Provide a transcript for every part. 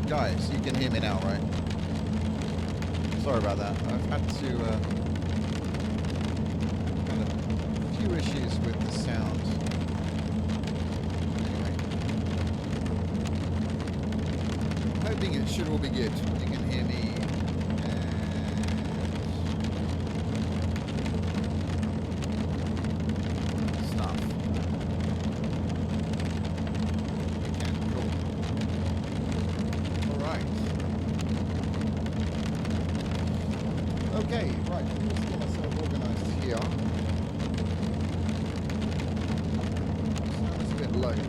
Guys, you can hear me now, right? Sorry about that. I've had to had a few issues with the sound. Anyway, I'm hoping it should all be good. You can hear me. Okay, right, let me just get myself organised here. Sounds a bit low. Okay.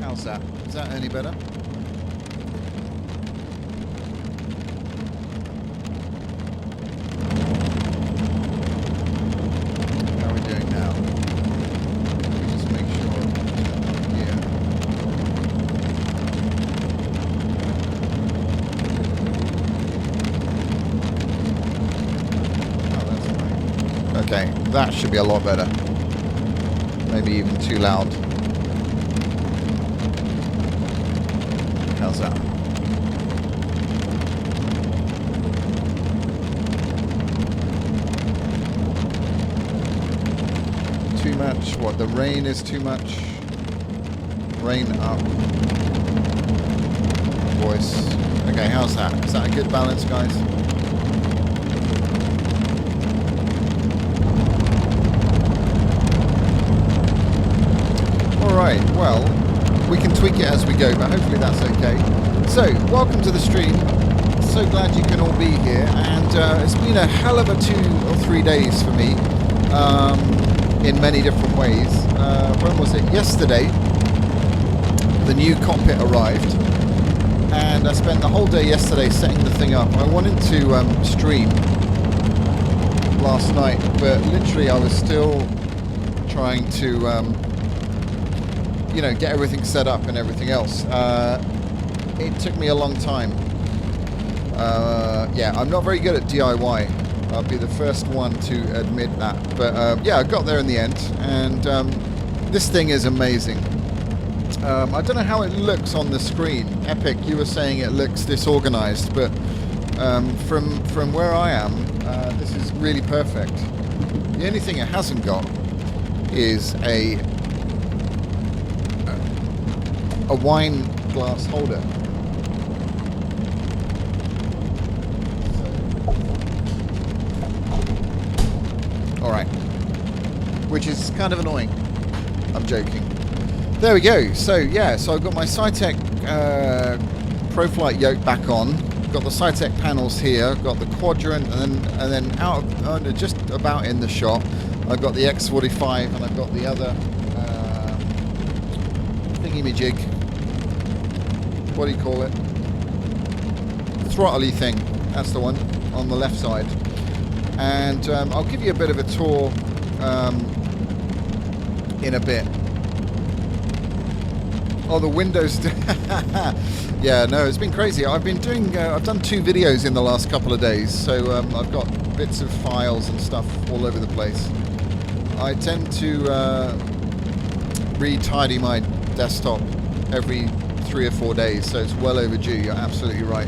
How's that? Is that any better? How are we doing now? Let me just make sure I'm here. Okay, that should be a lot better. Maybe even too loud. How's that? Too much? What, the rain is too much? Rain up. Voice. Okay, how's that? Is that a good balance, guys? Alright, well, we can tweak it as we go, but hopefully that's okay. So, welcome to the stream. So glad you can all be here, and it's been a hell of a 2 or 3 days for me, in many different ways. When was it? Yesterday, the new cockpit arrived, and I spent the whole day yesterday setting the thing up. I wanted to stream last night, but literally I was still trying to you know, get everything set up and everything else. It took me a long time. Yeah, I'm not very good at DIY. I'll be the first one to admit that. But yeah, I got there in the end, and this thing is amazing. I don't know how it looks on the screen. Epic, you were saying it looks disorganized, but from where I am, this is really perfect. The only thing it hasn't got is a wine glass holder. Alright. Which is kind of annoying. I'm joking. There we go. So yeah, so I've got my Cytec ProFlight yoke back on. Got the Cytec panels here. Got the quadrant, and then out just about in the shot, I've got the X45, and I've got the other thingy-majig. What do you call it? Throttly thing. That's the one on the left side. And I'll give you a bit of a tour in a bit. Oh, the windows. Yeah, no, it's been crazy. I've been doing. I've done 2 videos in the last couple of days, so I've got bits of files and stuff all over the place. I tend to re-tidy my desktop every 3 or 4 days, so it's well overdue. You're absolutely right.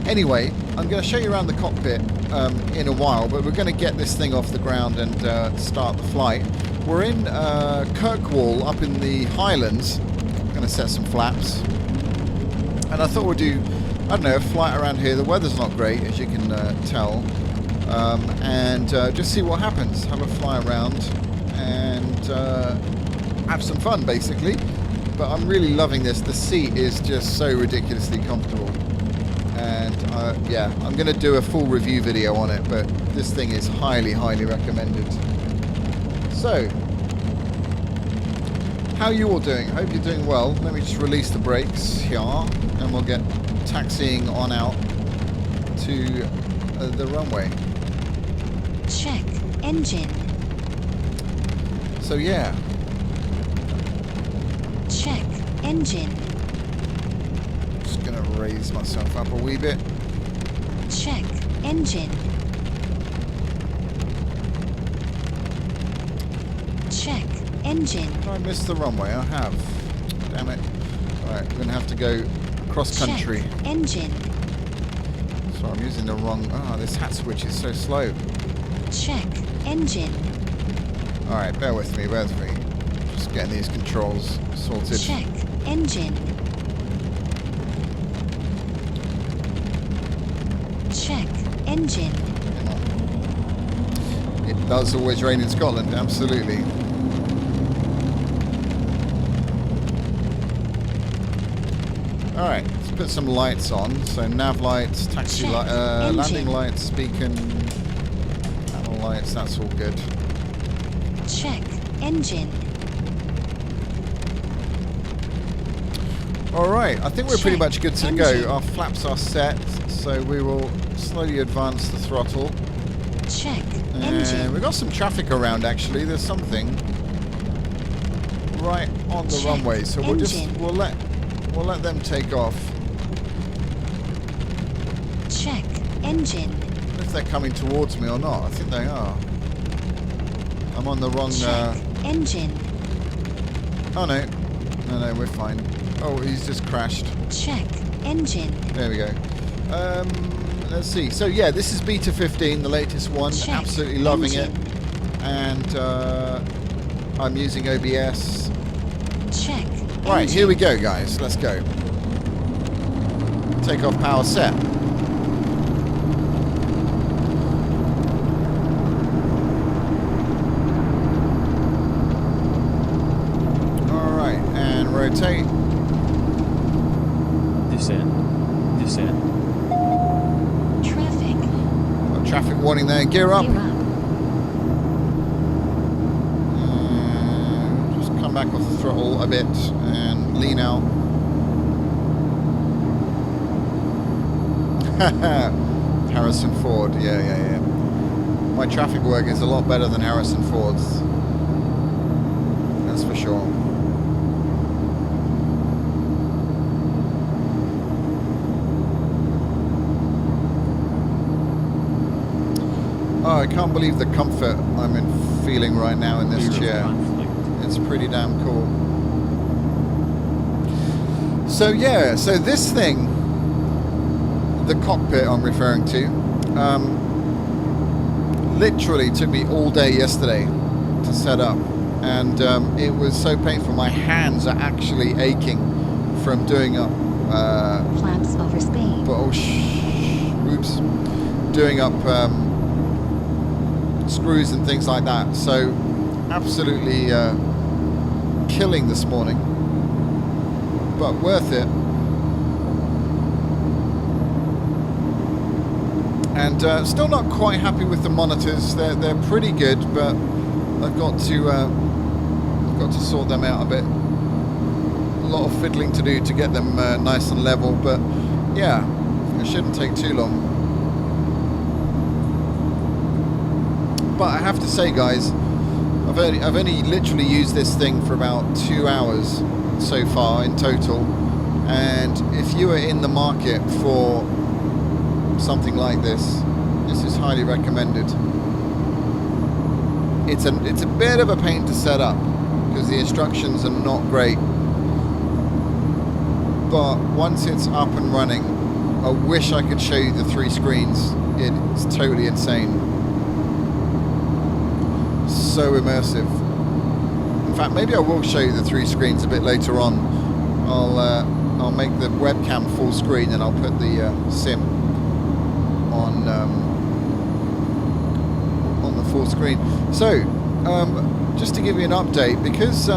Anyway, I'm going to show you around the cockpit in a while, but we're going to get this thing off the ground and start the flight. We're in Kirkwall up in the Highlands. I'm going to set some flaps, and I thought we'd do, I don't know, a flight around here. The weather's not great, as you can tell, and just see what happens. Have a fly around and have some fun, basically. But I'm really loving this. The seat is just so ridiculously comfortable. And yeah, I'm going to do a full review video on it, but this thing is highly, highly recommended. So, how are you all doing? I hope you're doing well. Let me just release the brakes here, and we'll get taxiing on out to the runway. Check engine. So yeah. Check engine. Just gonna raise myself up a wee bit. Check engine. Check engine. Did I miss the runway? I have. Damn it. Alright, we're gonna have to go cross country. Check. Engine. So I'm using the wrong. Ah, this hat switch is so slow. Check. Engine. All right, bear with me. Just getting these controls sorted. Check. Engine. Check. Engine. It does always rain in Scotland, absolutely. Alright, let's put some lights on. So nav lights, taxi Check. landing lights, beacon, panel lights, that's all good. Check. Engine. Alright, I think we're pretty Check. much good to Engine. go. Our flaps are set, so we will slowly advance the throttle. Check. And Engine. we've got some traffic around actually. There's something right on the Check. runway, so Engine. we'll let them take off. Check. Engine. I don't know if they're coming towards me or not. I think they are. I'm on the wrong. Check. Engine. Oh no, we're fine. Oh, he's just crashed. Check. Engine. There we go. Let's see. So yeah, this is Beta 15, the latest one. Check. Absolutely loving Engine. it. And I'm using OBS. Check. Right, Engine. here we go, guys. Let's go. Takeoff power set. All right, and rotate. Descend. Traffic. Got traffic warning there. Gear up. Gear up. Just come back off the throttle a bit and lean out. Harrison Ford, yeah. My traffic work is a lot better than Harrison Ford's. That's for sure. Oh, I can't believe the comfort I'm feeling right now in this Fear of chair. conflict. It's pretty damn cool. So yeah, so this thing, the cockpit I'm referring to, literally took me all day yesterday to set up, and it was so painful. My hands are actually aching from doing up Flaps over speed. doing up screws and things like that. So absolutely killing this morning, but worth it. And still not quite happy with the monitors. They're pretty good, but I've got to sort them out a bit. A lot of fiddling to do to get them nice and level, but yeah, it shouldn't take too long. But I have to say, guys, I've only literally used this thing for about 2 hours so far in total, and if you are in the market for something like this is highly recommended. It's a bit of a pain to set up because the instructions are not great, but once it's up and running, I wish I could show you the 3 screens. It's totally insane. So immersive. In fact, maybe I will show you the 3 screens a bit later on. I'll make the webcam full screen and I'll put the sim on the full screen. So just to give you an update, because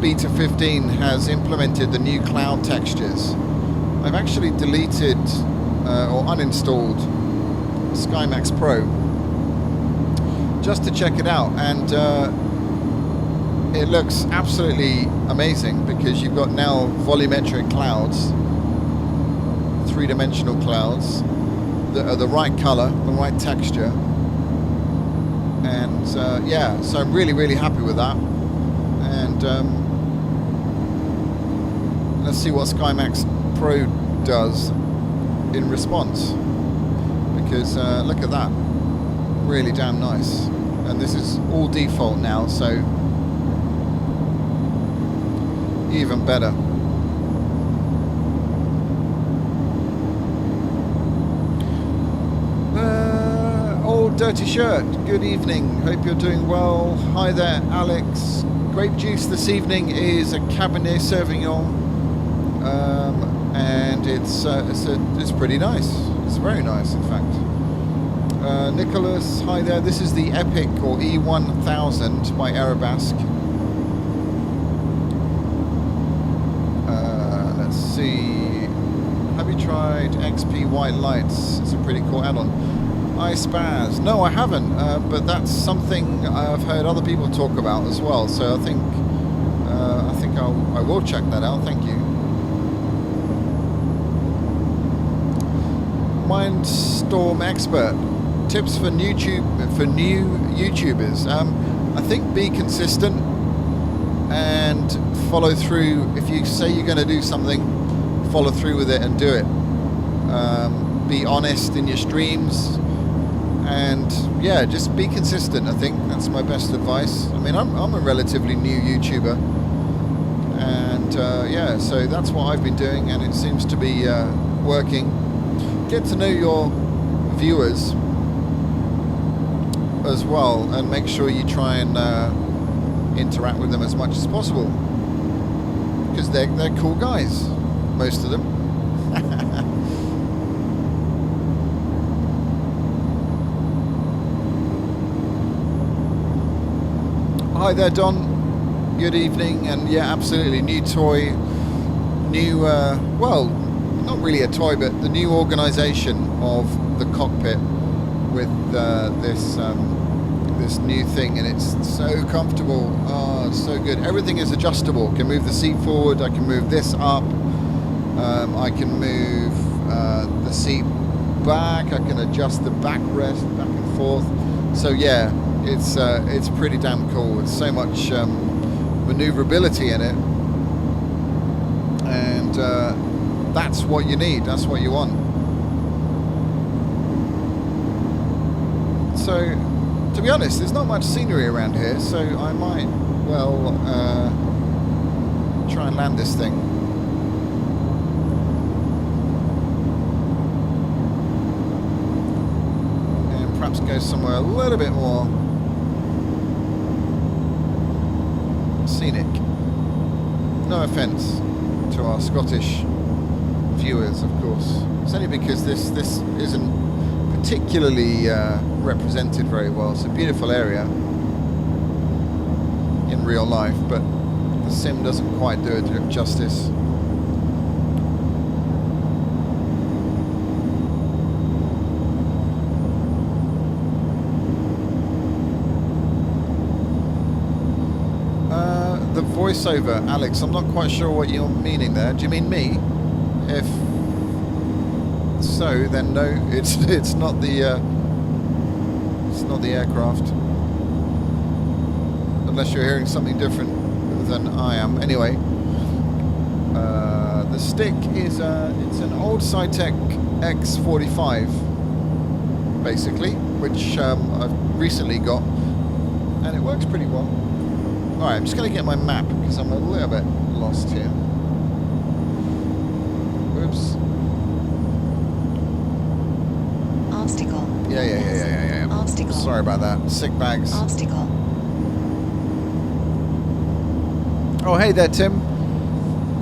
Beta 15 has implemented the new cloud textures, I've actually deleted or uninstalled SkyMax Pro just to check it out, and it looks absolutely amazing because you've got now volumetric clouds, 3-dimensional clouds that are the right color, the right texture, and yeah, so I'm really happy with that. And let's see what SkyMax Pro does in response, because look at that, really damn nice. And this is all default now, so even better. Dirty Shirt, good evening. Hope you're doing well. Hi there, Alex. Grape juice this evening is a Cabernet Sauvignon, and it's pretty nice. It's very nice, in fact. Nicholas, hi there. This is the Epic or E1000 by Aerobatic. Let's see. Have you tried XP White Lights? It's a pretty cool add-on. Spaz. No, I haven't, but that's something I've heard other people talk about as well. So I think I will check that out. Thank you. Mindstorm Expert. Tips for new YouTubers. I think be consistent and follow through. If you say you're going to do something, follow through with it and do it. Be honest in your streams. And yeah, just be consistent. I think that's my best advice. I mean, I'm a relatively new YouTuber, and yeah, so that's what I've been doing, and it seems to be working. Get to know your viewers as well, and make sure you try and interact with them as much as possible, because they're cool guys, most of them. Hi there, Don. Good evening. And yeah, absolutely, new toy, new, well, not really a toy, but the new organisation of the cockpit with this new thing, and it's so comfortable. Oh, it's so good. Everything is adjustable. I can move the seat forward. I can move this up. I can move the seat back. I can adjust the backrest back and forth. So yeah. It's pretty damn cool. There's so much maneuverability in it, and that's what you need. That's what you want. So, to be honest, there's not much scenery around here, so I might well try and land this thing. And perhaps go somewhere a little bit more scenic. No offence to our Scottish viewers, of course. It's only because this isn't particularly represented very well. It's a beautiful area in real life, but the sim doesn't quite do it justice. The voiceover, Alex, I'm not quite sure what you're meaning there. Do you mean me? If so, then no, it's not the aircraft. Unless you're hearing something different than I am. Anyway, the stick is it's an old Cytec X45, basically, which I've recently got, and it works pretty well. Alright, I'm just going to get my map because I'm a little bit lost here. Oops. Obstacle. Yeah. Obstacle. Sorry about that. Sick bags. Obstacle. Oh, hey there, Tim.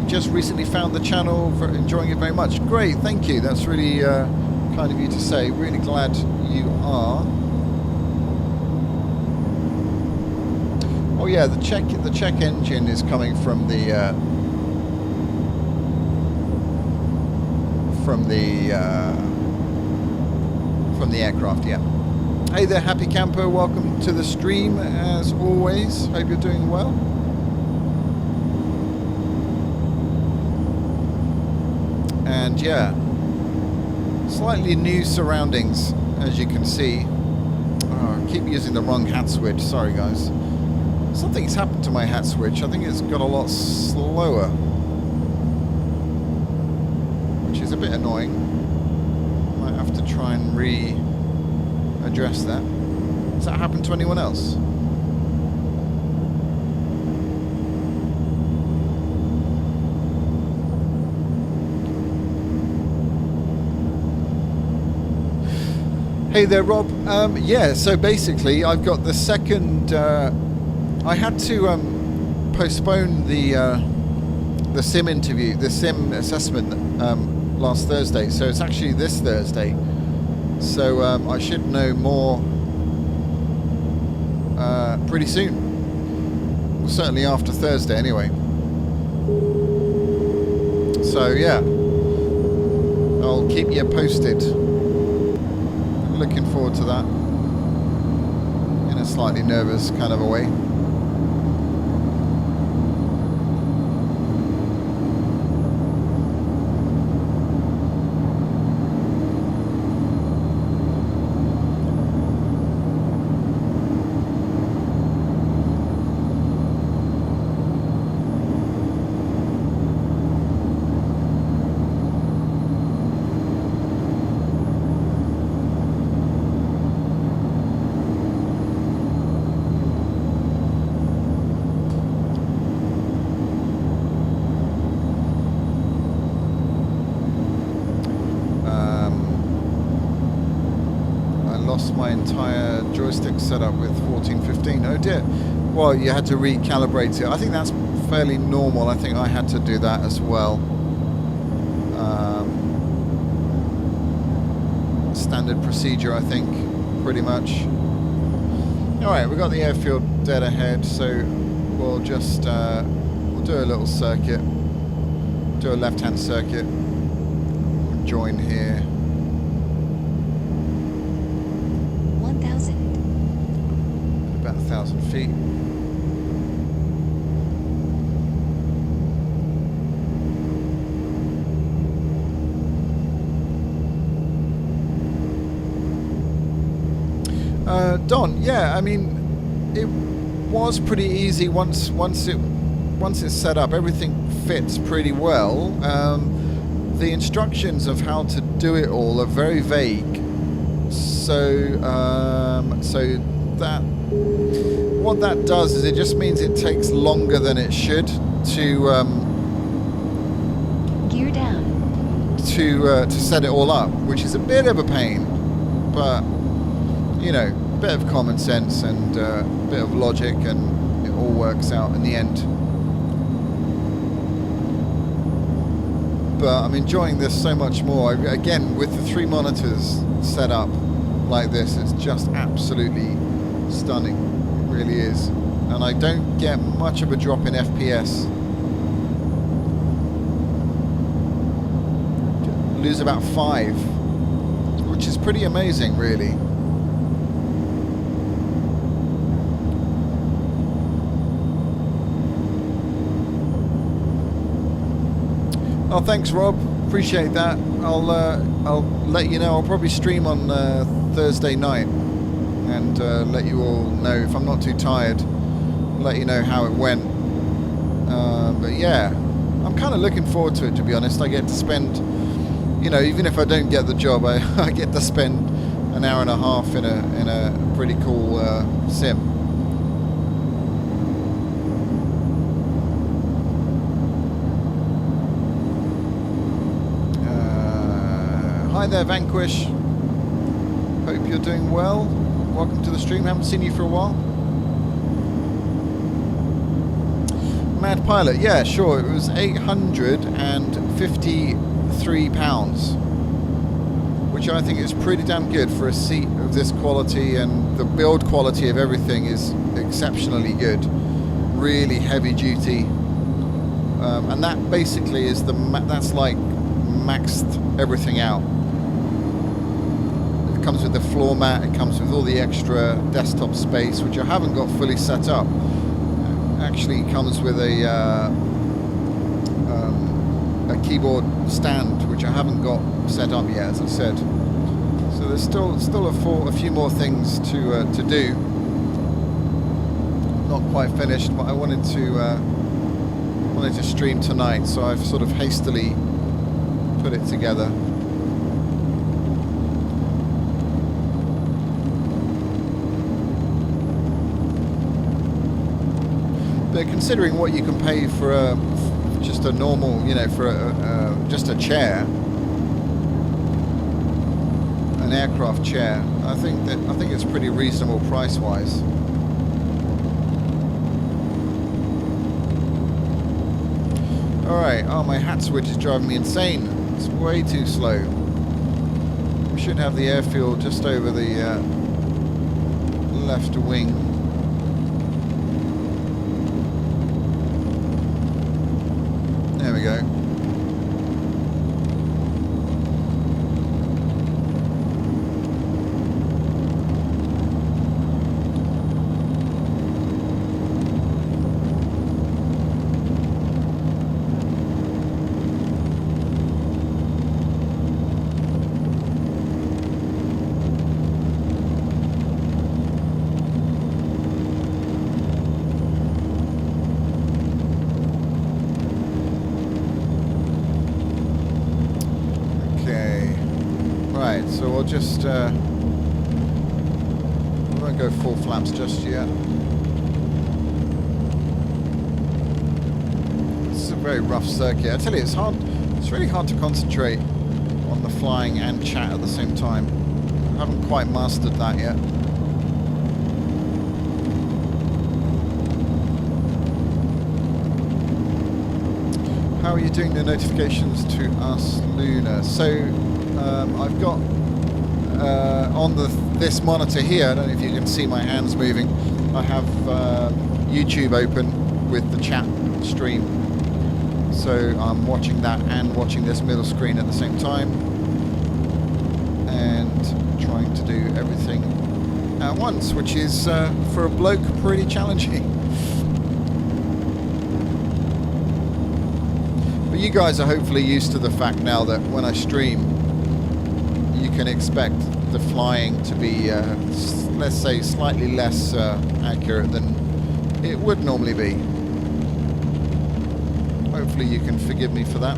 Just recently found the channel, enjoying it very much. Great, thank you. That's really kind of you to say. Really glad you are. Oh yeah, the check engine is coming from the aircraft. Yeah. Hey there, happy camper. Welcome to the stream as always. Hope you're doing well. And yeah, slightly new surroundings, as you can see. Oh, I keep using the wrong hat switch. Sorry, guys. Something's happened to my hat switch. I think it's got a lot slower, which is a bit annoying. Might have to try and readdress that. Has that happened to anyone else? Hey there, Rob. Yeah, so basically, I've got the second. I had to postpone the sim interview, the sim assessment last Thursday. So it's actually this Thursday. So I should know more pretty soon. Well, certainly after Thursday, anyway. So yeah, I'll keep you posted. Looking forward to that in a slightly nervous kind of a way. My entire joystick setup with 1415. Oh dear. Well, you had to recalibrate it. I think that's fairly normal. I think I had to do that as well. Standard procedure, I think, pretty much. Alright, we've got the airfield dead ahead, so we'll just we'll do a little circuit. Do a left-hand circuit. Join here. 1,000 feet. Don, yeah, I mean, it was pretty easy once it's set up. Everything fits pretty well. The instructions of how to do it all are very vague. So that. What that does is it just means it takes longer than it should to gear down to set it all up, which is a bit of a pain, but you know, a bit of common sense and a bit of logic, and it all works out in the end. But I'm enjoying this so much more. Again, with the 3 monitors set up like this, it's just absolutely stunning. Really is, and I don't get much of a drop in FPS. Lose about 5, which is pretty amazing, really. Oh, thanks, Rob. Appreciate that. I'll let you know. I'll probably stream on Thursday night. And let you all know, if I'm not too tired, let you know how it went. But yeah, I'm kind of looking forward to it, to be honest. I get to spend, you know, even if I don't get the job, I get to spend an hour and a half in a pretty cool sim. Hi there, Vanquish. Hope you're doing well. Welcome to the stream. Haven't seen you for a while. Mad Pilot, yeah, sure. It was £853, which I think is pretty damn good for a seat of this quality, and the build quality of everything is exceptionally good. Really heavy duty, and that basically is that's like maxed everything out. It comes with the floor mat, it comes with all the extra desktop space, which I haven't got fully set up. It actually comes with a keyboard stand, which I haven't got set up yet, as I said. So there's still a few more things to do. Not quite finished, but I wanted to stream tonight, so I've sort of hastily put it together. But considering what you can pay for just a normal, you know, for just a chair, an aircraft chair. I think it's pretty reasonable price-wise. All right. Oh, my hat switch is driving me insane. It's way too slow. We should have the airfield just over the left wing. There we go. So we'll just, we won't go full flaps just yet. This is a very rough circuit. I tell you, it's really hard to concentrate on the flying and chat at the same time. I haven't quite mastered that yet. How are you doing the notifications to us, Luna? So, I've got on this monitor here, I don't know if you can see my hands moving, I have YouTube open with the chat stream. So I'm watching that and watching this middle screen at the same time. And trying to do everything at once, which is, for a bloke, pretty challenging. But you guys are hopefully used to the fact now that when I stream, you can expect the flying to be, let's say, slightly less accurate than it would normally be. Hopefully you can forgive me for that.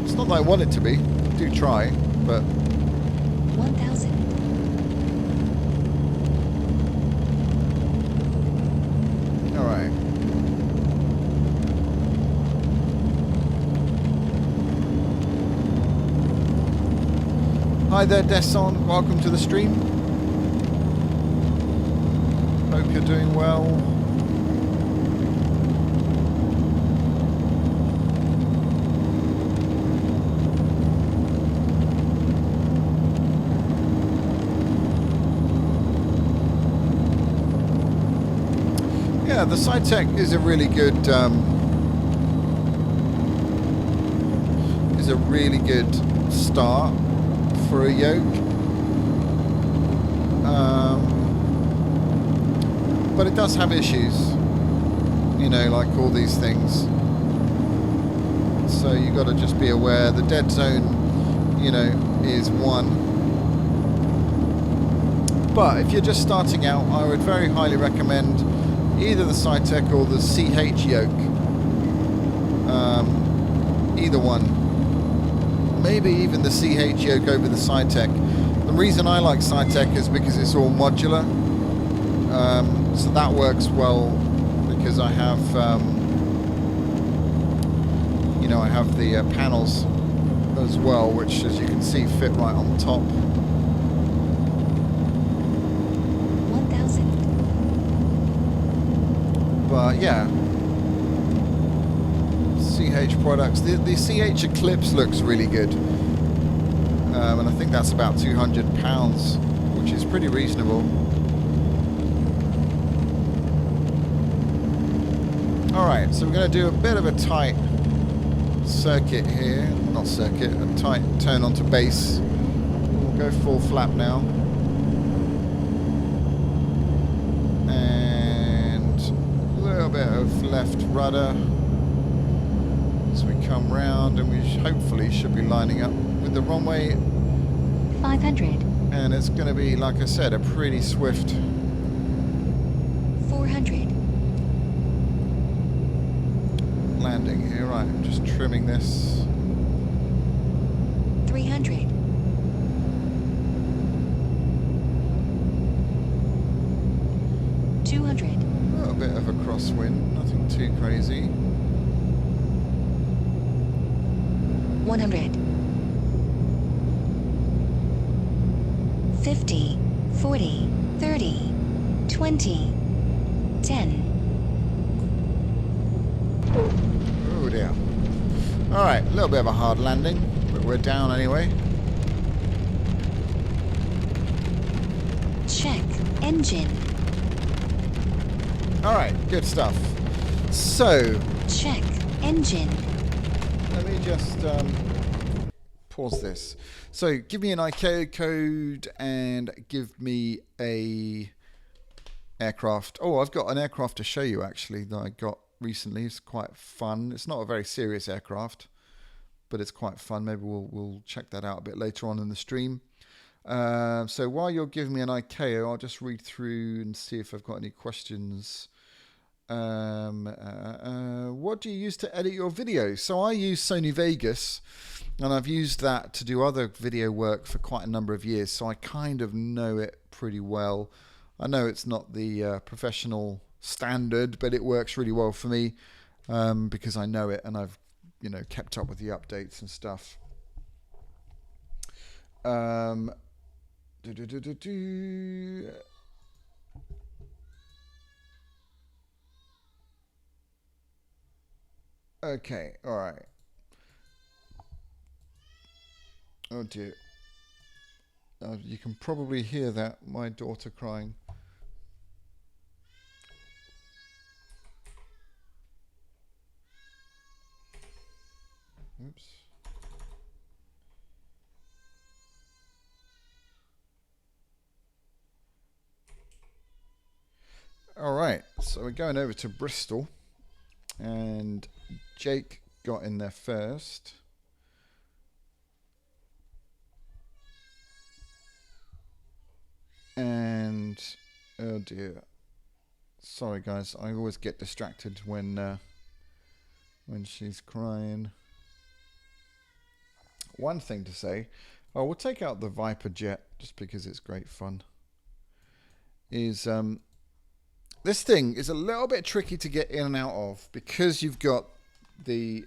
It's not that I want it to be. I do try, but... 1,000. All right. Hi there, Desson. Welcome to the stream. Hope you're doing well. Yeah, the SciTech is a really good start for a yoke, but it does have issues, you know, like all these things. So you got to just be aware. The dead zone, you know, is 1. But if you're just starting out, I would very highly recommend either the SciTech or the CH yoke. Either one. Maybe even the CH yoke over the SciTech. The reason I like SciTech is because it's all modular. So that works well because I have, you know, I have the panels as well, which, as you can see, fit right on top. 1,000. But yeah, CH products. The CH Eclipse looks really good, and I think that's about £200, which is pretty reasonable. All right, so we're going to do a bit of a tight circuit here, not circuit, a tight turn onto base. We'll go full flap now. Bit of left rudder as we come round, and we hopefully should be lining up with the runway 500. and it's going to be, like I said, a pretty swift 400. landing here. Right, I'm just trimming this. 300. 200. A bit of a crosswind, nothing too crazy. 100. 50, 40, 30, 20, 10. Oh dear. Alright, a little bit of a hard landing, but we're down anyway. Check engine. Alright, good stuff. So, Check engine. let me just pause this. So, give me an ICAO code and give me a aircraft. Oh, I've got an aircraft to show you actually that I got recently. It's quite fun. It's not a very serious aircraft, but it's quite fun. Maybe we'll check that out a bit later on in the stream. So while you're giving me an ICAO, I'll just read through and see if I've got any questions. What do you use to edit your videos? So I use Sony Vegas, and I've used that to do other video work for quite a number of years, so I kind of know it pretty well. I know it's not the professional standard, but it works really well for me because I know it and I've kept up with the updates and stuff. Okay, all right. Oh dear. You can probably hear that, my daughter crying. Oops. All right, so we're going over to Bristol, and Jake got in there first. And oh dear, sorry guys, I always get distracted when she's crying. One thing to say, we'll take out the Viper jet just because it's great fun. Is this thing is a little bit tricky to get in and out of because you've got the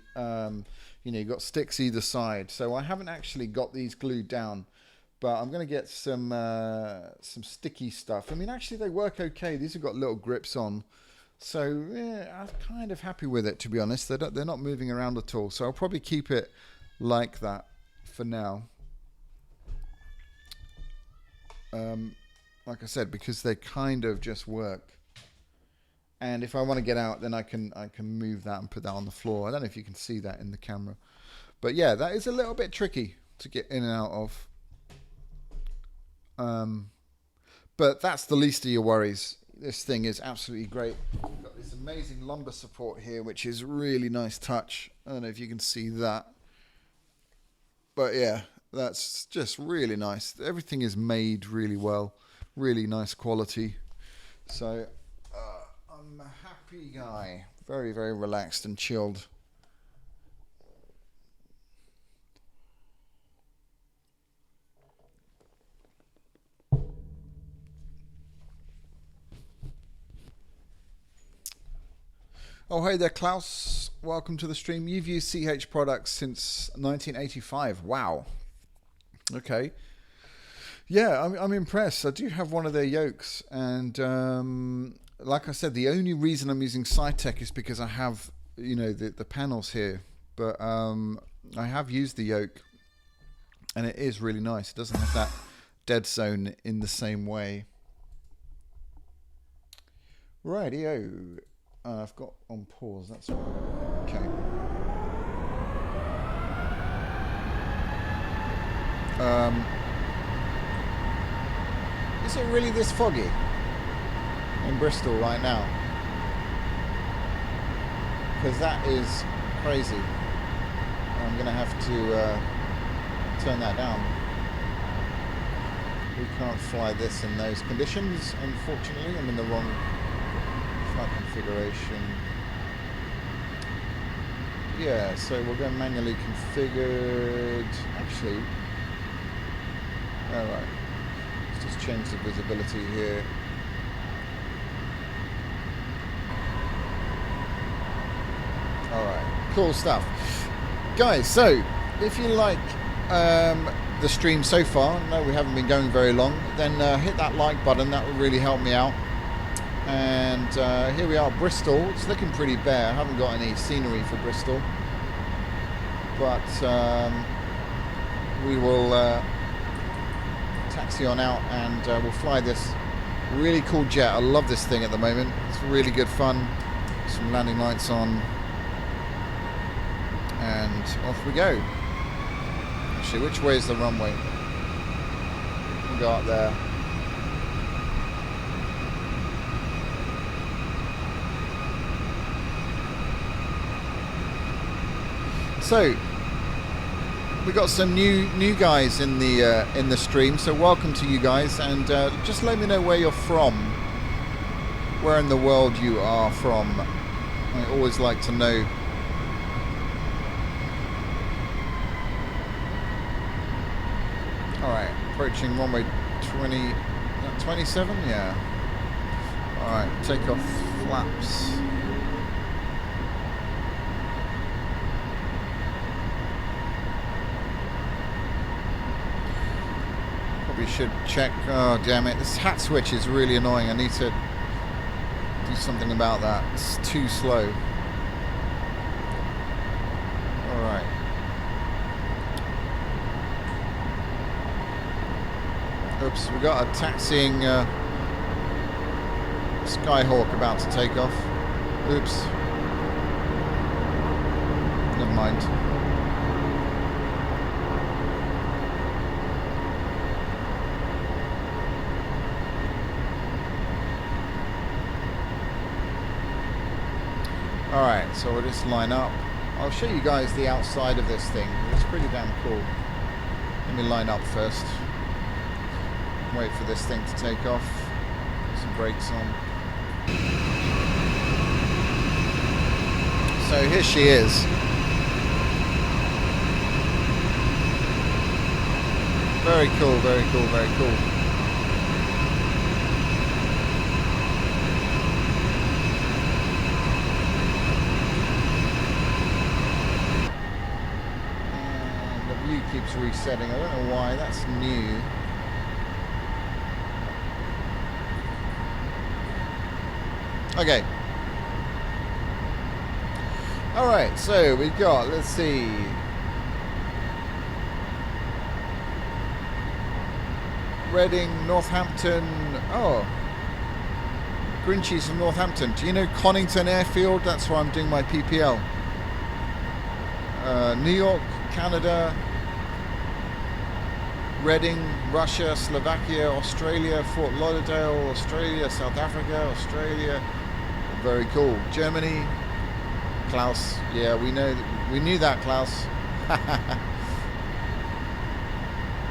you've got sticks either side. So I haven't actually got these glued down. But I'm going to get some sticky stuff. I mean, actually, they work okay. These have got little grips on. So, yeah, I'm kind of happy with it, to be honest. They're not moving around at all. So I'll probably keep it like that for now. Like I said, because they kind of just work. And if I want to get out, then I can move that and put that on the floor. I don't know if you can see that in the camera. But, yeah, that is a little bit tricky to get in and out of. But that's the least of your worries. This thing is absolutely great. We've got this amazing lumbar support here, which is really nice touch. I don't know if you can see that. But yeah, that's just really nice. Everything is made really well. Really nice quality. So I'm a happy guy. Very, very relaxed and chilled. Oh, hey there, Klaus. Welcome to the stream. You've used CH products since 1985. Wow. Okay. Yeah, I'm impressed. I do have one of their yokes. And like I said, the only reason I'm using Cytec is because I have, the panels here. But I have used the yoke. And it is really nice. It doesn't have that dead zone in the same way. Rightio. I've got on pause, that's all right. Okay. Is it really this foggy in Bristol right now? Because that is crazy. I'm going to have to turn that down. We can't fly this in those conditions, unfortunately. I'm in the wrong flight configuration. Yeah, so we'll go manually configured. Actually, alright. Let's just change the visibility here. Alright, cool stuff. Guys, so if you like the stream so far, no, we haven't been going very long, then hit that like button. That would really help me out. And here we are, Bristol. It's looking pretty bare. I haven't got any scenery for Bristol, but we will taxi on out and we'll fly this really cool jet. I love this thing at the moment. It's really good fun. Some landing lights on, and off we go. Actually, which way is the runway? We'll go up there. So we got some new guys in the stream, so welcome to you guys, and just let me know where you're from, where in the world you are from. I always like to know. All right, approaching runway 27, yeah. All right, takeoff flaps. Probably should check. Oh damn it! This hat switch is really annoying. I need to do something about that. It's too slow. All right. Oops, we got a taxiing Skyhawk about to take off. Oops. Never mind. Alright, so we'll just line up. I'll show you guys the outside of this thing. It's pretty damn cool. Let me line up first. Wait for this thing to take off. Put some brakes on. So here she is. Very cool, very cool, very cool. And the view keeps resetting. I don't know why. That's new. Okay. All right, so we've got, let's see. Reading, Northampton. Oh. Grinchies from Northampton. Do you know Conington Airfield? That's where I'm doing my PPL. New York, Canada. Reading, Russia, Slovakia, Australia, Fort Lauderdale, Australia, South Africa, Australia. Very cool. Germany, Klaus. Yeah, we knew that, Klaus.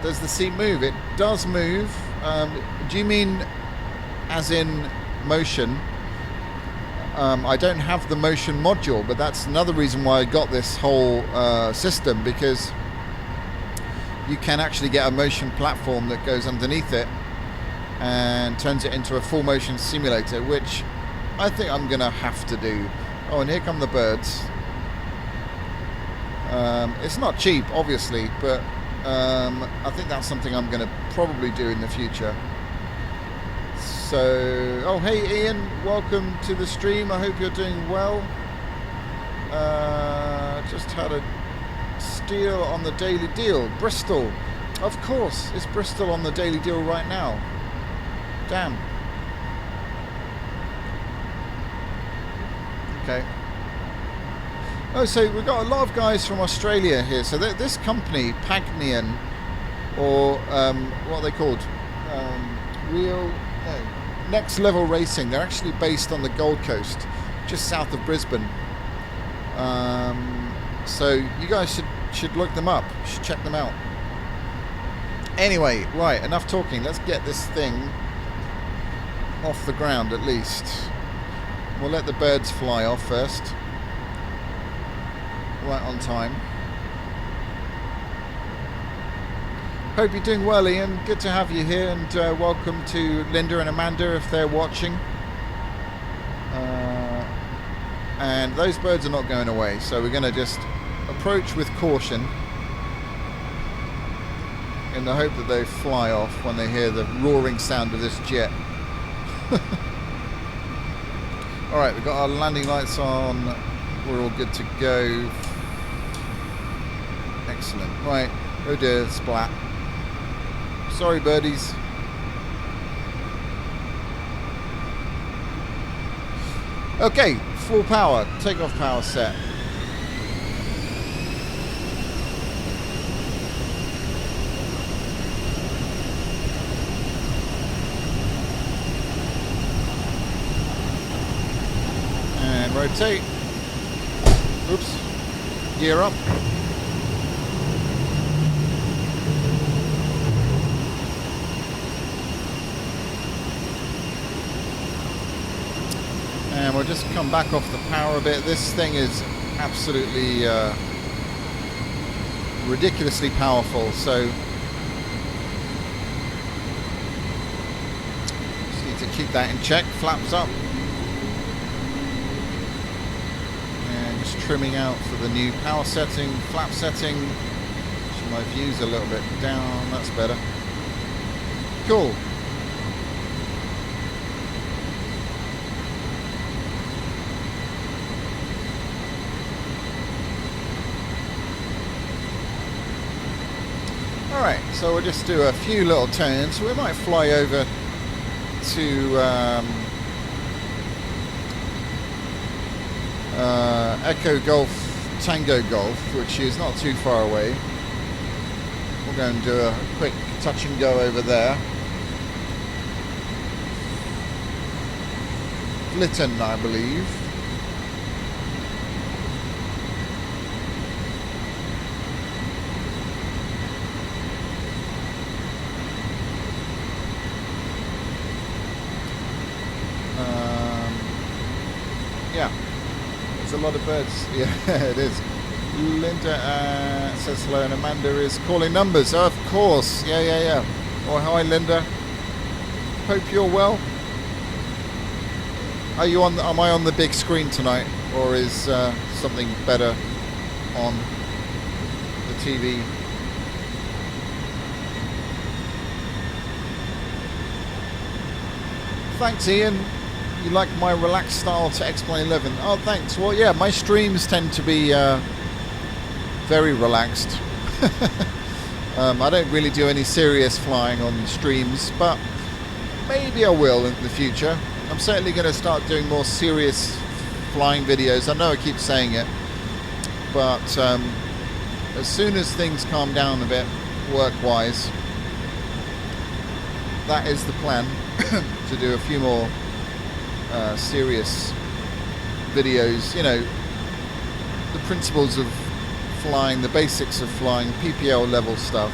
Does the seat move? It does move. Do you mean as in motion? I don't have the motion module, but that's another reason why I got this whole system, because you can actually get a motion platform that goes underneath it and turns it into a full motion simulator, which I think I'm gonna have to do. Oh, and here come the birds. It's not cheap, obviously, but I think that's something I'm gonna probably do in the future. So, oh hey Ian, welcome to the stream. I hope you're doing well. Just had a steal on the Daily Deal. Bristol, of course, it's Bristol on the Daily Deal right now. Damn. Okay. Oh, so we've got a lot of guys from Australia here. So this company, Pagnian, or what are they called? Next Level Racing. They're actually based on the Gold Coast, just south of Brisbane. So you guys should look them up. You should check them out. Anyway, right, enough talking. Let's get this thing off the ground at least. We'll let the birds fly off first. Right on time. Hope you're doing well, Ian. Good to have you here, and welcome to Linda and Amanda if they're watching. And those birds are not going away, so we're going to just approach with caution. in the hope that they fly off when they hear the roaring sound of this jet. Alright, we've got our landing lights on. We're all good to go. Excellent. Right. Oh dear, splat. Sorry, birdies. Okay, full power. Takeoff power set. And rotate. Oops. Gear up. And we'll just come back off the power a bit. This thing is absolutely ridiculously powerful, so just need to keep that in check. Flaps up. And just trimming out for the new power setting, flap setting. Pushing my views a little bit down, that's better. Cool. Alright, so we'll just do a few little turns. We might fly over to Echo Golf, Tango Golf, which is not too far away. We'll go and do a quick touch and go over there. Lytton, I believe. Yeah, there's a lot of birds. Yeah, it is. Linda says hello, and Amanda is calling numbers. Oh, of course. Yeah. Oh, hi, Linda. Hope you're well. Are you on? Am I on the big screen tonight, or is something better on the TV? Thanks, Ian. You like my relaxed style to X-Plane 11? Oh, thanks. Well, yeah, my streams tend to be very relaxed. I don't really do any serious flying on streams, but maybe I will in the future. I'm certainly going to start doing more serious flying videos. I know I keep saying it, but as soon as things calm down a bit, work-wise, that is the plan, to do a few more serious videos, you know, the principles of flying, the basics of flying, PPL level stuff.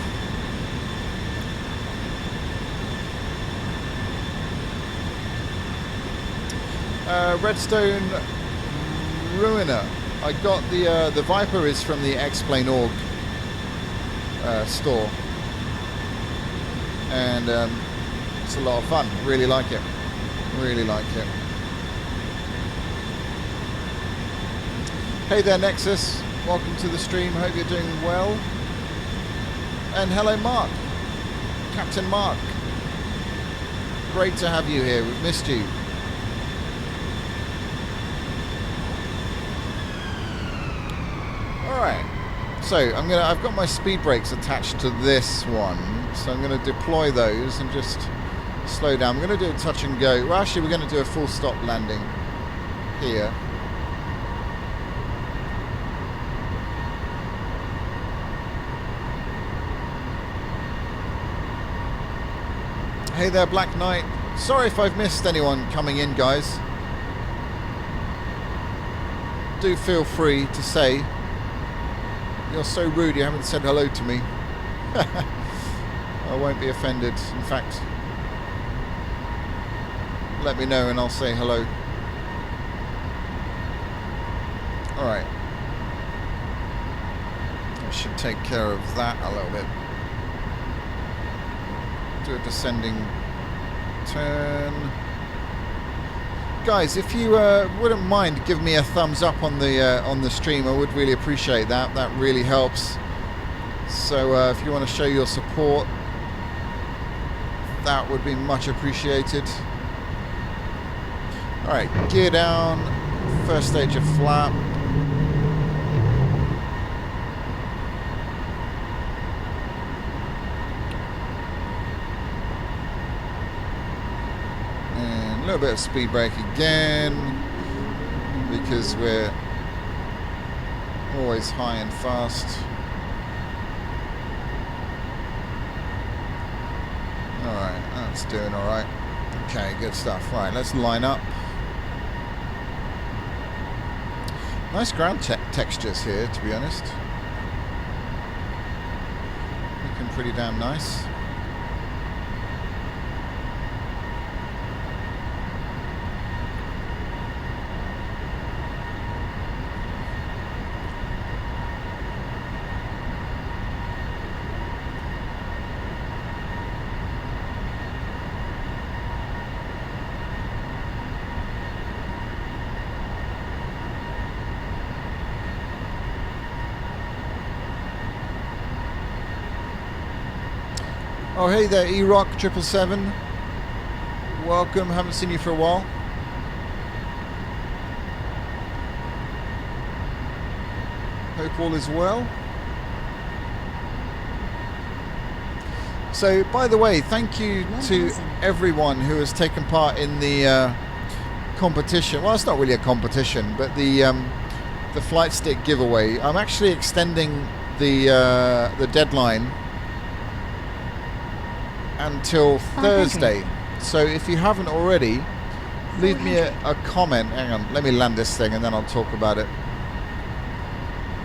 Redstone Ruiner. I got the Viper is from the X-Plane Org store, and it's a lot of fun. Really like it. Really like it. Hey there, Nexus. Welcome to the stream. Hope you're doing well. And hello, Mark. Captain Mark. Great to have you here. We've missed you. Alright. So I've got my speed brakes attached to this one. So I'm gonna deploy those and just slow down. I'm going to do a touch and go. Well, actually, we're going to do a full stop landing here. Hey there, Black Knight. Sorry if I've missed anyone coming in, guys. Do feel free to say. You're so rude you haven't said hello to me. I won't be offended. In fact, let me know and I'll say hello. Alright. I should take care of that a little bit. Do a descending turn. Guys, if you wouldn't mind giving me a thumbs up on the stream, I would really appreciate that. That really helps. So if you want to show your support, that would be much appreciated. Alright, gear down, first stage of flap. And a little bit of speed brake again, because we're always high and fast. Alright, that's doing alright. Okay, good stuff. Right, let's line up. Nice ground textures here, to be honest. Looking pretty damn nice. Oh, hey there, E-Rock 777. Welcome, haven't seen you for a while. Hope all is well. So, by the way, thank you to everyone who has taken part in the competition. Well, it's not really a competition, but the flight stick giveaway. I'm actually extending the deadline until Thursday. So if you haven't already, leave me a comment. Hang on, let me land this thing and then I'll talk about it.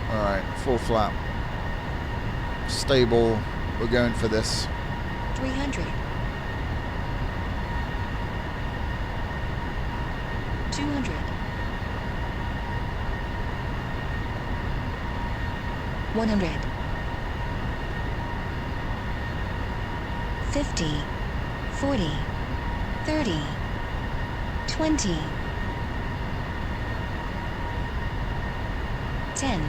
Alright, full flap. Stable, we're going for this. 300. 200. 100. 50, 40, 30, 20, 10.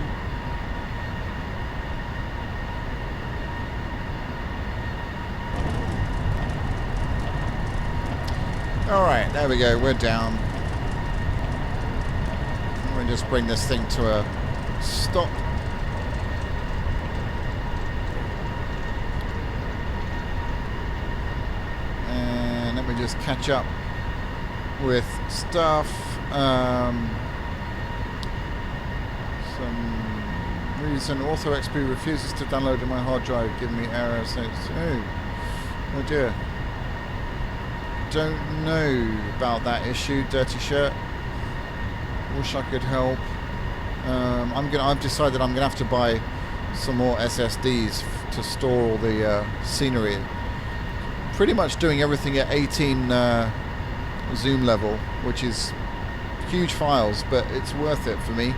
Alright, there we go, we're down. We'll just bring this thing to a stop. Just catch up with stuff. Some reason AutoXP refuses to download in my hard drive, giving me errors. Oh dear. Don't know about that issue, Dirty Shirt. Wish I could help. I've decided I'm gonna have to buy some more SSDs to store all the scenery. Pretty much doing everything at 18 zoom level, which is huge files, but it's worth it for me.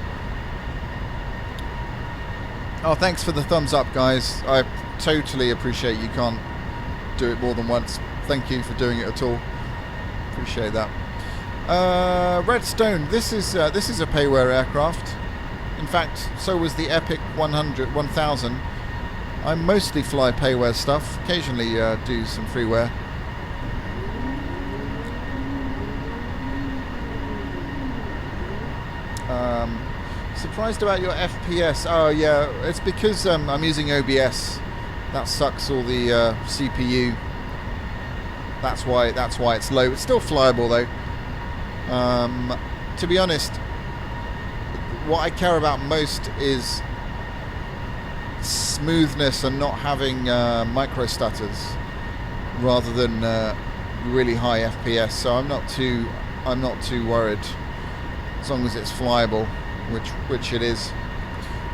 Oh, thanks for the thumbs up, guys. I totally appreciate you can't do it more than once. Thank you for doing it at all. Appreciate that. Redstone, this is a payware aircraft. In fact, so was the Epic 1000. I mostly fly payware stuff, occasionally do some freeware. Surprised about your FPS. Oh yeah, it's because I'm using OBS. That sucks all the CPU. That's why it's low. It's still flyable though. To be honest, what I care about most is smoothness and not having micro stutters rather than really high FPS. So I'm not too worried as long as it's flyable, which it is.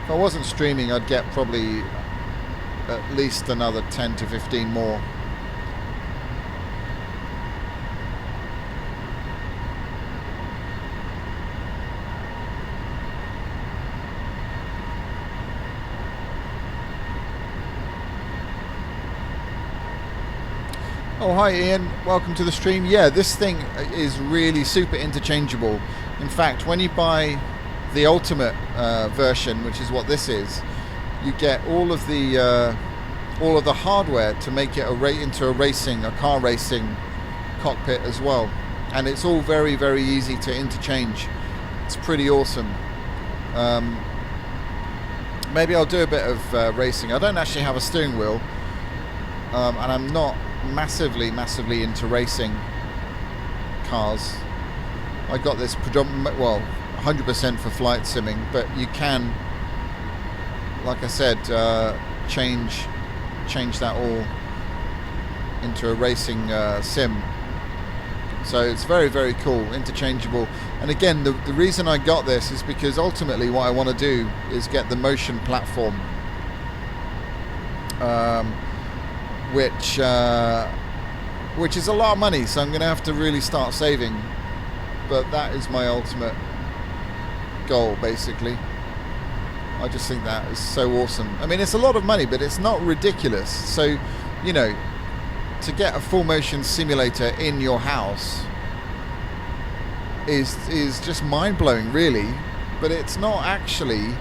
If I wasn't streaming, I'd get probably at least another 10 to 15 more. Oh, hi Ian, welcome to the stream. Yeah, this thing is really super interchangeable. In fact, when you buy the ultimate version, which is what this is, you get all of the hardware to make it into a car racing cockpit as well, and it's all very, very easy to interchange. It's pretty awesome. Maybe I'll do a bit of racing. I don't actually have a steering wheel, and I'm not massively into racing cars. I got this 100% for flight simming, but you can, like I said, change that all into a racing sim. So it's very, very cool, interchangeable. And again, the reason I got this is because ultimately what I want to do is get the motion platform, which is a lot of money, so I'm going to have to really start saving. But that is my ultimate goal, basically. I just think that is so awesome. I mean, it's a lot of money, but it's not ridiculous. So, you know, to get a full motion simulator in your house is just mind-blowing, really. But it's not actually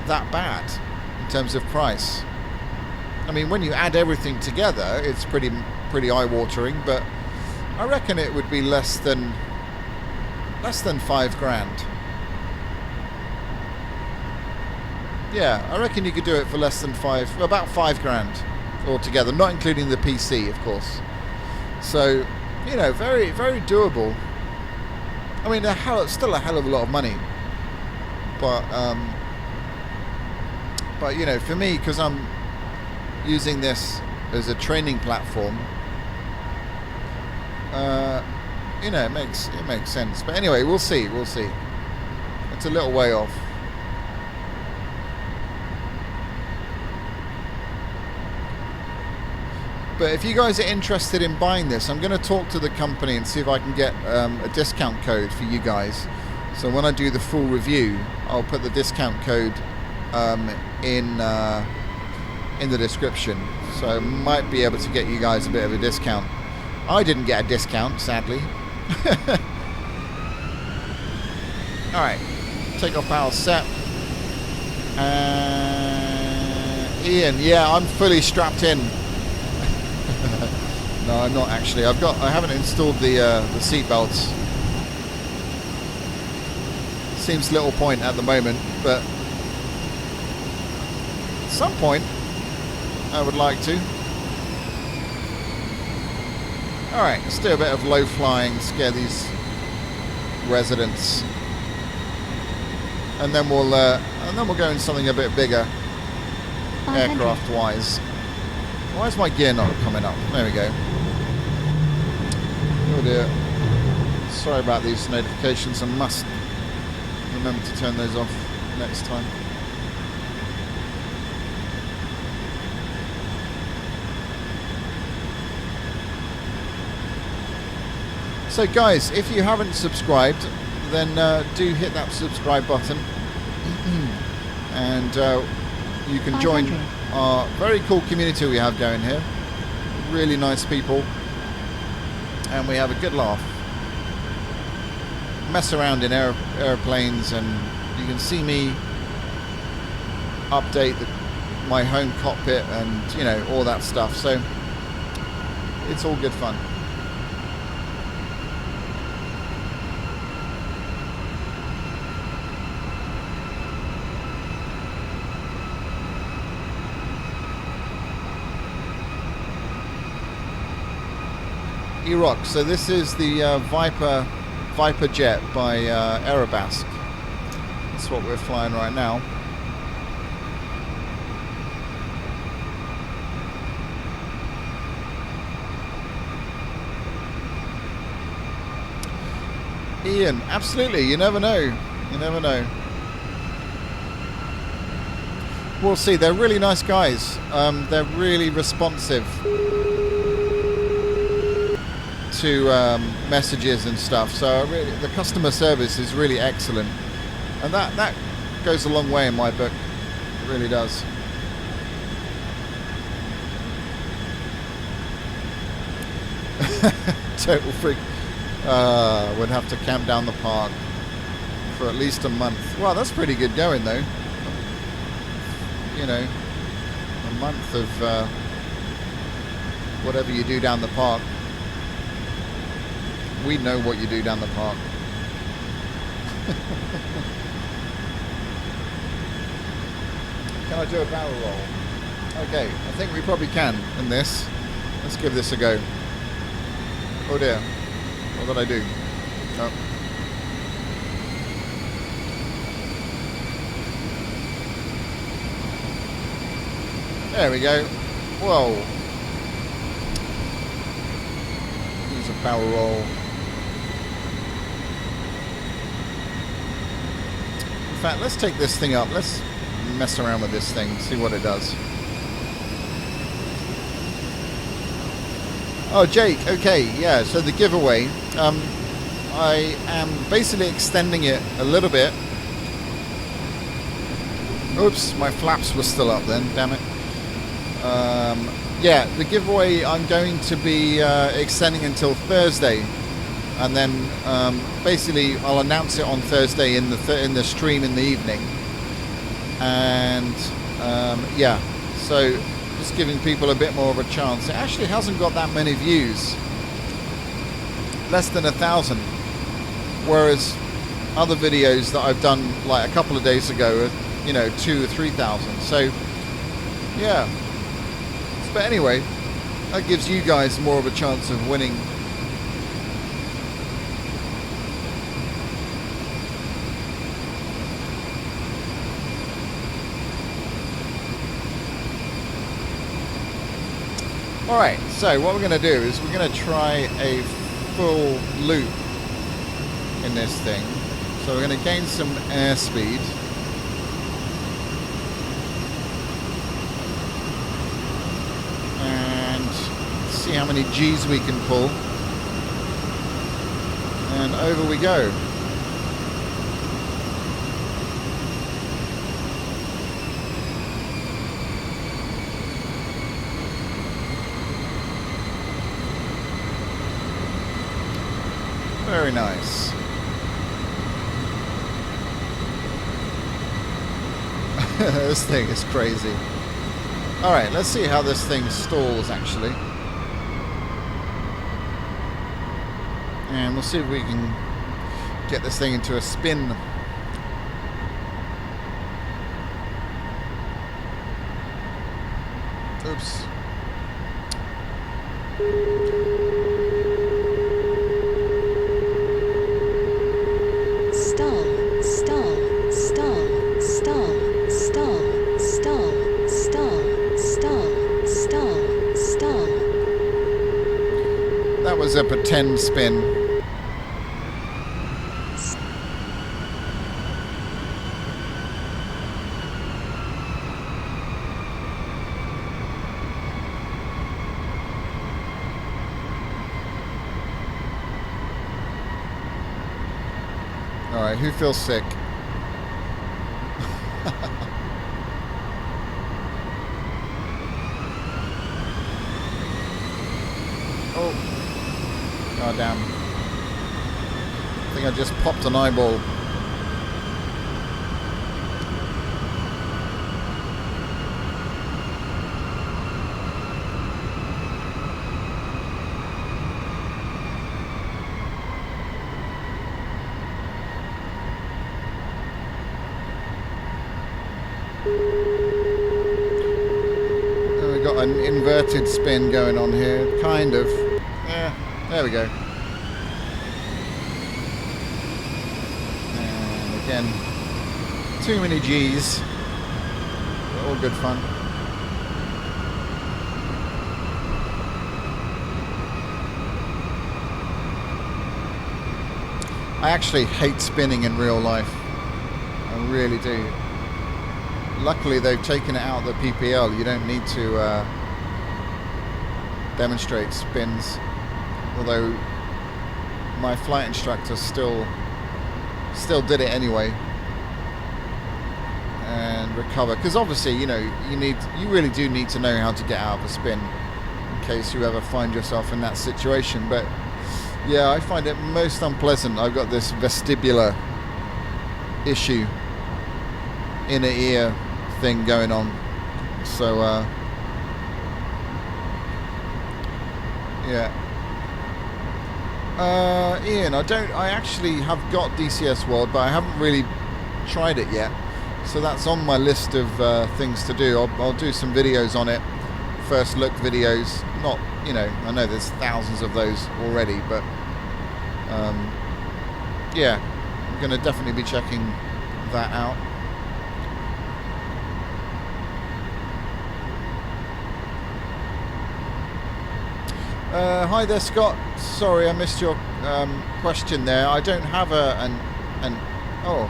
that bad in terms of price. I mean, when you add everything together, it's pretty eye-watering, but I reckon it would be less than $5,000. Yeah, I reckon you could do it for less than about $5,000 altogether, not including the PC, of course. So, you know, very, very doable. I mean, still a hell of a lot of money, but you know, for me, because I'm using this as a training platform, you know, it makes sense. But anyway, we'll see. It's a little way off. But if you guys are interested in buying this, I'm going to talk to the company and see if I can get a discount code for you guys. So when I do the full review, I'll put the discount code in the description. So I might be able to get you guys a bit of a discount. I didn't get a discount, sadly. Alright, takeoff power set. Ian, yeah, I'm fully strapped in. No, I'm not actually. I haven't installed the seat belts. Seems little point at the moment, but at some point I would like to. Alright, let's do a bit of low flying, scare these residents. And then we'll go in something a bit bigger, aircraft wise. Why is my gear not coming up? There we go. Oh dear. Sorry about these notifications. I must remember to turn those off next time. So guys, if you haven't subscribed, then do hit that subscribe button. And you can join our very cool community we have going here. Really nice people, and we have a good laugh. Mess around in airplanes, and you can see me update my home cockpit and, you know, all that stuff. So it's all good fun. E-Rock. So this is the Viper jet by Aerobatic. That's what we're flying right now. Ian, absolutely. You never know. You never know. We'll see. They're really nice guys. They're really responsive to messages and stuff, so really, the customer service is really excellent, and that goes a long way in my book. It really does. Total freak. Would have to camp down the park for at least a month. Wow, that's pretty good going though. you know, a month of whatever you do down the park. We know what you do down the park. Can I do a barrel roll? Okay, I think we probably can in this. Let's give this a go. Oh dear. What did I do? Oh. There we go. Whoa. Use a barrel roll. In fact, let's take this thing up. Let's mess around with this thing, see what it does. Oh, Jake, okay, yeah, so the giveaway, I am basically extending it a little bit. Oops, my flaps were still up then, damn it. Yeah, the giveaway I'm going to be extending until Thursday. And then basically I'll announce it on Thursday in the stream in the evening. And yeah, so just giving people a bit more of a chance. It actually hasn't got that many views, less than 1,000, whereas other videos that I've done like a couple of days ago are, you know, 2,000 or 3,000. So yeah, but anyway, that gives you guys more of a chance of winning. Alright, so what we're going to do is we're going to try a full loop in this thing. So we're going to gain some airspeed. And see how many G's we can pull. And over we go. Very nice. This thing is crazy. Alright, let's see how this thing stalls actually. And we'll see if we can get this thing into a spin. Oops. That was a pretend spin. Alright, who feels sick? Oh. Oh damn. I think I just popped an eyeball. And we've got an inverted spin going on here, kind of. Yeah, there we go. Again, too many G's, but all good fun. I actually hate spinning in real life. I really do. Luckily they've taken it out of the PPL. You don't need to demonstrate spins. Although my flight instructor still did it anyway and recover, because obviously, you know, you really do need to know how to get out of a spin in case you ever find yourself in that situation. But yeah, I find it most unpleasant. I've got this vestibular issue, inner ear thing going on. So yeah. Ian, I actually have got DCS World, but I haven't really tried it yet. So that's on my list of things to do. I'll do some videos on it. First look videos. Not, you know, I know there's thousands of those already, but yeah, I'm going to definitely be checking that out. Hi there, Scott. Sorry, I missed your question there. I don't have oh,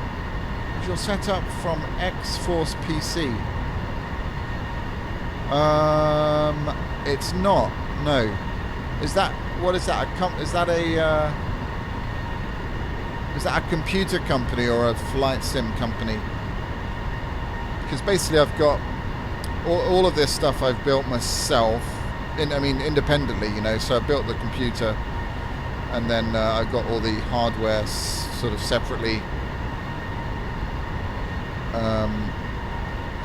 is your setup from X-Force PC? It's not. No. Is that, what is that? Is that a computer company or a flight sim company? Because basically, I've got all of this stuff I've built myself. I mean, independently, you know. So I built the computer, and then I've got all the hardware sort of separately.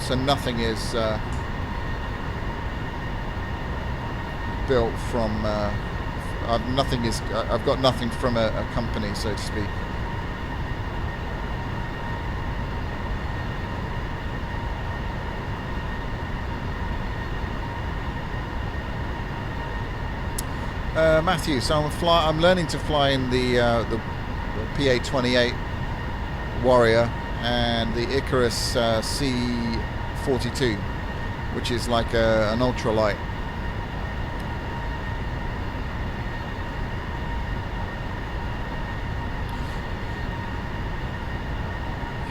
So nothing is built from. I've got nothing from a company, so to speak. Matthew, so I'm learning to fly in the PA-28 Warrior and the Icarus C-42, which is like an ultralight.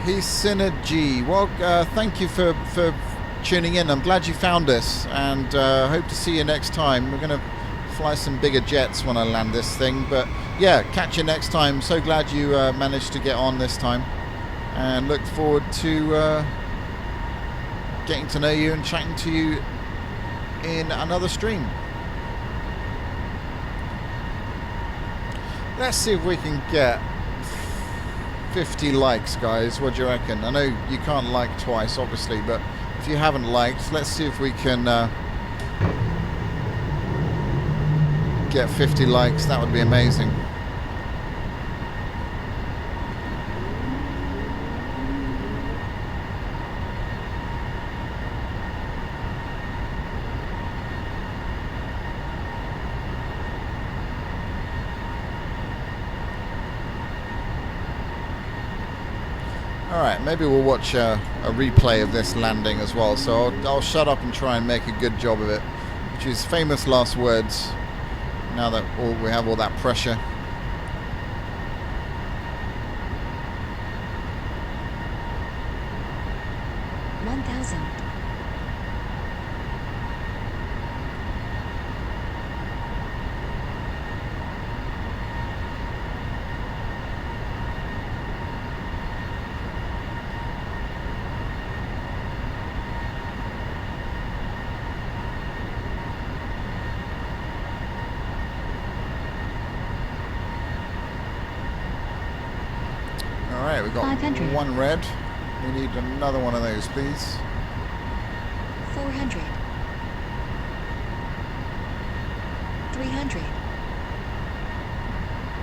He's Synergy. Well, thank you for tuning in. I'm glad you found us, and hope to see you next time. We're going to fly some bigger jets when I land this thing, but yeah, catch you next time. So glad you managed to get on this time, and look forward to getting to know you and chatting to you in another stream. Let's see if we can get 50 likes, guys. What do you reckon? I know you can't like twice, obviously, but if you haven't liked, let's see if we can get 50 likes. That would be amazing. Alright, maybe we'll watch a replay of this landing as well, so I'll shut up and try and make a good job of it, which is famous last words now that we have all that pressure. Alright, we've got 500. one red. We need another one of those, please. 400. 300.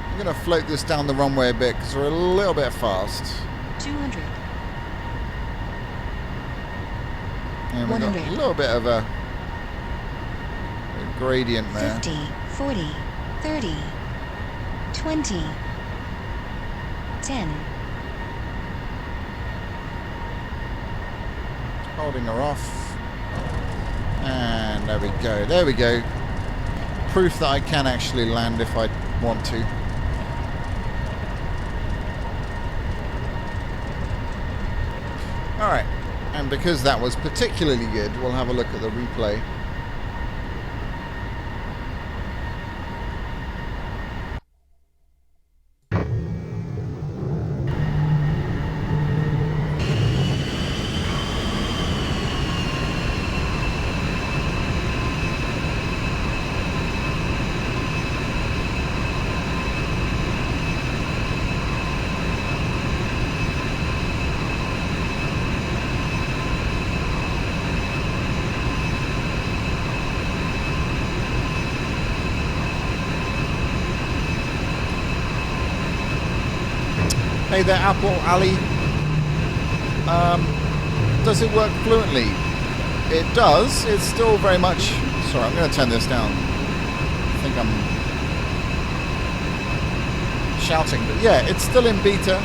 I'm going to float this down the runway a bit because we're a little bit fast. 200. And we've got a little bit of a gradient there. 50, 40, 30, 20, 10. Holding her off. And there we go. There we go. Proof that I can actually land if I want to. Alright. And because that was particularly good, we'll have a look at the replay. Hey there, Apple Ali. Does it work fluently? It does. It's still very much... Sorry, I'm going to turn this down. I think I'm shouting. But yeah, it's still in beta.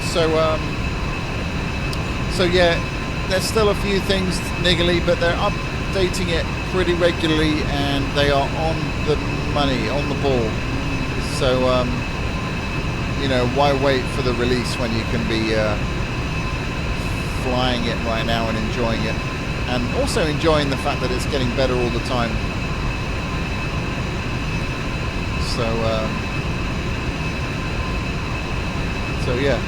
So yeah, there's still a few things niggly, but they're updating it pretty regularly, and they are on the money, on the ball. So, you know, why wait for the release when you can be flying it right now and enjoying it, and also enjoying the fact that it's getting better all the time. So yeah.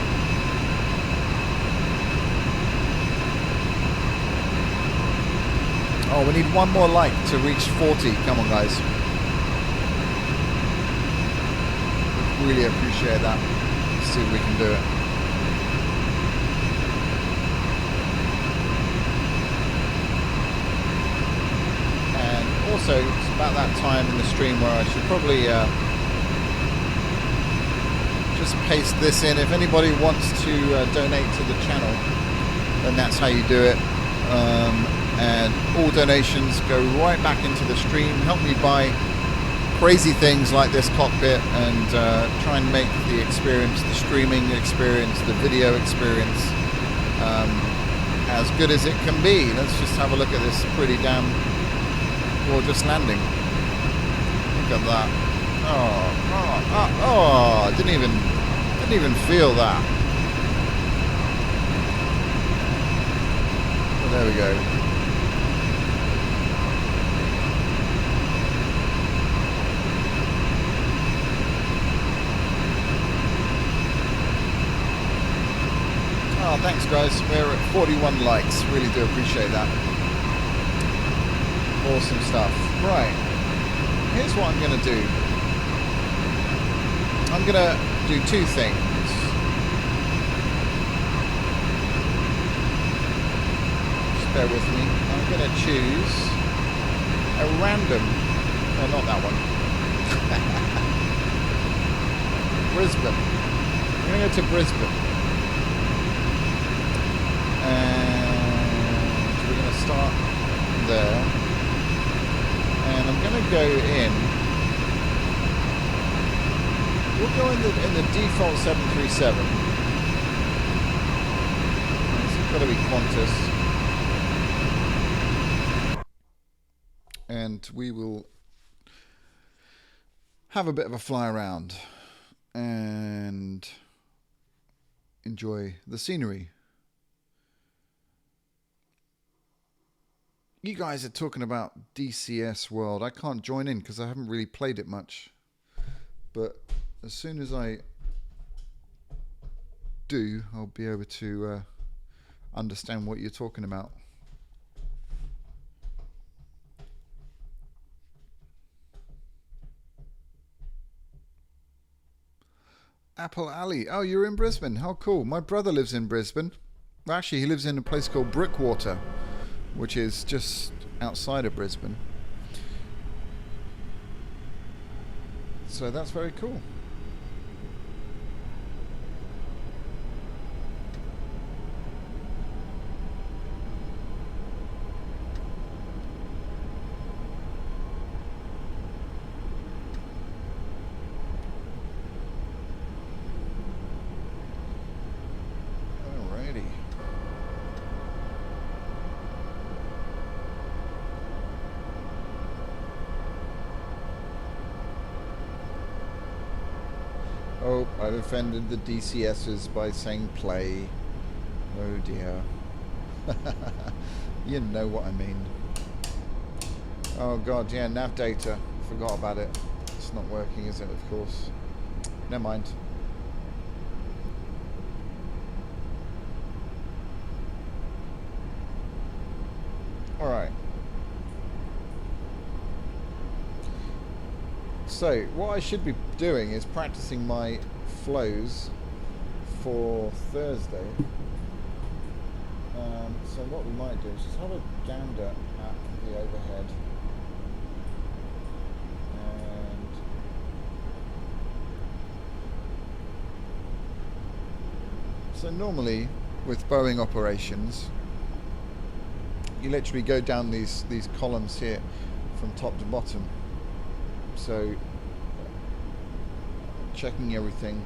Oh, we need one more like to reach 40. Come on, guys. Really appreciate that. Let's see if we can do it. And also, it's about that time in the stream where I should probably just paste this in. If anybody wants to donate to the channel, then that's how you do it. And all donations go right back into the stream. Help me buy crazy things like this cockpit, and try and make the experience, the streaming experience, the video experience, as good as it can be. Let's just have a look at this pretty damn gorgeous landing. Look at that. Oh, didn't even feel that. Well, there we go. Oh, thanks guys, we're at 41 likes, really do appreciate that. Awesome stuff. Right, here's what I'm going to do. I'm going to do two things. Just bear with me. I'm going to choose a random, no, not that one. Brisbane. I'm going to go to Brisbane. And we're going to start there, and I'm going to go in. We'll go in the default 737. It's got to be Qantas, and we will have a bit of a fly around and enjoy the scenery. You guys are talking about DCS World. I can't join in because I haven't really played it much. But as soon as I do, I'll be able to understand what you're talking about. Apple Alley. Oh, you're in Brisbane. How cool. My brother lives in Brisbane. Well, actually, he lives in a place called Brickwater, which is just outside of Brisbane. So that's very cool. Alrighty. Oh, I've offended the DCSs by saying play. Oh dear. You know what I mean. Oh god, yeah, nav data. Forgot about it. It's not working, is it, of course? Never mind. Alright. So, what I should be doing is practicing my flows for Thursday. So what we might do is just have a gander at the overhead. And So normally with Boeing operations, you literally go down these columns here from top to bottom. So checking everything,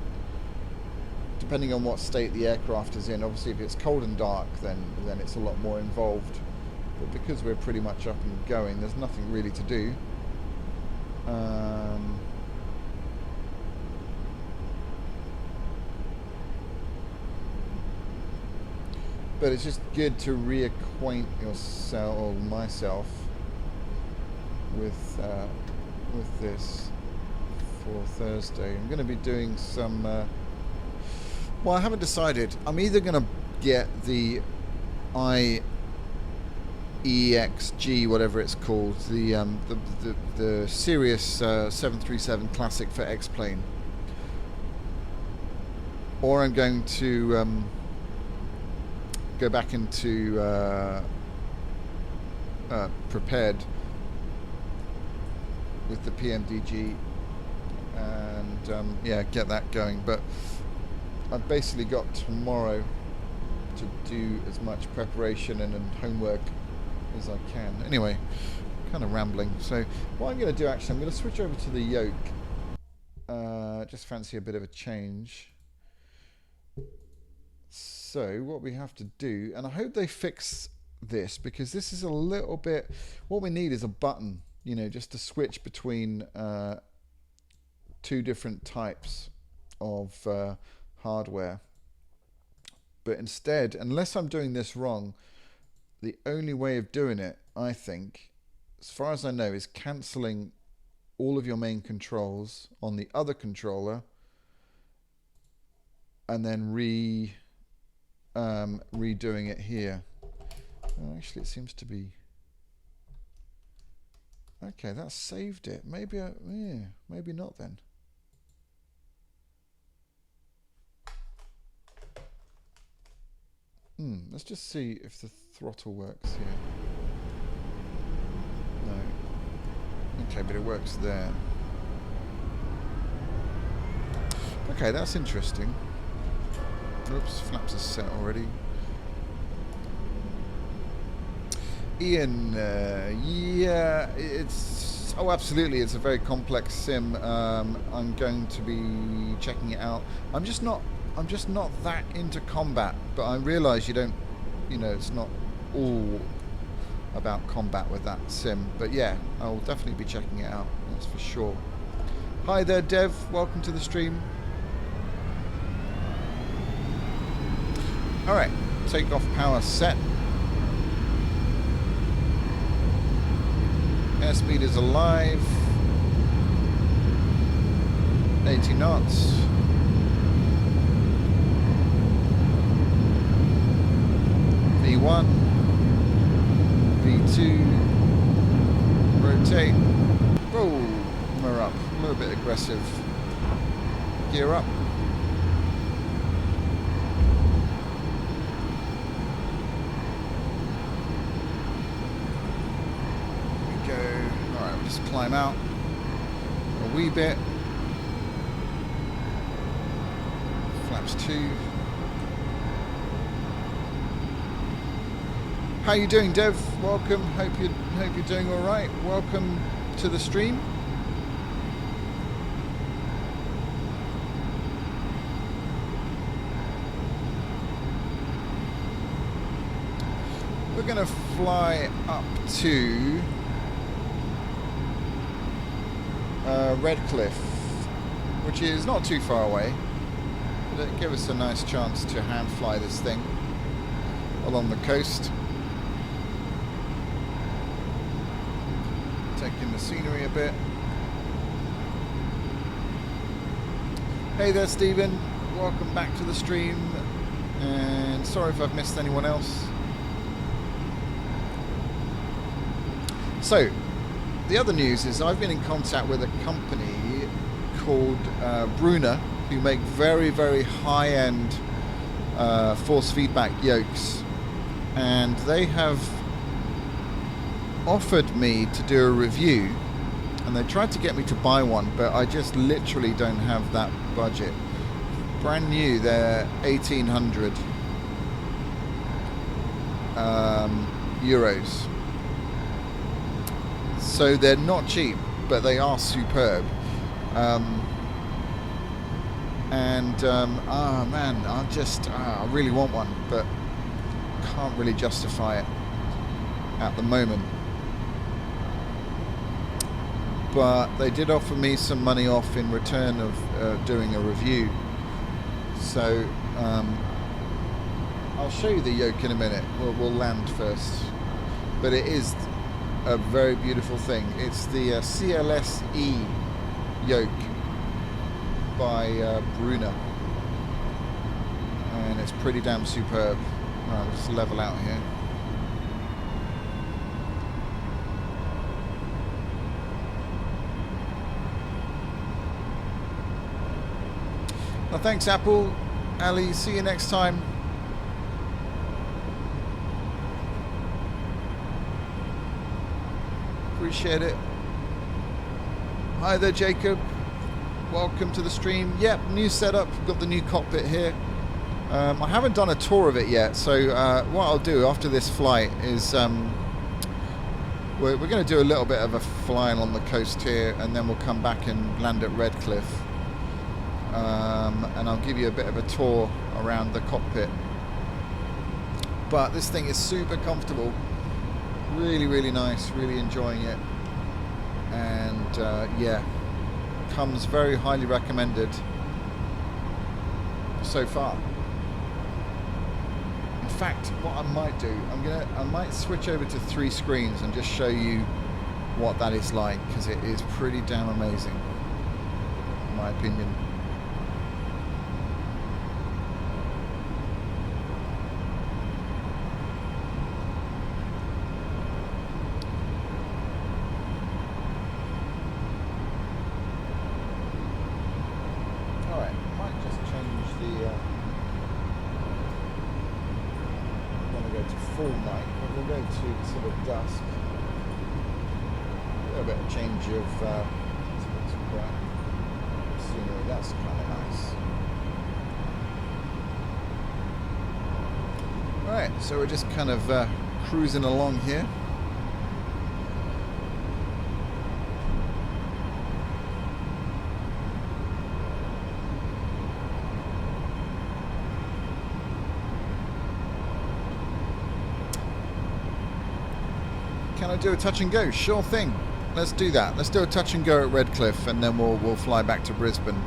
depending on what state the aircraft is in. Obviously if it's cold and dark, then it's a lot more involved, but because we're pretty much up and going, there's nothing really to do. But it's just good to reacquaint yourself, or myself, with this for Thursday. I'm going to be doing some. Well, I haven't decided. I'm either going to get the IEXG, whatever it's called, the Sirius 737 Classic for X-Plane, or I'm going to go back into prepared with the PMDG and yeah, get that going. But I've basically got tomorrow to do as much preparation and homework as I can. Anyway, kind of rambling. So what I'm going to do, actually, I'm going to switch over to the yoke. Just fancy a bit of a change. So what we have to do, and I hope they fix this, because this is a little bit, what we need is a button, you know, just to switch between two different types of hardware. But instead, unless I'm doing this wrong, the only way of doing it, I think, as far as I know, is cancelling all of your main controls on the other controller and then redoing it here. Oh, actually, it seems to be okay. That saved it. Maybe yeah, maybe not then. Let's just see if the throttle works here. No. Okay, but it works there. Okay, that's interesting. Oops, flaps are set already. Ian, yeah, it's, oh, absolutely, it's a very complex sim. I'm going to be checking it out. I'm just not that into combat, but I realise you don't, you know, it's not all about combat with that sim. But yeah, I'll definitely be checking it out, that's for sure. Hi there, Dev, welcome to the stream. Alright, takeoff power set. Airspeed is alive. 80 knots. V1. V2. Rotate. Whoa, we're up. A little bit aggressive. Gear up. Just climb out a wee bit. Flaps 2. How you doing, Dev? Welcome. Hope you're doing all right. Welcome to the stream. We're going to fly up to Redcliffe, which is not too far away, but it'll give us a nice chance to hand fly this thing along the coast, taking the scenery a bit. Hey there, Stephen, welcome back to the stream, and sorry if I've missed anyone else. So the other news is I've been in contact with a company called Brunner, who make very, very high-end force feedback yokes, and they have offered me to do a review, and they tried to get me to buy one, but I just literally don't have that budget. brand new, they're 1,800 euros. So they're not cheap, but they are superb. Oh man, I really want one, but can't really justify it at the moment. But they did offer me some money off in return of doing a review. So I'll show you the yoke in a minute. We'll land first. But it is a very beautiful thing. It's the CLSE yoke by Brunner. And it's pretty damn superb. I'll just level out here. Well, thanks, Apple. Ali, see you next time. Appreciate it. Hi there, Jacob. Welcome to the stream. Yep, new setup. Got the new cockpit here. I haven't done a tour of it yet, so what I'll do after this flight is we're going to do a little bit of a flying on the coast here, and then we'll come back and land at Redcliffe. And I'll give you a bit of a tour around the cockpit. But this thing is super comfortable, really, really nice, really enjoying it, and yeah, comes very highly recommended so far. In fact, what I might do, I might switch over to 3 screens and just show you what that is like, because it is pretty damn amazing, in my opinion. Full night, but we'll go to sort of dusk. A little bit of change of scenery. That's kind of nice. Right, so we're just kind of cruising along here. Can I do a touch and go? Sure thing. Let's do that. Let's do a touch and go at Redcliffe, and then we'll fly back to Brisbane.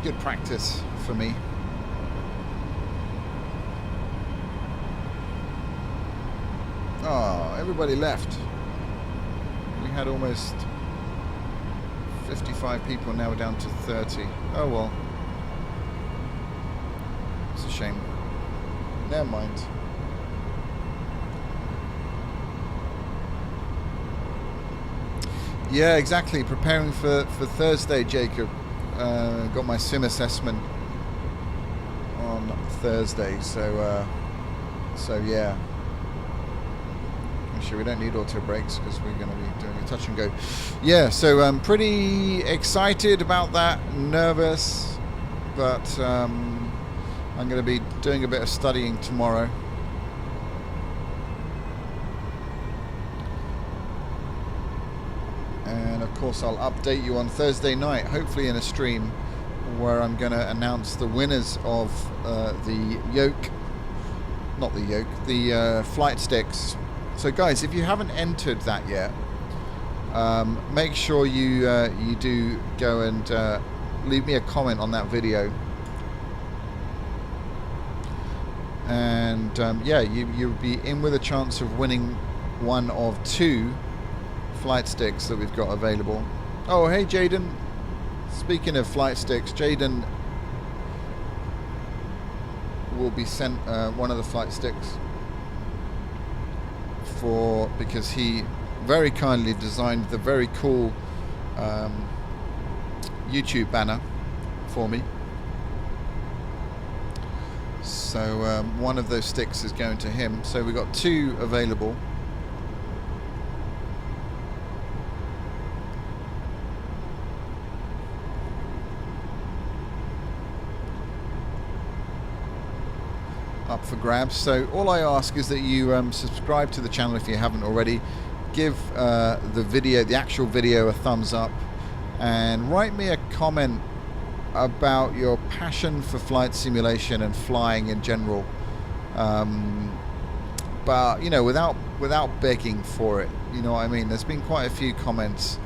Good practice for me. Oh, everybody left. We had almost 55 people, now we're down to 30. Oh well. It's a shame. Never mind. Yeah, exactly. Preparing for Thursday, Jacob. Got my sim assessment on Thursday, so yeah. Actually, we don't need auto brakes because we're going to be doing a touch and go. Yeah, so I'm pretty excited about that. Nervous, but I'm going to be doing a bit of studying tomorrow. And of course I'll update you on Thursday night, hopefully in a stream where I'm going to announce the winners of the yoke, not the yoke, the flight sticks. So guys, if you haven't entered that yet, make sure you do go and leave me a comment on that video. And yeah, you'll be in with a chance of winning one of 2 flight sticks that we've got available. Oh, hey Jaden. Speaking of flight sticks, Jaden will be sent one of the flight sticks because he very kindly designed the very cool YouTube banner for me. So one of those sticks is going to him. So we've got 2 available. up for grabs. So all I ask is that you subscribe to the channel if you haven't already. Give the actual video, a thumbs up, and write me a comment about your passion for flight simulation and flying in general. But you know, without begging for it. You know what I mean? There's been quite a few comments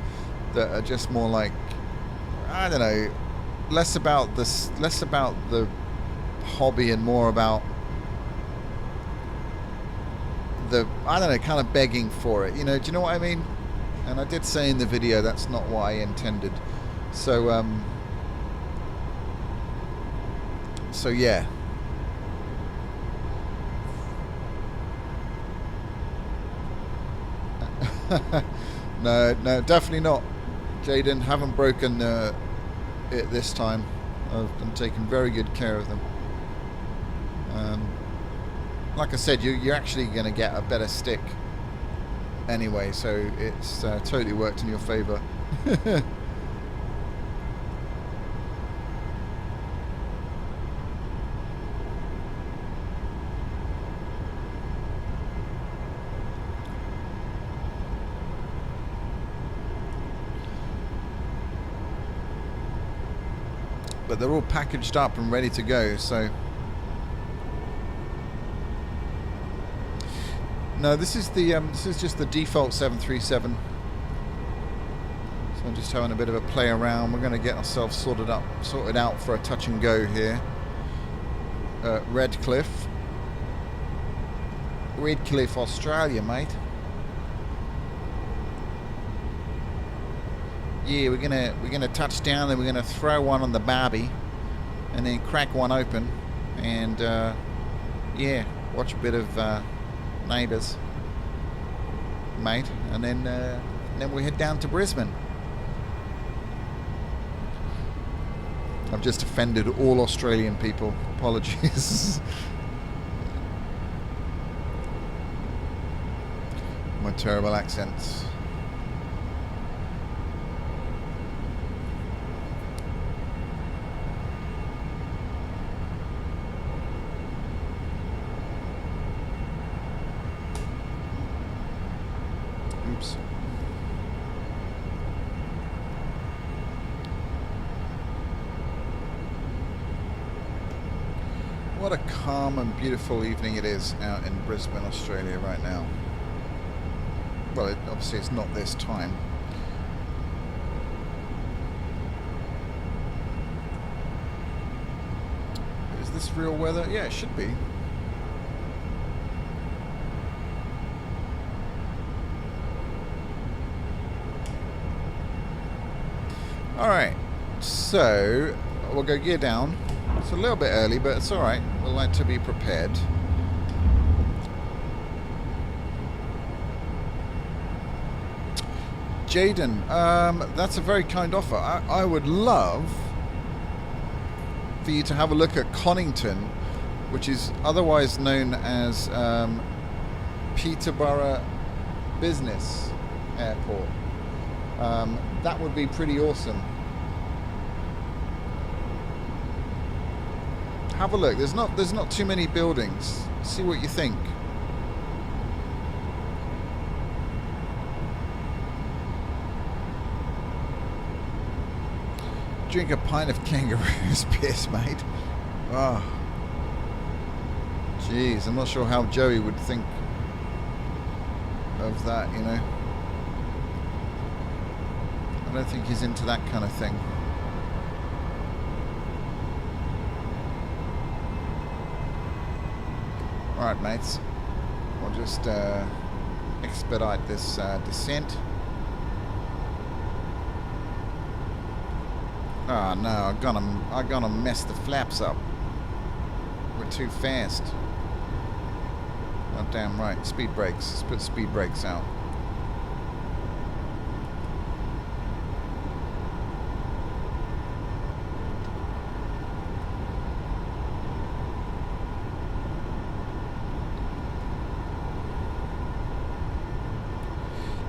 that are just more like, I don't know, less about the hobby and more about the, I don't know, kind of begging for it. You know, do you know what I mean? And I did say in the video that's not what I intended. So so yeah. No, definitely not, Jaden. Haven't broken it this time. I've been taking very good care of them. Like I said, you're actually going to get a better stick anyway, so it's totally worked in your favour. But they're all packaged up and ready to go, so no, this is just the default 737. So I'm just having a bit of a play around. We're going to get ourselves sorted out for a touch and go here. Redcliffe, Australia, mate. Yeah, we're gonna touch down, and we're gonna throw one on the barbie, and then crack one open, and yeah, watch a bit of Neighbours, mate, and then we head down to Brisbane. I've just offended all Australian people. Apologies. My terrible accents. Oops. What a calm and beautiful evening it is out in Brisbane, Australia right now. Well, obviously it's not this time. Is this real weather? Yeah, it should be. Alright, so we'll go gear down. It's a little bit early, but it's alright. We'll like to be prepared. Jaden, that's a very kind offer. I would love for you to have a look at Conington, which is otherwise known as Peterborough Business Airport. That would be pretty awesome. Have a look. There's not too many buildings. See what you think. Drink a pint of kangaroo's piss, mate. Oh. Jeez, I'm not sure how Joey would think of that, you know. I don't think he's into that kind of thing. Alright, mates. We'll just expedite this descent. Oh no, I'm gonna mess the flaps up. We're too fast. Oh, damn right. Speed brakes. Let's put speed brakes out.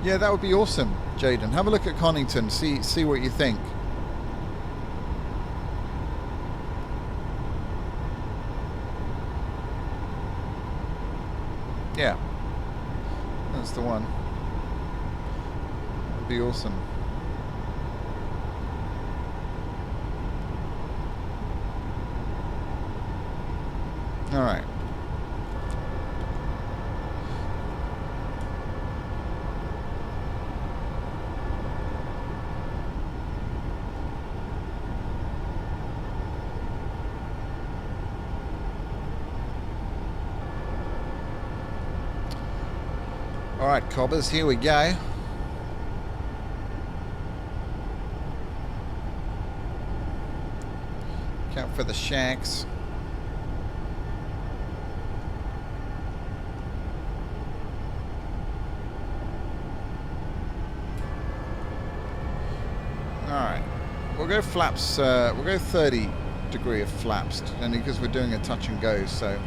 Yeah, that would be awesome, Jaden. Have a look at Conington. See what you think. Yeah, that's the one. That'd be awesome. All right. All right, cobbers, here we go. Count for the shacks. All right, we'll go flaps. We'll go 30 degree of flaps, only because we're doing a touch and go. So.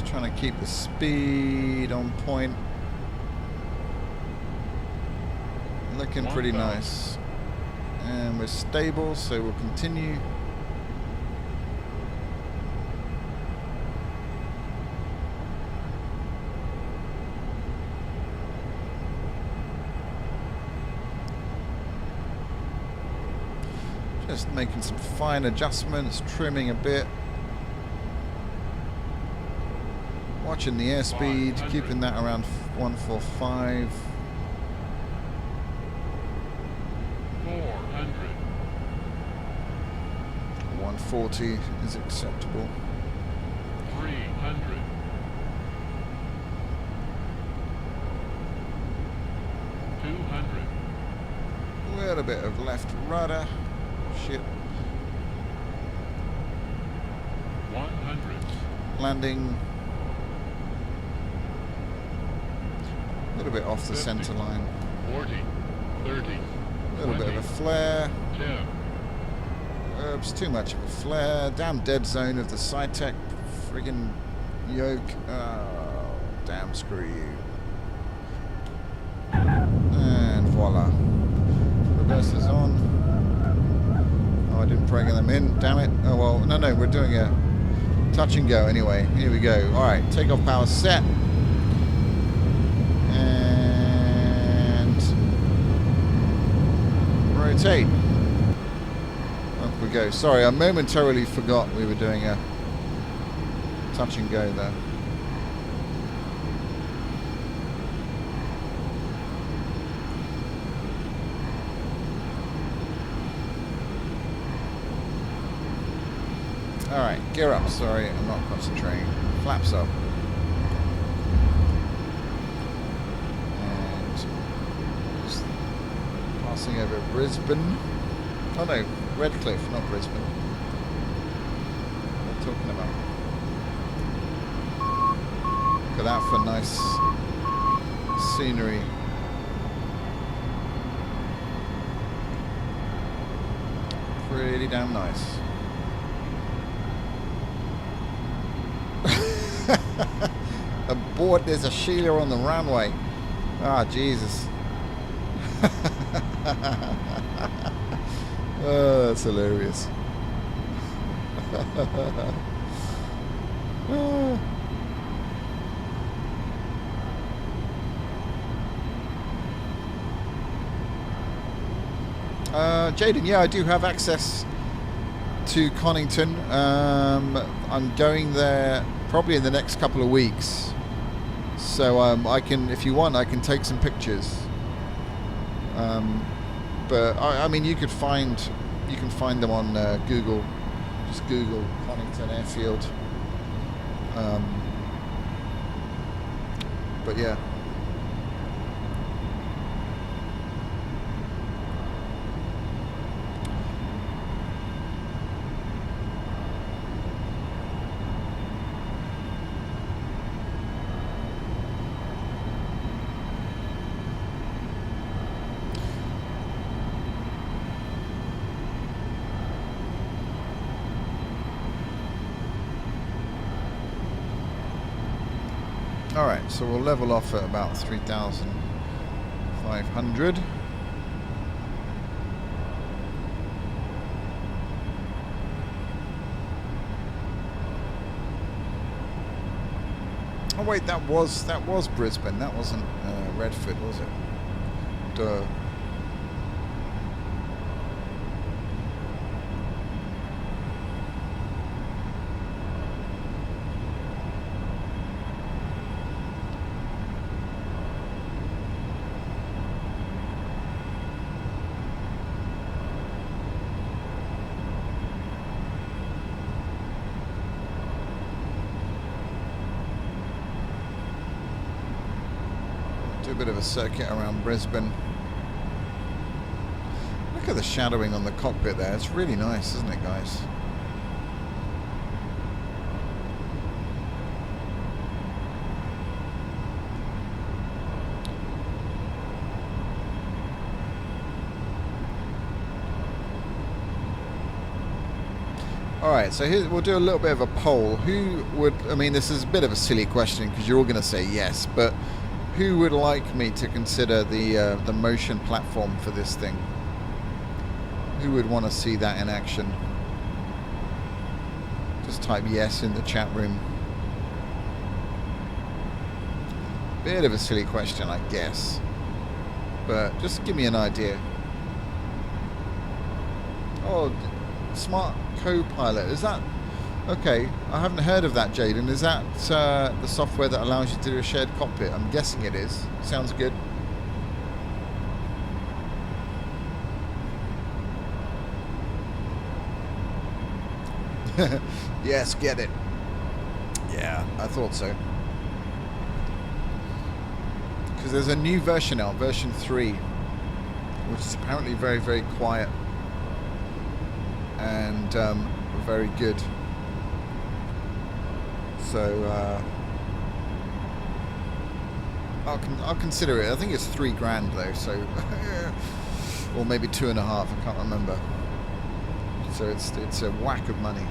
Trying to keep the speed on point. Looking pretty nice. And we're stable, so we'll continue. Just making some fine adjustments, trimming a bit. Watching the airspeed, keeping that around 145. 400. 140 is acceptable. 300. 200. Little bit of left rudder. Shit. 100. Landing. A little bit off the 50, center line. 40, 30, A little bit of a flare. 10. Oops, too much of a flare. Damn dead zone of the Cytec friggin' yoke. Oh, damn, screw you. And voila. Reverses on. Oh, I didn't bring them in. Damn it. Oh well, no, we're doing a touch and go anyway. Here we go. Alright, takeoff power set. Rotate. Up we go. Sorry, I momentarily forgot we were doing a touch and go there. Alright, gear up. Sorry, I'm not concentrating. Flaps up. Passing over Brisbane. Oh no, Redcliffe, not Brisbane. What am I talking about? Look at that for nice scenery. Pretty damn nice. Aboard, there's a Sheila on the runway. Ah, Jesus. Oh, that's hilarious. Jaden, yeah, I do have access to Connington. I'm going there probably in the next couple of weeks. So I can, if you want, I can take some pictures. But I mean, you can find them on Google. Just Google Connington Airfield. But yeah. Alright, so we'll level off at about 3,500. Oh wait, that was Brisbane. That wasn't Redford, was it? Duh. A bit of a circuit around Brisbane. Look at the shadowing on the cockpit there. It's really nice, isn't it, guys? Alright, so here we'll do a little bit of a poll. Who would, I mean, this is a bit of a silly question because you're all going to say yes, but who would like me to consider the motion platform for this thing? Who would want to see that in action? Just type yes in the chat room. Bit of a silly question, I guess, but just give me an idea. Oh, smart co-pilot, is that okay? I haven't heard of that, Jaden. Is that the software that allows you to do a shared cockpit? I'm guessing it is. Sounds good. Yes, get it. Yeah, I thought so. Because there's a new version out, version 3, which is apparently very, very quiet and very good. So I'll consider it. I think it's $3,000 though, so or maybe 2.5. I can't remember. So it's a whack of money.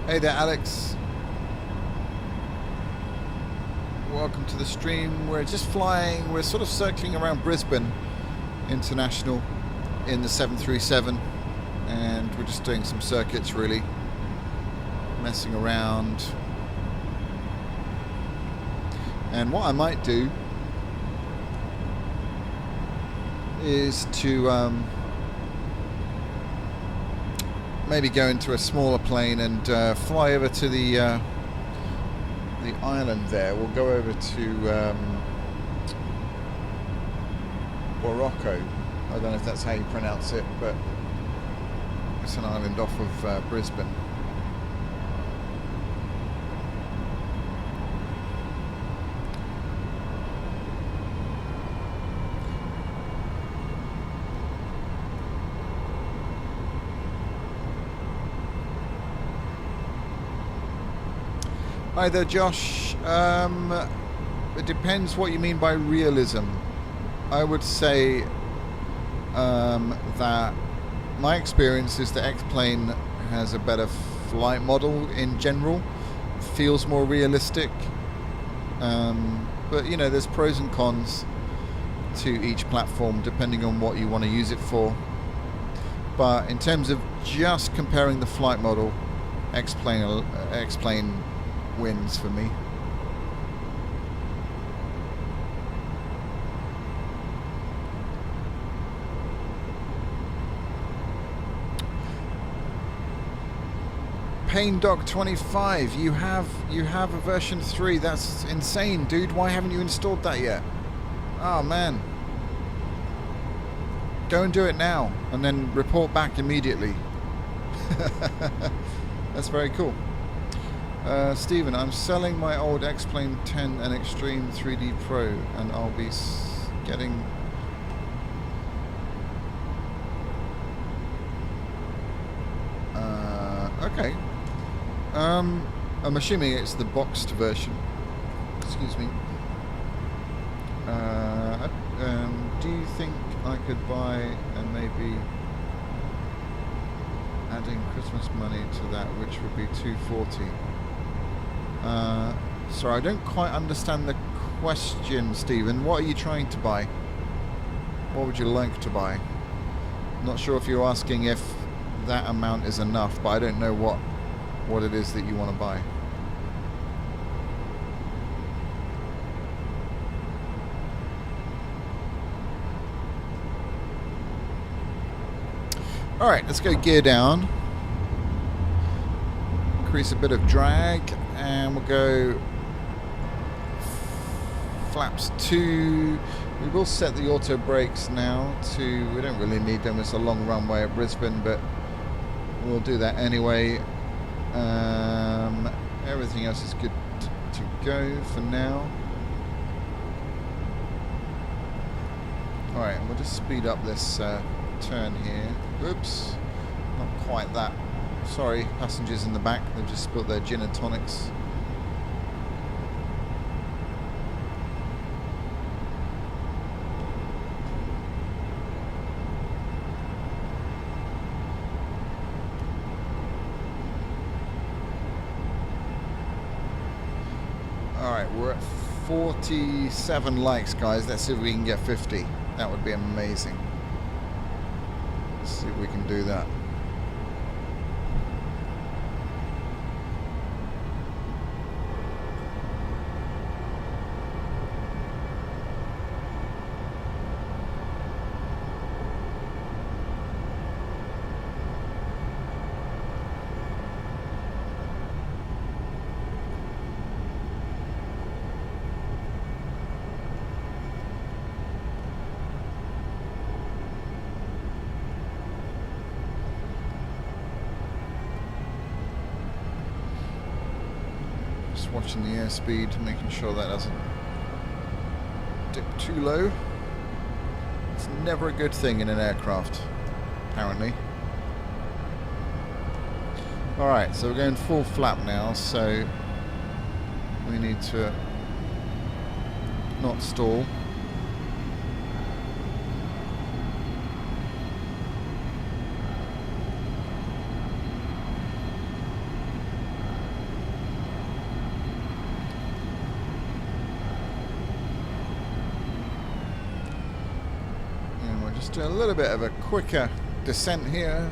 Hey there, Alex. Welcome to the stream. We're just flying. We're sort of circling around Brisbane International in the 737, and we're just doing some circuits, really messing around. And what I might do is to maybe go into a smaller plane and fly over to the island there. We'll go over to Morocco. I don't know if that's how you pronounce it, but it's an island off of Brisbane. Hi there, Josh. It depends what you mean by realism. I would say that my experience is the X-plane has a better flight model in general. Feels more realistic. But you know, there's pros and cons to each platform depending on what you want to use it for. But in terms of just comparing the flight model, X-plane wins for me. Paindoc 25, you have a version 3. That's insane, dude. Why haven't you installed that yet? Oh man. Go and do it now and then report back immediately. That's very cool. Stephen, I'm selling my old X-Plane 10 and Extreme 3D Pro, and I'll be getting... okay. I'm assuming it's the boxed version. Excuse me. Do you think I could buy and maybe adding Christmas money to that, which would be $240? Sorry, I don't quite understand the question, Stephen. What are you trying to buy? What would you like to buy? Not sure if you're asking if that amount is enough, but I don't know what it is that you want to buy. Alright, let's go gear down. Increase a bit of drag, and we'll go flaps 2. We will set the auto brakes now to, we don't really need them, it's a long runway at Brisbane, but we'll do that anyway. Everything else is good to go for now. Alright, we'll just speed up this turn here. Oops, not quite that. Sorry, passengers in the back, they've just spilt their gin and tonics. Alright, we're at 47 likes, guys. Let's see if we can get 50. That would be amazing. Let's see if we can do that. Watching the airspeed, making sure that doesn't dip too low. It's never a good thing in an aircraft, apparently. Alright, so we're going full flap now, so we need to not stall. Just do a little bit of a quicker descent here.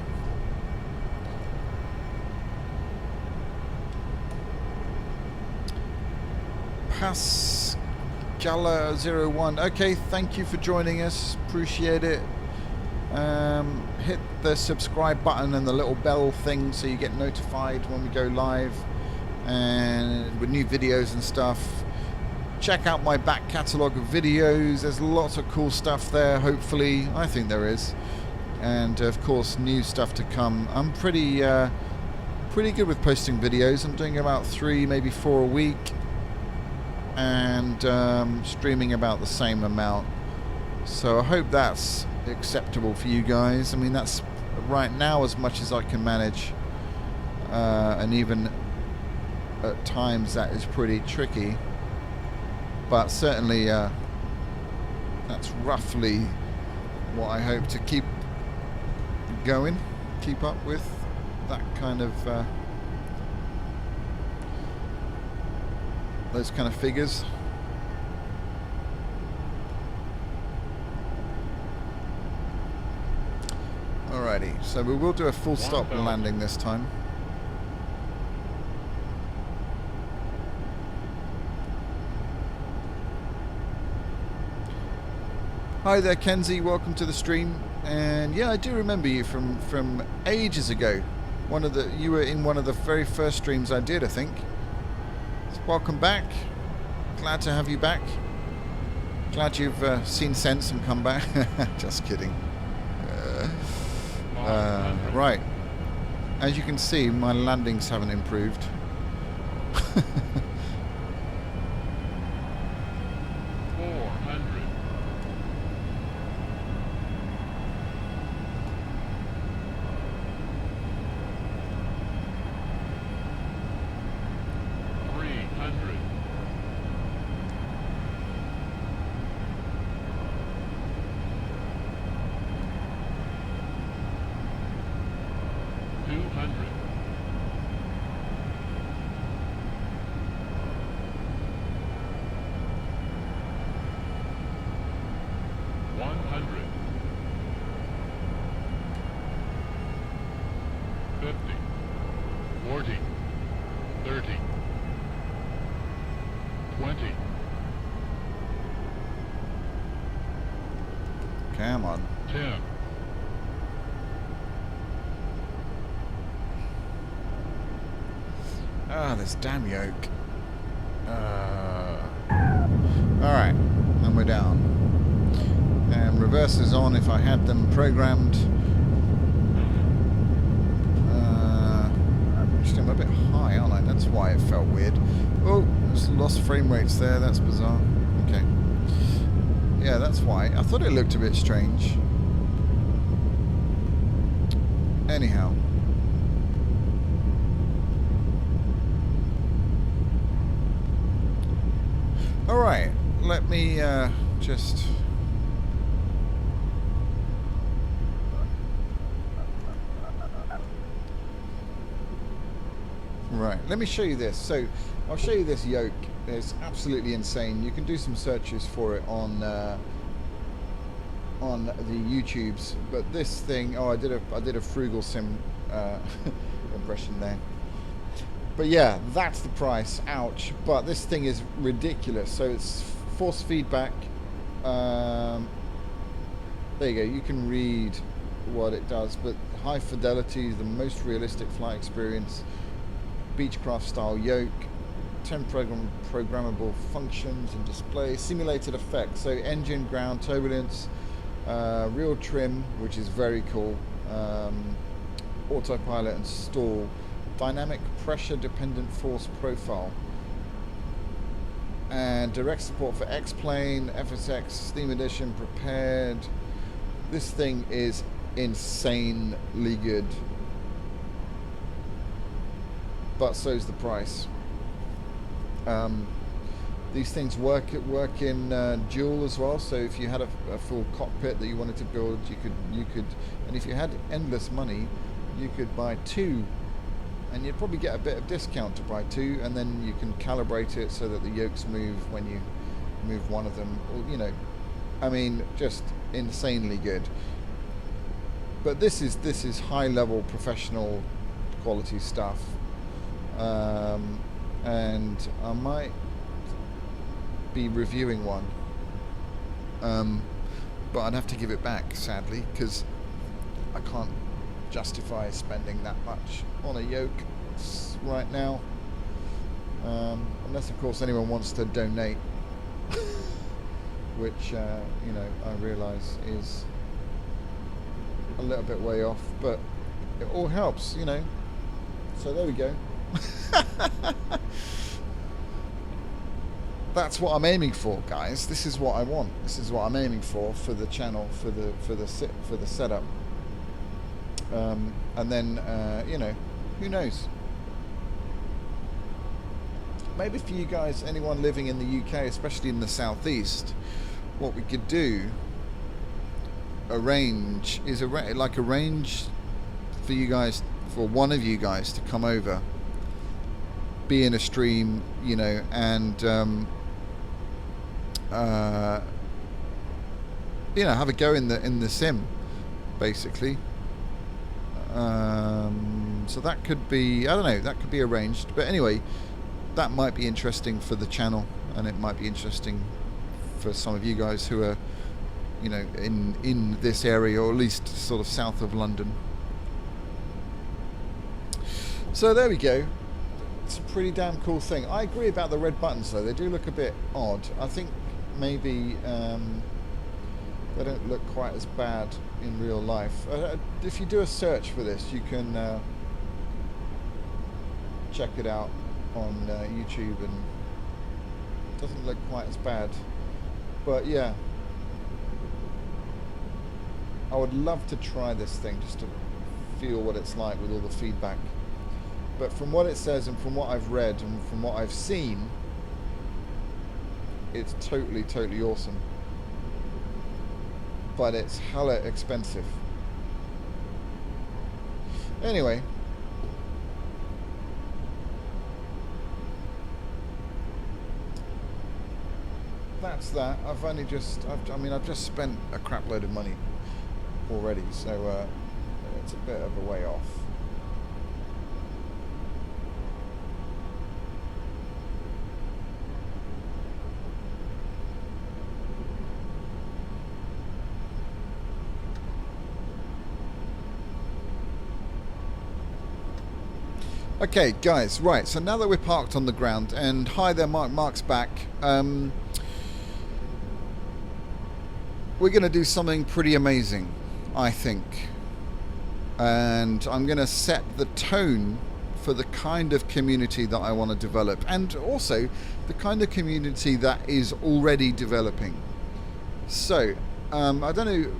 Pascala01. Okay, thank you for joining us. Appreciate it. Hit the subscribe button and the little bell thing so you get notified when we go live and with new videos and stuff. Check out my back catalogue of videos. There's lots of cool stuff there, hopefully. I think there is. And of course, new stuff to come. I'm pretty good with posting videos. I'm doing about 3, maybe 4 a week. And streaming about the same amount. So I hope that's acceptable for you guys. I mean, that's right now as much as I can manage. And even at times that is pretty tricky. But certainly that's roughly what I hope to keep going, keep up with, that kind of those kind of figures. Alrighty, so we will do a full stop landing this time. Hi there, Kenzie. Welcome to the stream. And yeah, I do remember you from ages ago. You were in one of the very first streams I did, I think. So welcome back. Glad to have you back. Glad you've seen sense and come back. Just kidding. Right. As you can see, my landings haven't improved. 200. 30, 20, Come on. 10, Ah, this damn yoke. Alright, and we're down. And reverses on if I had them programmed. Actually, I'm a bit high, aren't I? That's why it felt weird. Oh, there's lost frame rates there. That's bizarre. Okay. Yeah, that's why. I thought it looked a bit strange. Anyhow. Alright, let me just... Right, let me show you this. So, I'll show you this yoke. It's absolutely insane. You can do some searches for it on the YouTubes. But this thing, oh, I did a frugal sim impression there. But yeah, that's the price. Ouch. But this thing is ridiculous. So it's force feedback. There you go. You can read what it does. But high fidelity, the most realistic flight experience. Beechcraft style yoke. 10 programmable functions and display. Simulated effects. So engine, ground, turbulence. Real trim, which is very cool. Autopilot and stall. Dynamic pressure dependent force profile, and direct support for X-Plane, FSX, Steam Edition, prepared. This thing is insanely good, but so's the price. These things work in dual as well. So if you had a full cockpit that you wanted to build, you could, and if you had endless money, you could buy two. And you'd probably get a bit of discount to buy two, and then you can calibrate it so that the yokes move when you move one of them. Or, you know, I mean, just insanely good. But this is high-level professional quality stuff, and I might be reviewing one, but I'd have to give it back, sadly, because I can't justify spending that much on a yoke right now, unless of course anyone wants to donate, which you know, I realise is a little bit way off, but it all helps, you know. So there we go. That's what I'm aiming for, guys. This is what I want. This is what I'm aiming for the channel, for the setup. And then, you know, who knows? Maybe for you guys, anyone living in the UK, especially in the southeast, what we could do, arrange for you guys, for one of you guys to come over, be in a stream, you know, and you know, have a go in the sim, basically. So that could be, I don't know, that could be arranged. But anyway, that might be interesting for the channel, and it might be interesting for some of you guys who are, you know, in this area, or at least sort of south of London. So there we go. It's a pretty damn cool thing. I agree about the red buttons though. They do look a bit odd. I think maybe they don't look quite as bad in real life. If you do a search for this, you can check it out on YouTube, and it doesn't look quite as bad. But yeah, I would love to try this thing just to feel what it's like with all the feedback. But from what it says, and from what I've read, and from what I've seen, it's totally awesome. But it's hella expensive. Anyway, that's that. I've just spent a crap load of money already, so it's a bit of a way off. Okay, guys, right, so now that we're parked on the ground, and hi there, Mark, Mark's back, we're going to do something pretty amazing, I think. And I'm going to set the tone for the kind of community that I want to develop, and also the kind of community that is already developing. So, I don't know,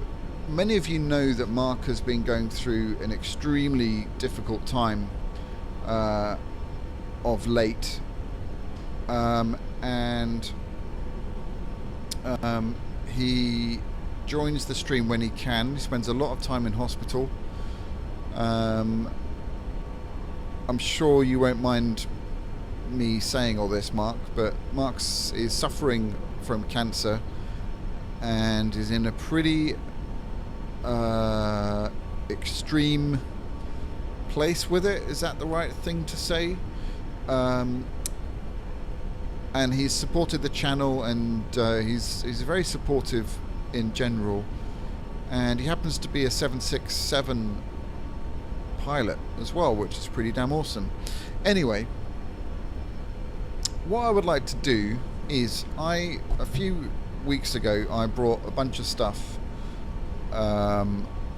many of you know that Mark has been going through an extremely difficult time of late, and he joins the stream when he can. He spends a lot of time in hospital. I'm sure you won't mind me saying all this, Mark, but Mark is suffering from cancer and is in a pretty extreme place with it. Is that the right thing to say? And he's supported the channel, and he's very supportive in general, and he happens to be a 767 pilot as well, which is pretty damn awesome. Anyway, what I would like to do is, a few weeks ago I brought a bunch of stuff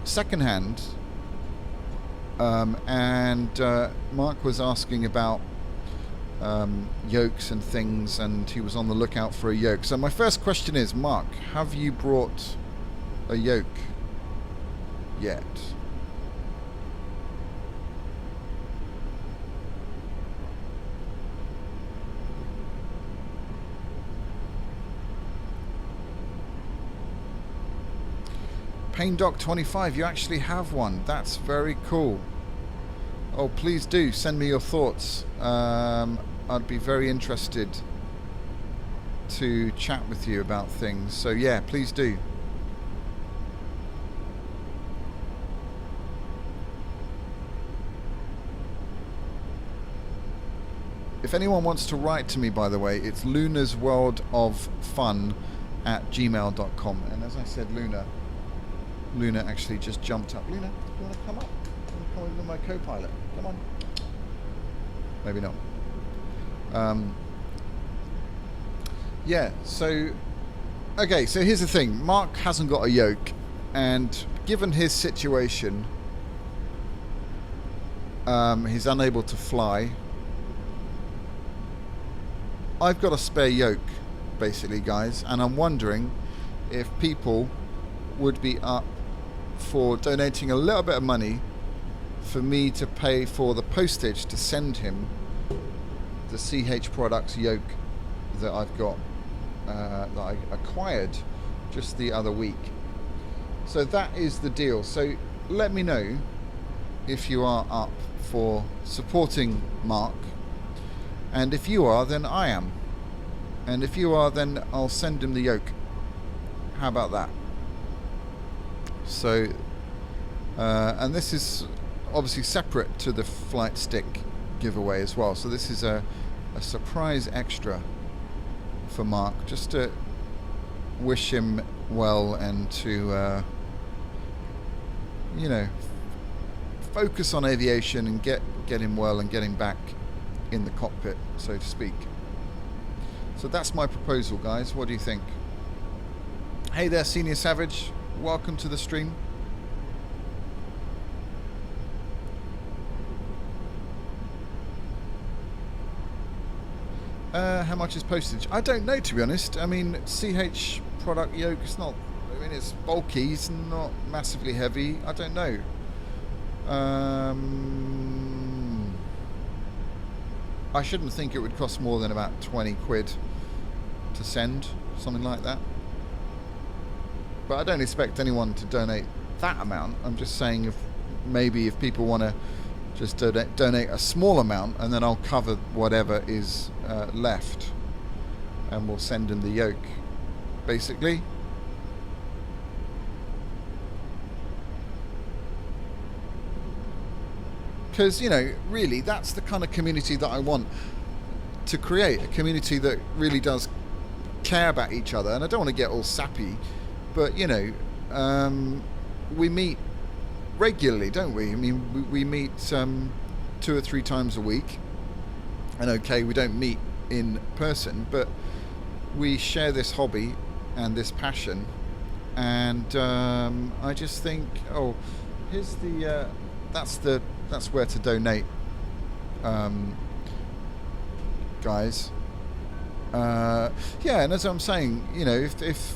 secondhand, and Mark was asking about yokes and things, and he was on the lookout for a yoke. So my first question is, Mark, have you brought a yoke yet? Paindoc 25, you actually have one. That's very cool. Oh, please do send me your thoughts. I'd be very interested to chat with you about things. So yeah, please do. If anyone wants to write to me, by the way, it's lunasworldoffun@gmail.com. And as I said, Luna actually just jumped up. Luna, do you want to come up? Come with my co-pilot. Come on. Maybe not. Yeah, so okay, so here's the thing. Mark hasn't got a yoke, and given his situation, he's unable to fly. I've got a spare yoke, basically, guys, and I'm wondering if people would be up for donating a little bit of money for me to pay for the postage to send him the CH Products yoke that I've got, that I acquired just the other week. So that is the deal. So let me know if you are up for supporting Mark, and if you are, then I am, and if you are, then I'll send him the yoke. How about that? So and this is obviously separate to the flight stick giveaway as well, so this is a surprise extra for Mark, just to wish him well and to you know, focus on aviation and get him well and get him back in the cockpit, so to speak. So that's my proposal, guys. What do you think? Hey there, Senior Savage, welcome to the stream. How much is postage? I don't know, to be honest. I mean, CH product yoke, it's not, I mean, it's bulky, it's not massively heavy. I don't know. I shouldn't think it would cost more than about 20 quid to send, something like that. But I don't expect anyone to donate that amount. I'm just saying, if maybe if people want to just donate a small amount, and then I'll cover whatever is left, and we'll send him the yoke, basically. Because, you know, really, that's the kind of community that I want to create, a community that really does care about each other. And I don't want to get all sappy, but, you know, we meet regularly, don't we? I mean, we meet 2 or 3 times a week. And okay, we don't meet in person, but we share this hobby and this passion. And I just think, oh, here's the that's where to donate, guys. Yeah, and as I'm saying, you know, if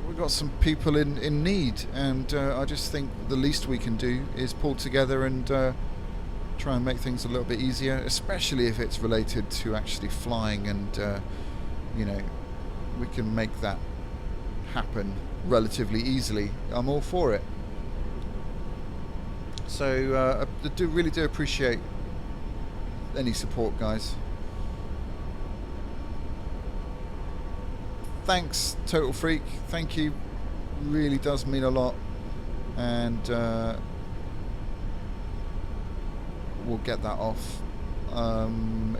we've got some people in need, and I just think the least we can do is pull together and try and make things a little bit easier, especially if it's related to actually flying, and you know, we can make that happen relatively easily. I'm all for it. So I really do appreciate any support, guys. Thanks, Total Freak. Thank you. Really does mean a lot. And we'll get that off.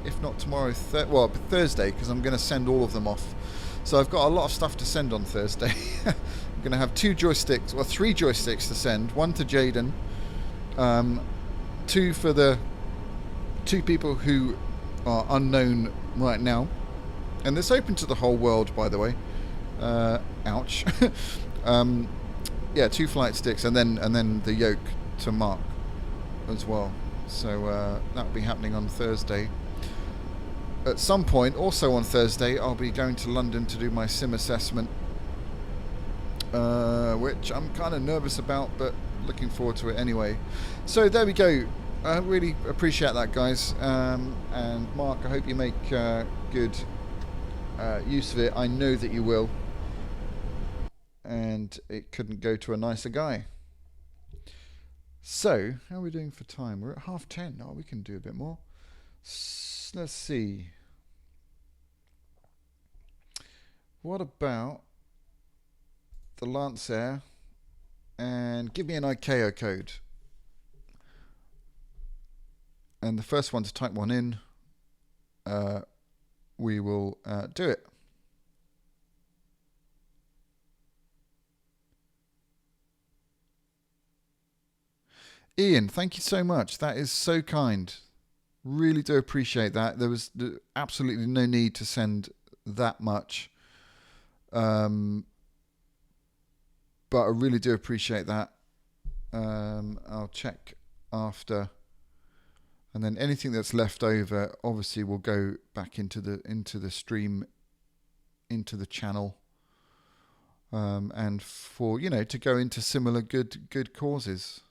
If not tomorrow, Thursday, because I'm going to send all of them off. So I've got a lot of stuff to send on Thursday. I'm going to have 3 joysticks to send. 1 to Jaden. 2 for the 2 people who are unknown right now. And this open to the whole world, by the way. Ouch. Yeah, 2 flight sticks, and then the yoke to Mark as well. So that will be happening on Thursday. At some point, also on Thursday, I'll be going to London to do my sim assessment, which I'm kind of nervous about, but looking forward to it anyway. So there we go. I really appreciate that, guys. And Mark, I hope you make good use of it. I know that you will. And it couldn't go to a nicer guy. So, how are we doing for time? We're at 10:30. Oh, we can do a bit more. Let's see. What about the Lancer? And give me an ICAO code. And the first one to type one in, we will do it. Ian, thank you so much. That is so kind. Really do appreciate that. There was absolutely no need to send that much. But I really do appreciate that. I'll check after. And then anything that's left over obviously will go back into the stream, into the channel. And for, you know, to go into similar good causes.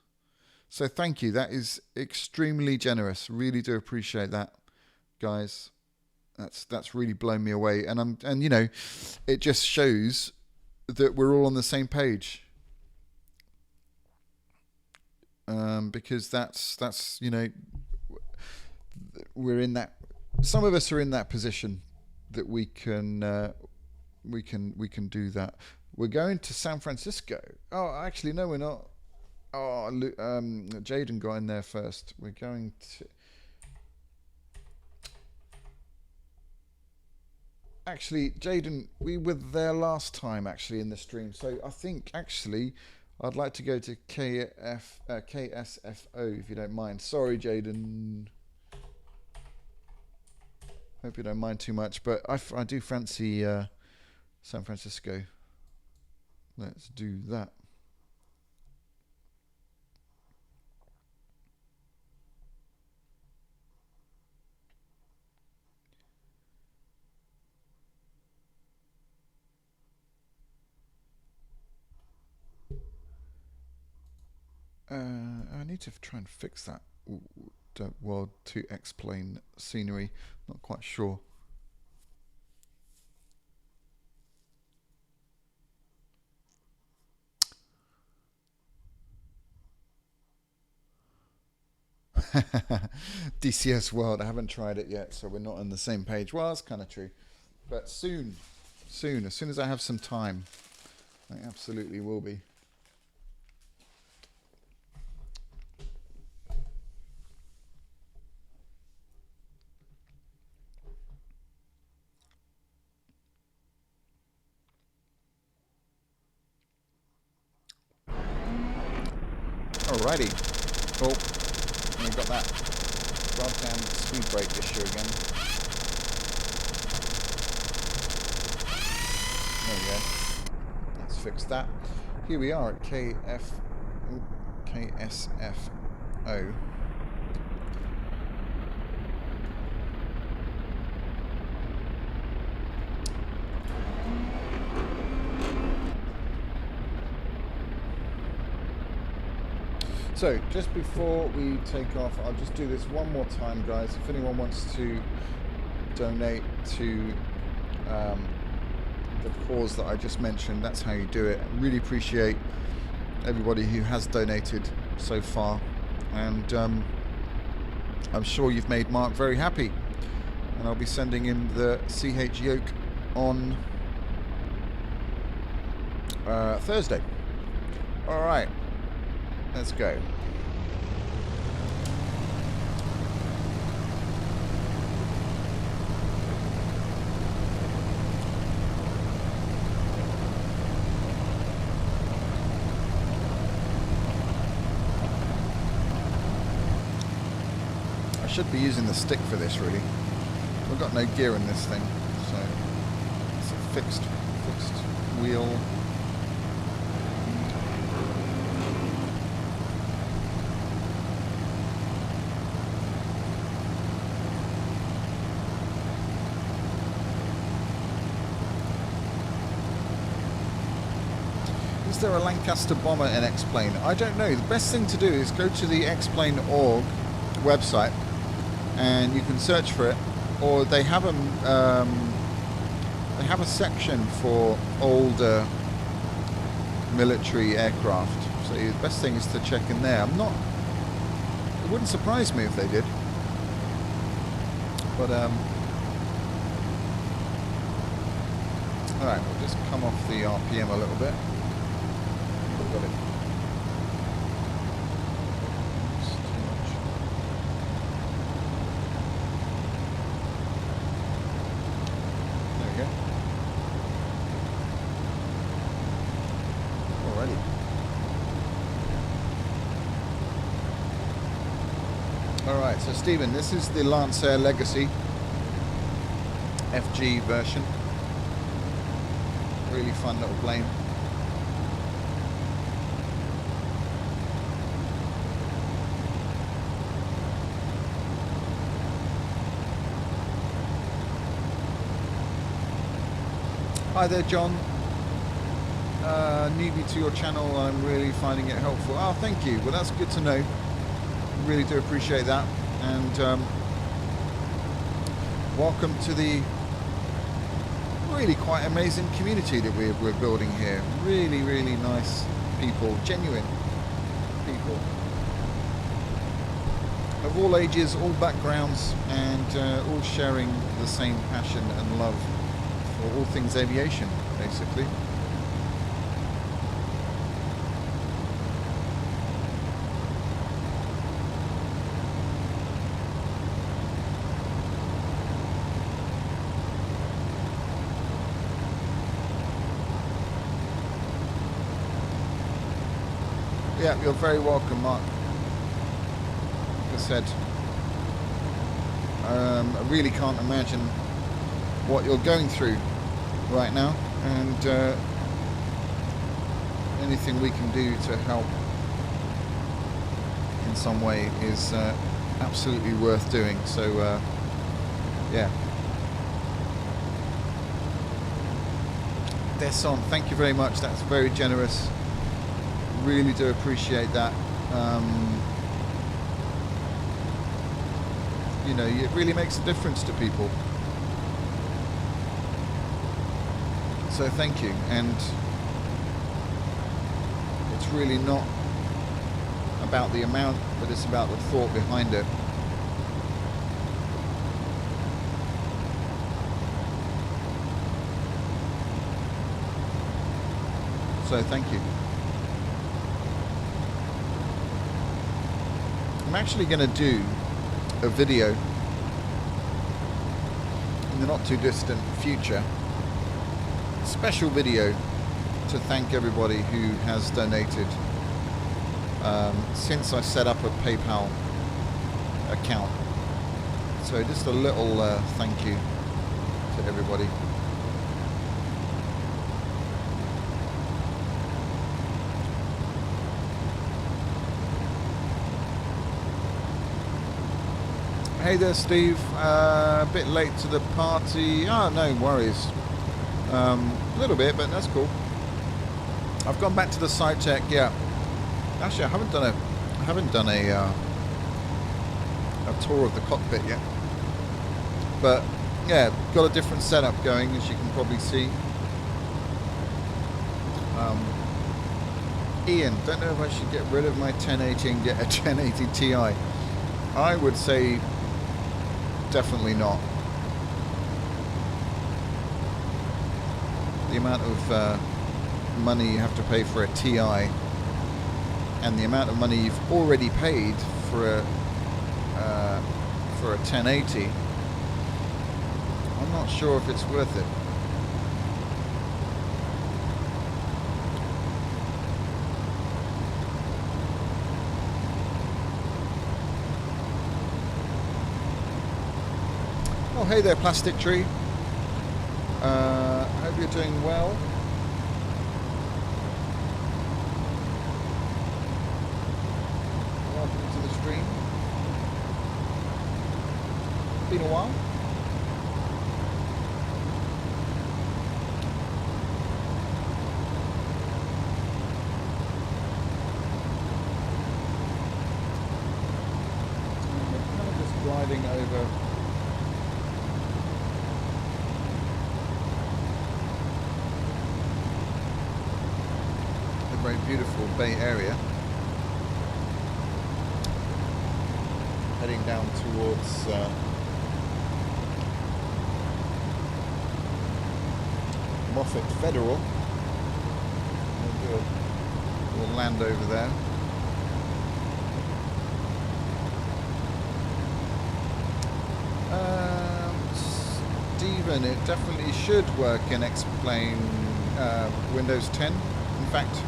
So thank you. That is extremely generous. Really do appreciate that, guys. That's really blown me away. And you know, it just shows that we're all on the same page. Because that's you know, we're in that. Some of us are in that position that we can do that. We're going to San Francisco. Oh, actually, no, we're not. Oh, Jaden got in there first. We're going to... Actually, Jaden, we were there last time, actually, in the stream. So I think, actually, I'd like to go to KSFO, if you don't mind. Sorry, Jaden. Hope you don't mind too much. But I do fancy San Francisco. Let's do that. I need to try and fix that world to explain scenery. Not quite sure. DCS World, I haven't tried it yet, so we're not on the same page. Well, that's kind of true. But soon, as soon as I have some time, I absolutely will be. Alrighty. Oh, we got that. goddamn speed brake issue again. There we go. Let's fix that. Here we are at KSFO. So, just before we take off, I'll just do this one more time, guys. If anyone wants to donate to the cause that I just mentioned, that's how you do it. I really appreciate everybody who has donated so far. And I'm sure you've made Mark very happy. And I'll be sending him the CH yoke on Thursday. Alright. Let's go. I should be using the stick for this, really. I've got no gear in this thing, so it's a fixed wheel. Is there a Lancaster bomber in X-Plane? I don't know. The best thing to do is go to the X-Plane.org website and you can search for it, or they have a section for older military aircraft. So the best thing is to check in there. It wouldn't surprise me if they did, but all right, we'll just come off the RPM a little bit. Got it. It's too much. There we go. Alrighty. Alright, so Stephen, this is the Lancer Legacy FG version. Really fun little plane. Hi there, John. Newbie to your channel. I'm really finding it helpful. Oh, thank you. Well, that's good to know. Really do appreciate that. And welcome to the really quite amazing community that we're building here. Really, really nice people, genuine people of all ages, all backgrounds, and all sharing the same passion and love for all things aviation, basically. Yeah, you're very welcome, Mark. Like I said, I really can't imagine what you're going through right now, and anything we can do to help in some way is absolutely worth doing. So yeah. Desson, thank you very much. That's very generous. Really do appreciate that. You know, it really makes a difference to people. So thank you. And it's really not about the amount, but it's about the thought behind it. So thank you. I'm actually going to do a video in the not too distant future, a special video to thank everybody who has donated since I set up a PayPal account So just a little thank you to everybody. Hey there, Steve. A bit late to the party. Oh, no worries. A little bit, but that's cool. I've gone back to the side check. Yeah. Actually, I haven't done a tour of the cockpit yet. But yeah, got a different setup going, as you can probably see. Ian, don't know if I should get rid of my 1080 and get a 1080 Ti. I would say definitely not. The amount of money you have to pay for a Ti and the amount of money you've already paid for a 1080, I'm not sure if it's worth it. Oh, hey there, Plastic Tree. I hope you're doing well. Welcome to the stream. Been a while. We're kind of just gliding over the very beautiful Bay Area, heading down towards Moffat Federal. We'll land over there. Stephen, it definitely should work in X-Plane Windows 10. In fact,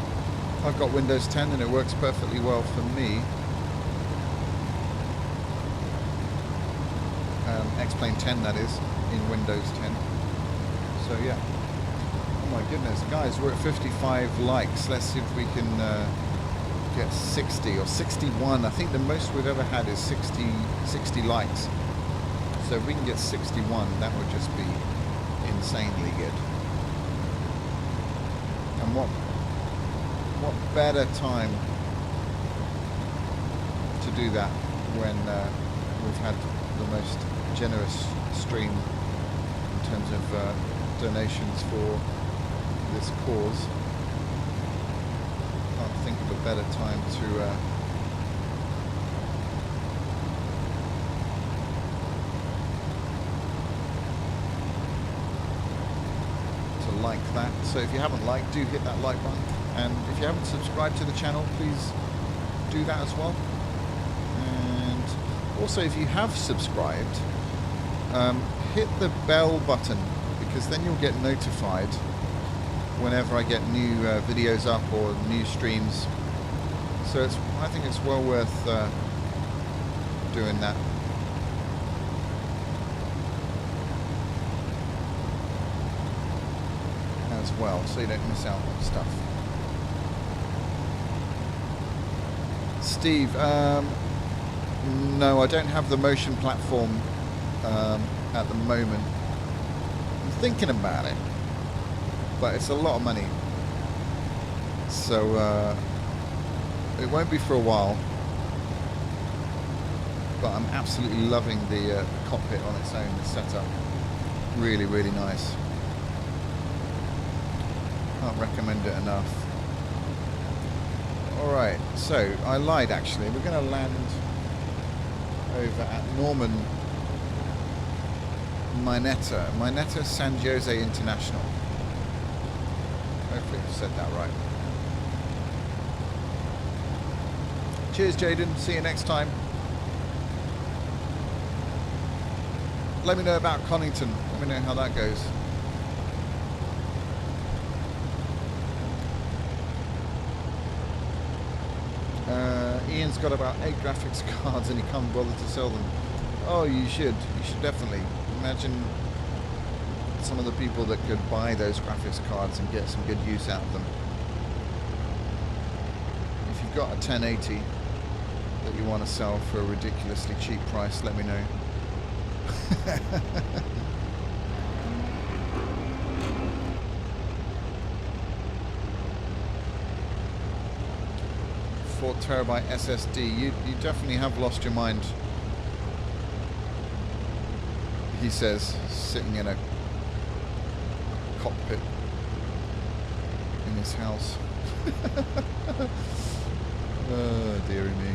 I've got Windows 10 and it works perfectly well for me. X-Plane 10, that is, in Windows 10. So yeah. Oh my goodness, guys, we're at 55 likes. Let's see if we can get 60 or 61. I think the most we've ever had is 60 likes. So if we can get 61, that would just be insanely good. And what better time to do that when we've had the most generous stream in terms of donations for this cause. Can't think of a better time to like that. So if you haven't liked, do hit that like button, and if you haven't subscribed to the channel, please do that as well. And also, if you have subscribed, hit the bell button, because then you'll get notified whenever I get new videos up or new streams. So I think it's well worth doing that. As well, so you don't miss out on stuff. Steve, no, I don't have the motion platform at the moment. I'm thinking about it, but it's a lot of money, so it won't be for a while. But I'm absolutely loving the cockpit on its own, the setup. Really, really nice. Can't recommend it enough. Alright, so I lied actually. We're going to land over at Norman Mineta San Jose International. Hopefully I've said that right. Cheers, Jaden. See you next time. Let me know about Connington. Let me know how that goes. Ian's got about 8 graphics cards and he can't bother to sell them. Oh, you should. You should definitely. Imagine some of the people that could buy those graphics cards and get some good use out of them. If you've got a 1080 that you want to sell for a ridiculously cheap price, let me know. Terabyte SSD. You definitely have lost your mind, he says, sitting in a cockpit in his house. Oh, dearie me.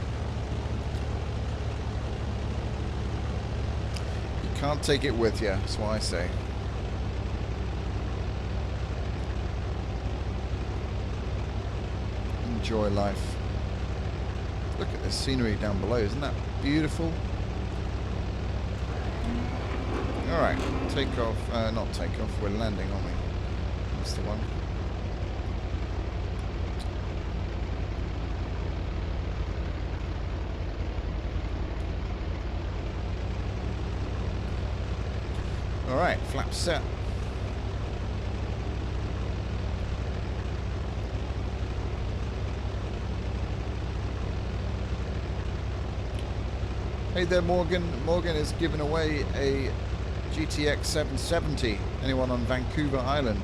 You can't take it with you, that's what I say. Enjoy life. Look at the scenery down below, isn't that beautiful? Alright, take off, not take off, we're landing, aren't we? That's the one. Alright, flap set. Hey there, Morgan. Morgan is giving away a GTX 770. Anyone on Vancouver Island?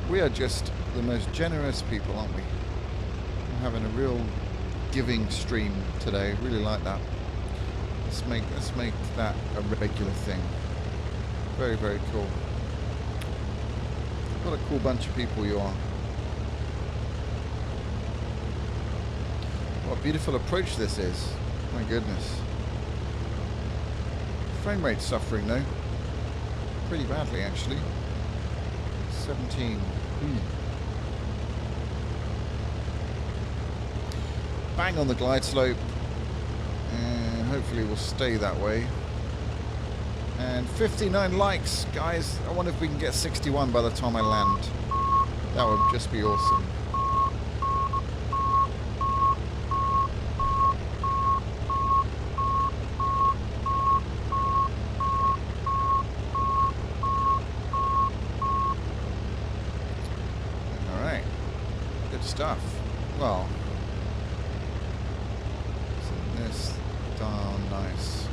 We are just the most generous people, aren't we? We're having a real giving stream today. Really like that. Let's make that a regular thing. Very, very cool. What a cool bunch of people you are. What a beautiful approach this is. My goodness. Frame rate suffering though. Pretty badly actually. 17. Bang on the glide slope. And hopefully we'll stay that way. And 59 likes, guys. I wonder if we can get 61 by the time I land. That would just be awesome. Alright. Good stuff. Well. Isn't this darn nice?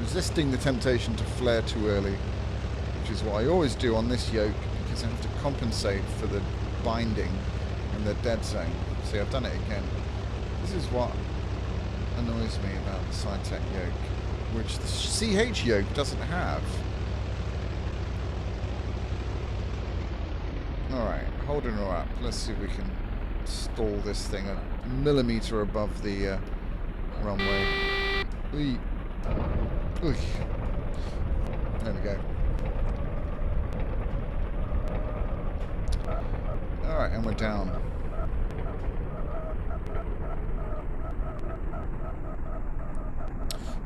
Resisting the temptation to flare too early, which is what I always do on this yoke, because I have to compensate for the binding and the dead zone. See, I've done it again. This is what annoys me about the Cytec yoke, which the CH yoke doesn't have. Alright, holding her up. Let's see if we can stall this thing a millimetre above the runway. Ooh. Ooh. There we go. Alright, and we're down.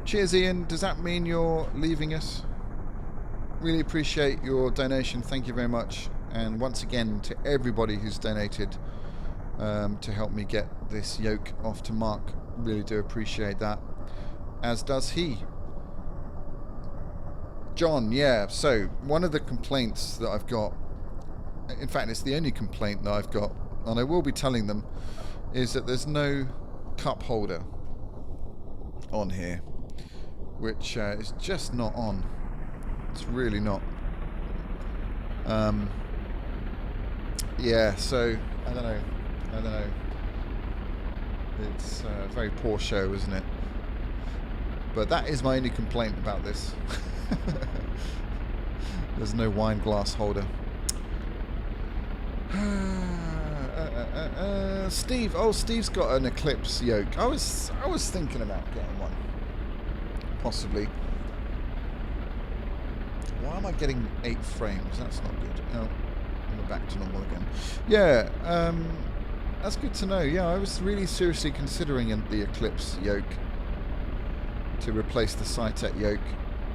Cheers, Ian. Does that mean you're leaving us? Really appreciate your donation. Thank you very much. And once again, to everybody who's donated to help me get this yoke off to Mark. Really do appreciate that. As does he. John, yeah, so one of the complaints that I've got, in fact it's the only complaint that I've got, and I will be telling them, is that there's no cup holder on here, which is just not on. It's really not. Yeah, so I don't know. It's a very poor show, isn't it? But that is my only complaint about this. There's no wine glass holder. Steve, oh, Steve's got an Eclipse yoke. I was thinking about getting one, possibly. Why am I getting 8 frames? That's not good. Oh, we're back to normal again. Yeah, that's good to know. Yeah, I was really seriously considering the Eclipse yoke to replace the Cytec yoke.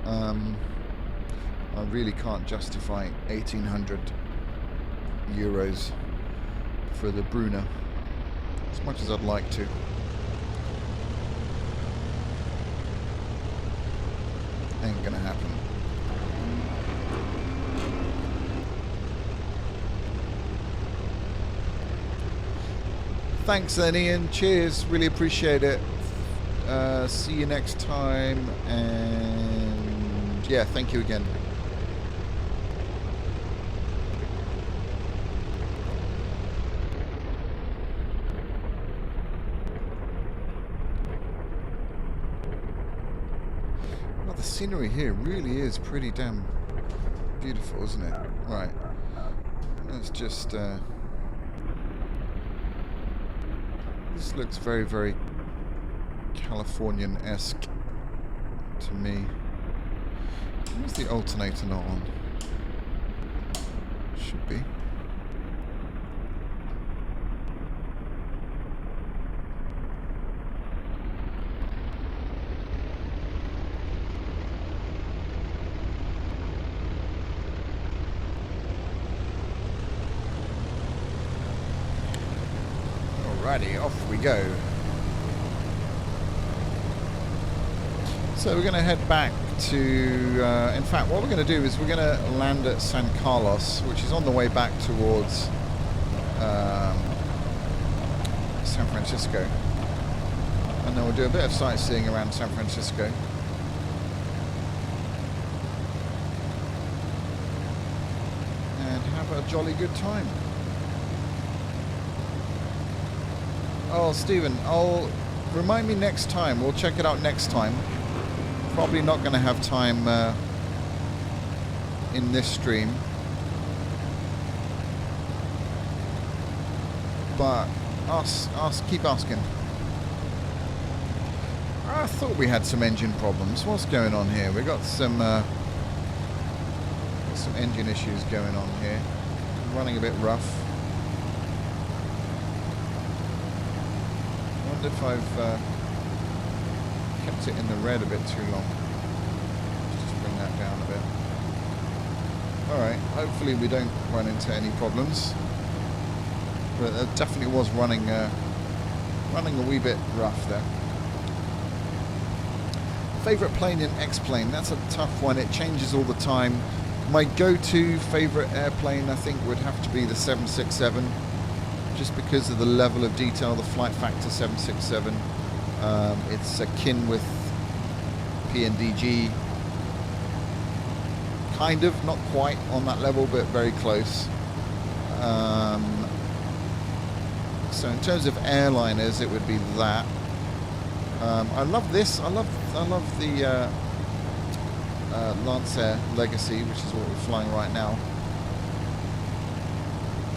I really can't justify €1,800 for the Bruna, as much as I'd like to. Ain't gonna happen. Thanks then, Ian. Cheers. Really appreciate it. See you next time. And yeah, thank you again. Well, the scenery here really is pretty damn beautiful, isn't it? Right. Let's just... this looks very, very Californian-esque to me. Where's the alternator not on? Should be. Alrighty, off we go. So we're going to head back to, in fact what we're going to do is we're going to land at San Carlos, which is on the way back towards San Francisco, and then we'll do a bit of sightseeing around San Francisco. And have a jolly good time. Oh, Stephen, remind me next time. We'll check it out next time. Probably not going to have time in this stream, but keep asking. I thought we had some engine problems. What's going on here? We got some engine issues going on here. Running a bit rough. I wonder if I've kept it in the red a bit too long. Just bring that down a bit. Alright, hopefully we don't run into any problems. But it definitely was running a wee bit rough there. Favourite plane in X-Plane? That's a tough one. It changes all the time. My go-to favourite airplane I think would have to be the 767. Just because of the level of detail, the flight factor 767. It's akin with P&DG, kind of, not quite on that level, but very close. So in terms of airliners, it would be that. I love this. I love the Lancer Legacy, which is what we're flying right now.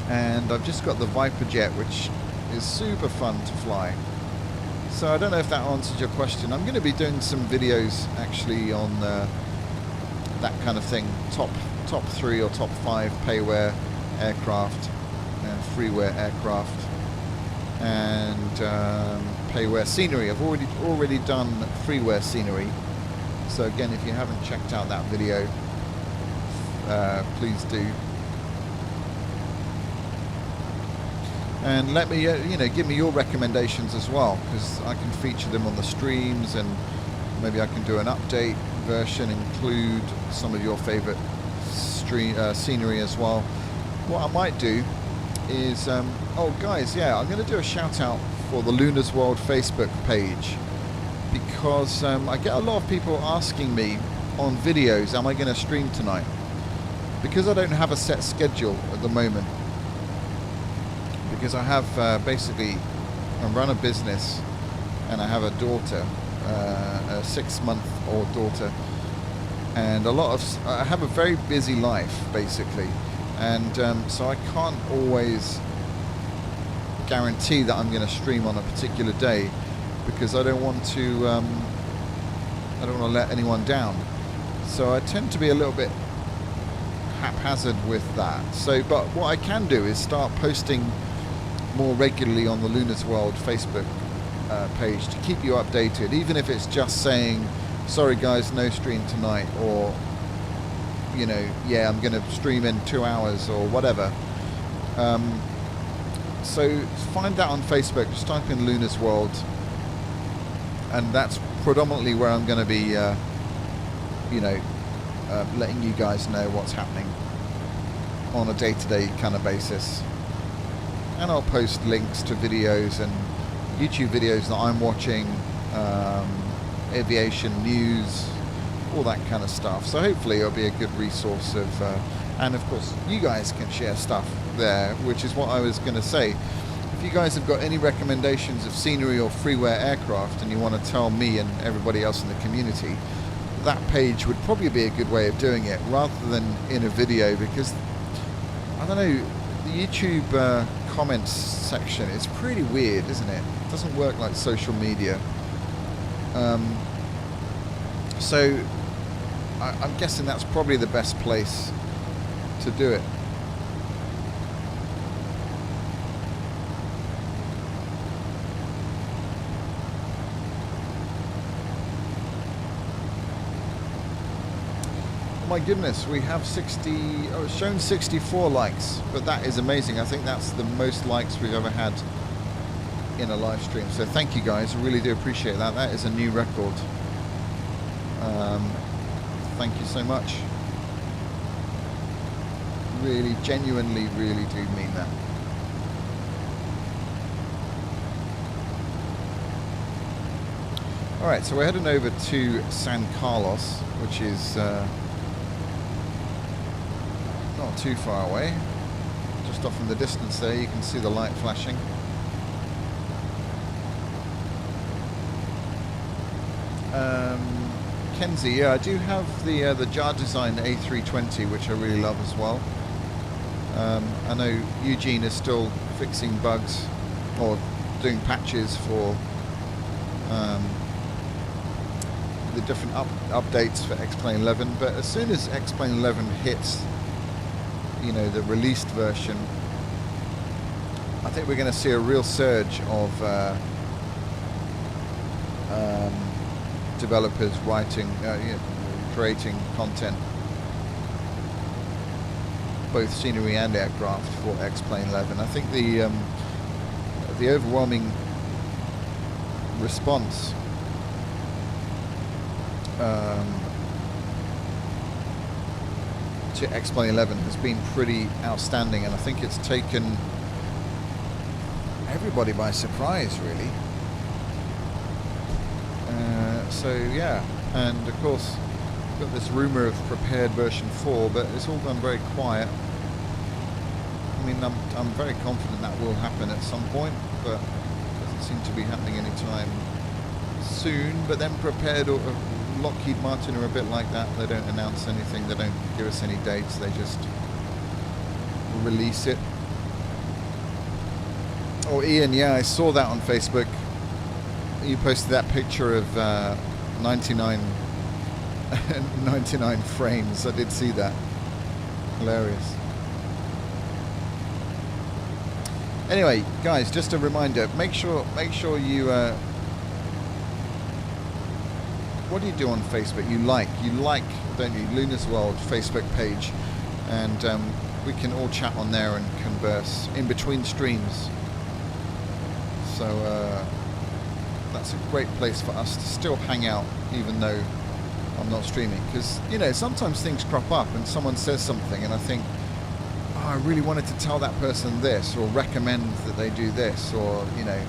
And I've just got the Viper Jet, which is super fun to fly. So I don't know if that answers your question. I'm going to be doing some videos actually on that kind of thing. Top 3 or top 5 payware aircraft and freeware aircraft and payware scenery. I've already done freeware scenery. So again, if you haven't checked out that video, please do. And let me, give me your recommendations as well, because I can feature them on the streams, and maybe I can do an update version, include some of your favourite scenery as well. What I might do is, oh guys, yeah, I'm going to do a shout out for the Luna's World Facebook page, because I get a lot of people asking me on videos, am I going to stream tonight? Because I don't have a set schedule at the moment. Because I have basically, I run a business and I have a daughter, a 6-month-old daughter, and I have a very busy life basically, and so I can't always guarantee that I'm going to stream on a particular day, because I don't want to let anyone down. So I tend to be a little bit haphazard with that. So, but what I can do is start posting more regularly on the Luna's World Facebook page to keep you updated, even if it's just saying, sorry guys, no stream tonight, or yeah, I'm going to stream in 2 hours or whatever. So find that on Facebook. Just type in Luna's World, and that's predominantly where I'm going to be, letting you guys know what's happening on a day-to-day kind of basis. And I'll post links to videos and YouTube videos that I'm watching, aviation news, all that kind of stuff. So hopefully it'll be a good resource of, and of course you guys can share stuff there, which is what I was going to say. If you guys have got any recommendations of scenery or freeware aircraft and you want to tell me and everybody else in the community, that page would probably be a good way of doing it rather than in a video, because I don't know, the YouTube comments section is pretty weird, isn't it? It doesn't work like social media. So I'm guessing that's probably the best place to do it. My goodness, we have it's shown 64 likes, but that is amazing. I think that's the most likes we've ever had in a live stream. So thank you guys, I really do appreciate that. That is a new record. Thank you so much. Really, genuinely, really do mean that. Alright, so we're heading over to San Carlos, which is not too far away. Just off in the distance there, you can see the light flashing. Kenzie, yeah, I do have the Jar Design A320, which I really love as well. I know Eugene is still fixing bugs or doing patches for the different updates for X-Plane 11, but as soon as X-Plane 11 hits, you know, the released version, I think we're going to see a real surge of developers writing, creating content, both scenery and aircraft for X-Plane 11. I think the overwhelming response to X-Plane 11 has been pretty outstanding, and I think it's taken everybody by surprise, really. So yeah, and of course we've got this rumor of prepared version 4, but it's all gone very quiet. I mean, I'm very confident that will happen at some point, but it doesn't seem to be happening anytime soon. But then prepared, or Lockheed Martin are a bit like that. They don't announce anything, they don't give us any dates, they just release it. Oh, Ian, yeah, I saw that on Facebook. You posted that picture of 99 frames. I did see that. Hilarious. Anyway, guys, just a reminder, make sure you what do you do on Facebook? You like, don't you, Luna's World Facebook page, and we can all chat on there and converse in between streams. So that's a great place for us to still hang out, even though I'm not streaming. Because, you know, sometimes things crop up and someone says something and I think, oh, I really wanted to tell that person this, or recommend that they do this, or, you know,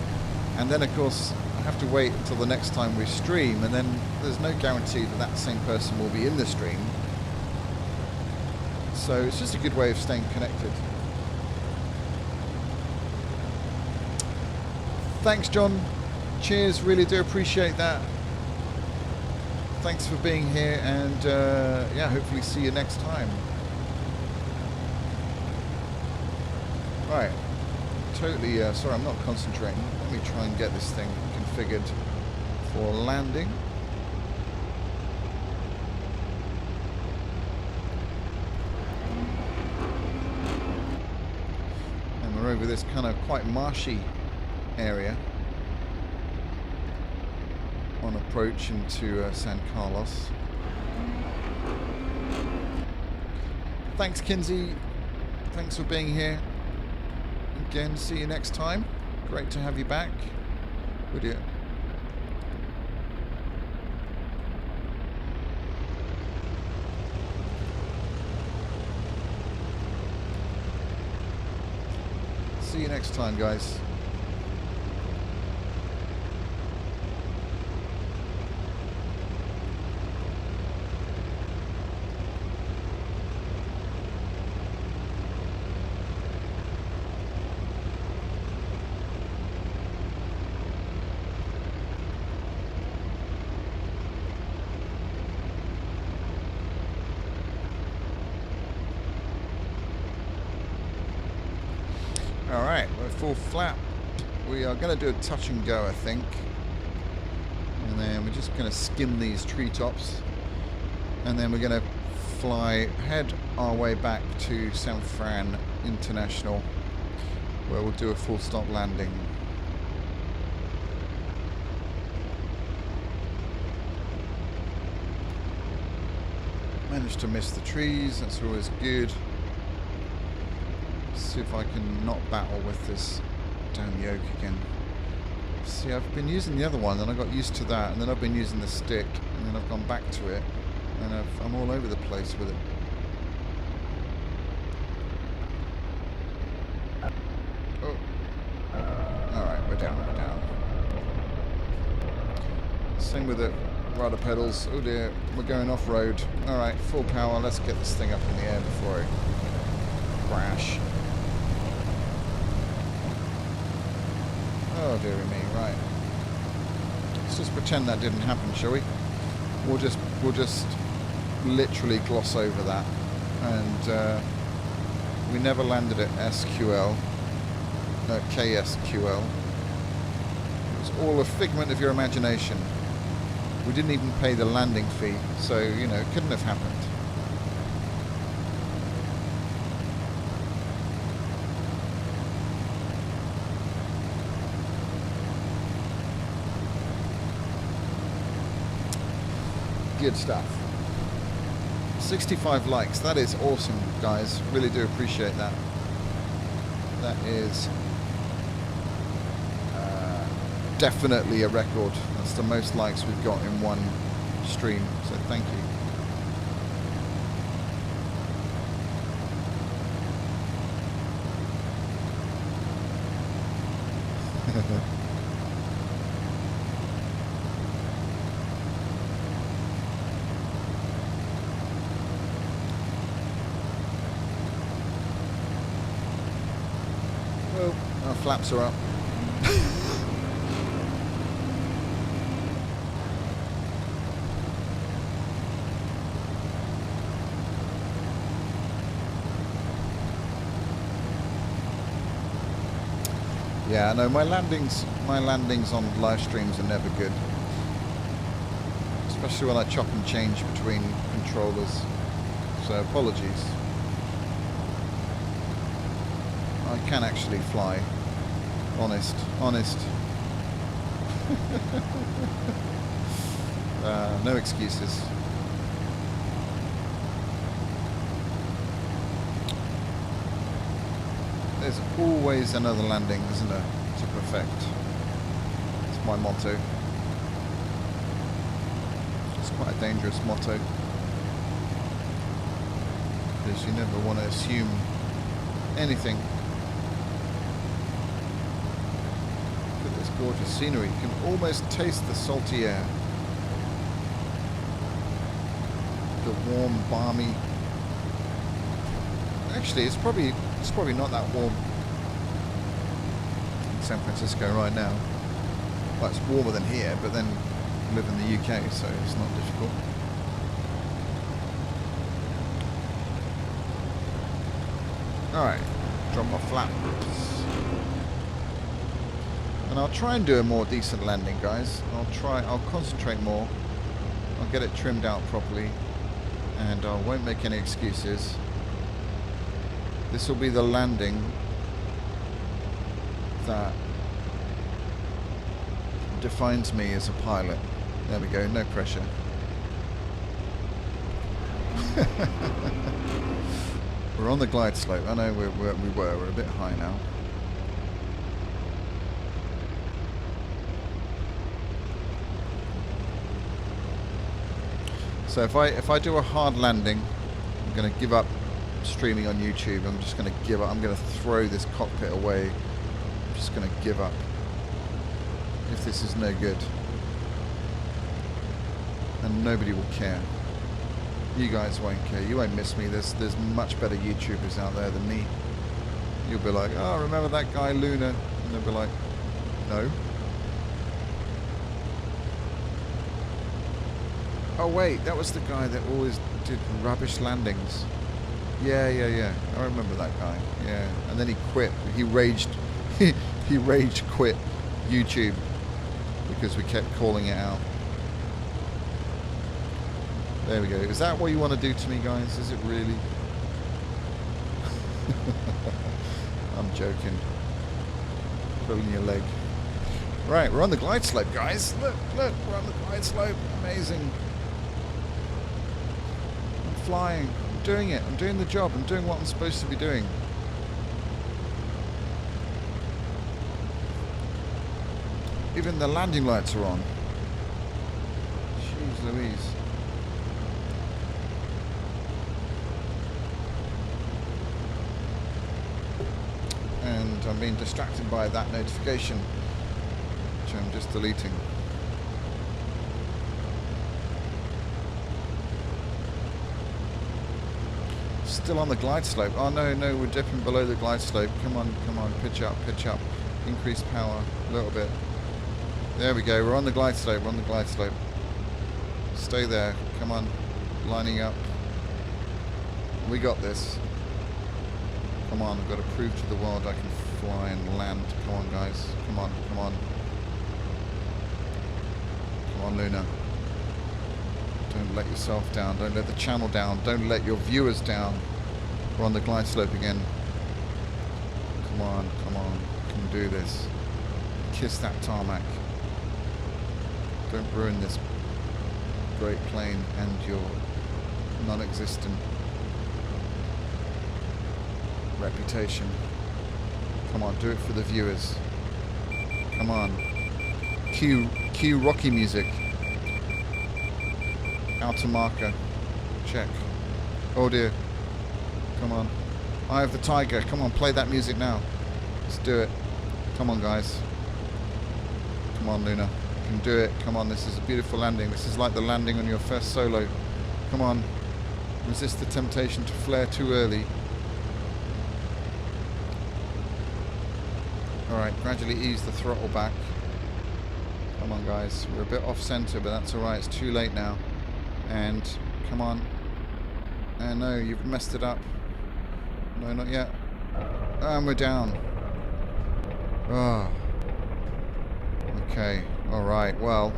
and then of course I have to wait until the next time we stream, and then there's no guarantee that that same person will be in the stream. So it's just a good way of staying connected. Thanks, John. Cheers, really do appreciate that. Thanks for being here, and yeah, hopefully see you next time. Right, totally, sorry, I'm not concentrating. Let me try and get this thing configured for landing. And we're over this kind of quite marshy area on approach into San Carlos. Thanks, Kinsey. Thanks for being here. again, see you next time. Great to have you back. Would you? See you next time, guys. Alright, we're full flap. We are going to do a touch and go, I think. And then we're just going to skim these treetops. And then we're going to head our way back to San Fran International, where we'll do a full stop landing. Managed to miss the trees, that's always good. See if I can not battle with this damn yoke again. See, I've been using the other one and I got used to that, and then I've been using the stick, and then I've gone back to it, and I'm all over the place with it. Oh. Alright, we're down. Same with the rudder pedals. Oh dear, we're going off-road. Alright, full power, let's get this thing up in the air before I crash. Oh dearie me, right. Let's just pretend that didn't happen, shall we? We'll just literally gloss over that. And we never landed at SQL. No, KSQL. It was all a figment of your imagination. We didn't even pay the landing fee, so, you know, it couldn't have happened. Good stuff. 65 likes. That is awesome, guys. Really do appreciate that. That is definitely a record. That's the most likes we've got in one stream. So thank you. Well, our flaps are up. Yeah, no, my landings on live streams are never good. Especially when I chop and change between controllers. So apologies. I can actually fly. Honest. No excuses. There's always another landing, isn't there, to perfect. It's my motto. It's quite a dangerous motto, because you never want to assume anything. Look at this gorgeous scenery. You can almost taste the salty air. The warm, balmy. Actually, it's probably not that warm in San Francisco right now. Well, it's warmer than here, but then I live in the UK, so it's not difficult. Alright, drop my flaps. And I'll try and do a more decent landing, guys. I'll concentrate more. I'll get it trimmed out properly, and I won't make any excuses. This will be the landing that defines me as a pilot. There we go, no pressure. We're on the glide slope. I know we're a bit high now. So if I do a hard landing, I'm going to give up streaming on YouTube. I'm just going to give up. I'm going to throw this cockpit away. I'm just going to give up if this is no good. And nobody will care. You guys won't care. You won't miss me. There's much better YouTubers out there than me. You'll be like, oh, remember that guy Luna? And they'll be like, no. Oh wait, that was the guy that always did rubbish landings. Yeah. I remember that guy. Yeah. And then he quit. He raged. He rage quit YouTube because we kept calling it out. There we go. Is that what you want to do to me, guys? Is it really? I'm joking. Pulling your leg. Right, we're on the glide slope, guys. Look, we're on the glide slope. Amazing. I'm flying. I'm doing it. I'm doing the job. I'm doing what I'm supposed to be doing. Even the landing lights are on. Jeez Louise. And I'm being distracted by that notification, which I'm just deleting. Still on the glide slope. Oh no, we're dipping below the glide slope. Come on, pitch up. Increase power a little bit. There we go, we're on the glide slope, Stay there, come on, lining up. We got this. Come on, I've got to prove to the world I can fly and land. Come on, guys. Come on. Come on, Luna. Don't let yourself down. Don't let the channel down. Don't let your viewers down. We're on the glide slope again. Come on. You can do this. Kiss that tarmac. Don't ruin this great plane and your non-existent reputation. Come on, do it for the viewers. Come on. Cue Rocky music. Outer marker. Check. Oh dear. Come on. Eye of the Tiger. Come on, play that music now. Let's do it. Come on, guys. Come on, Luna. You can do it. Come on, this is a beautiful landing. This is like the landing on your first solo. Come on. Resist the temptation to flare too early. Alright, gradually ease the throttle back. Come on, guys. We're a bit off center, but that's alright. It's too late now. And come on. No, you've messed it up. No, not yet. And we're down. Oh. Okay. Alright, well.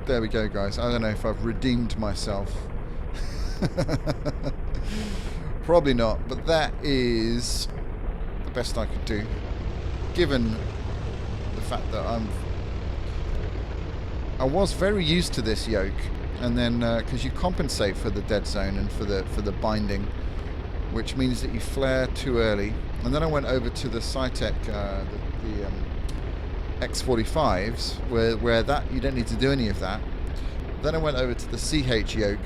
There we go, guys. I don't know if I've redeemed myself. Probably not, but that is the best I could do, given the fact that I was very used to this yoke, and then because you compensate for the dead zone and for the binding, which means that you flare too early. And then I went over to the Cytec, the X45s, where that you don't need to do any of that. Then I went over to the CH yoke.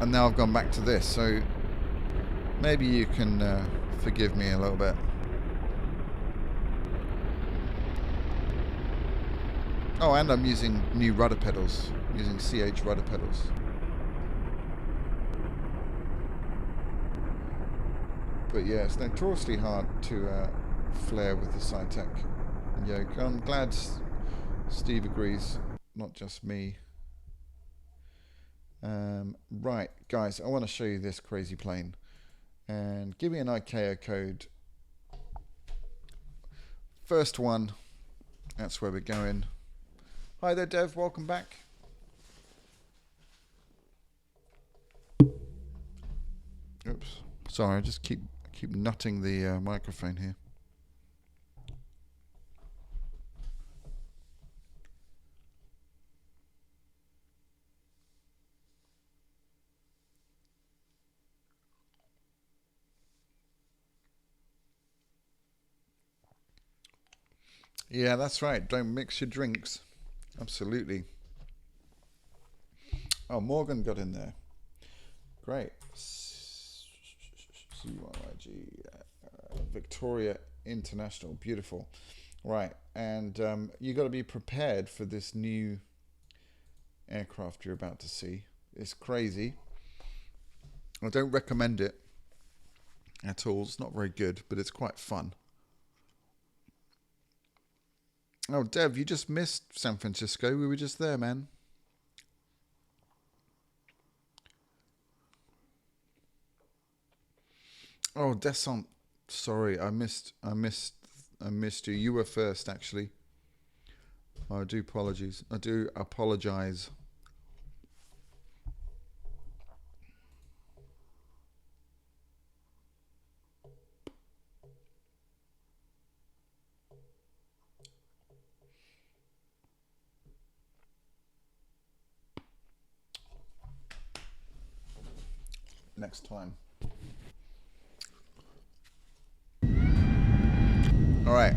And now I've gone back to this, so maybe you can forgive me a little bit. Oh, and I'm using new rudder pedals, using CH rudder pedals. But yeah, it's notoriously hard to flare with the Cytec yoke. I'm glad Steve agrees, not just me. Right, guys, I want to show you this crazy plane, and give me an ICAO code. First one, that's where we're going. Hi there, Dev, welcome back. Oops, sorry, I just keep nutting the microphone here. Yeah, that's right. Don't mix your drinks. Absolutely. Oh, Morgan got in there. Great. CYYG, Victoria International. Beautiful. Right. And you got to be prepared for this new aircraft you're about to see. It's crazy. I don't recommend it at all. It's not very good, but it's quite fun. Oh, Dev, you just missed San Francisco. We were just there, man. Oh, Descent. Sorry, I missed you. You were first, actually. I do apologize. Next time. All right.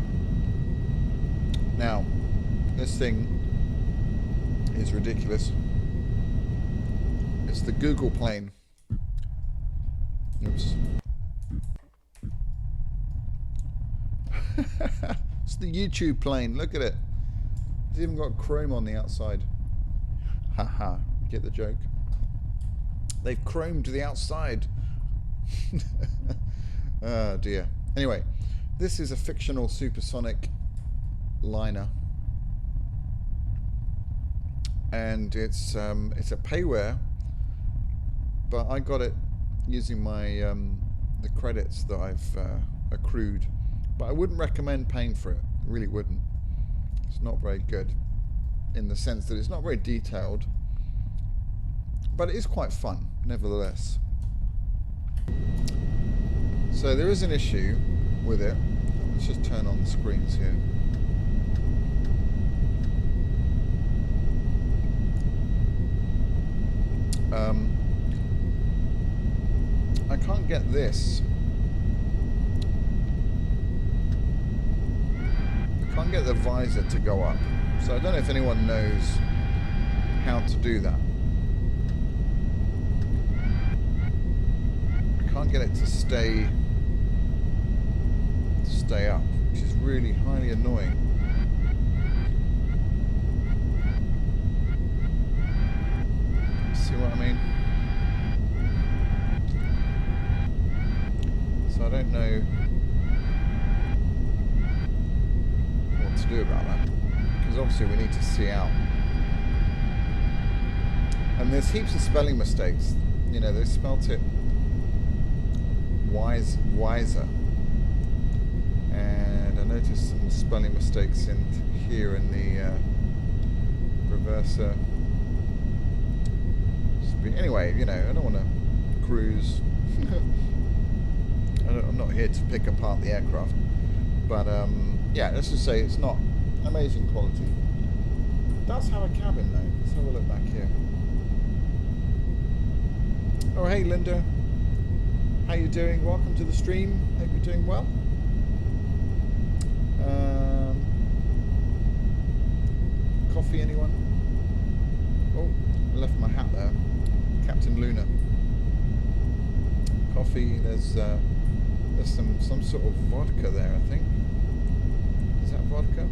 Now, this thing is ridiculous. It's the Google plane. Oops. It's the YouTube plane. Look at it. It's even got chrome on the outside. Haha. Get the joke? They've chromed the outside. Oh dear. Anyway, this is a fictional supersonic liner, and it's a payware, but I got it using my the credits that I've accrued. But I wouldn't recommend paying for it. I really wouldn't. It's not very good in the sense that it's not very detailed, but it is quite fun nevertheless. So there is an issue with it. Let's just turn on the screens here. I can't get this. I can't get the visor to go up. So I don't know if anyone knows how to do that. I can't get it to stay up, which is really highly annoying. See what I mean? So I don't know what to do about that, because obviously we need to see out. And there's heaps of spelling mistakes. You know, they spelt it wiser. And I noticed some spelling mistakes in here in the reverser. Anyway, you know, I don't want to cruise. I'm not here to pick apart the aircraft, but yeah, let's just say it's not amazing quality. It does have a cabin though. Let's have a look back here. Oh, hey Linda, how you doing? Welcome to the stream. Hope you're doing well. Coffee, anyone? Oh, I left my hat there. Captain Luna. Coffee. There's some sort of vodka there, I think. Is that vodka?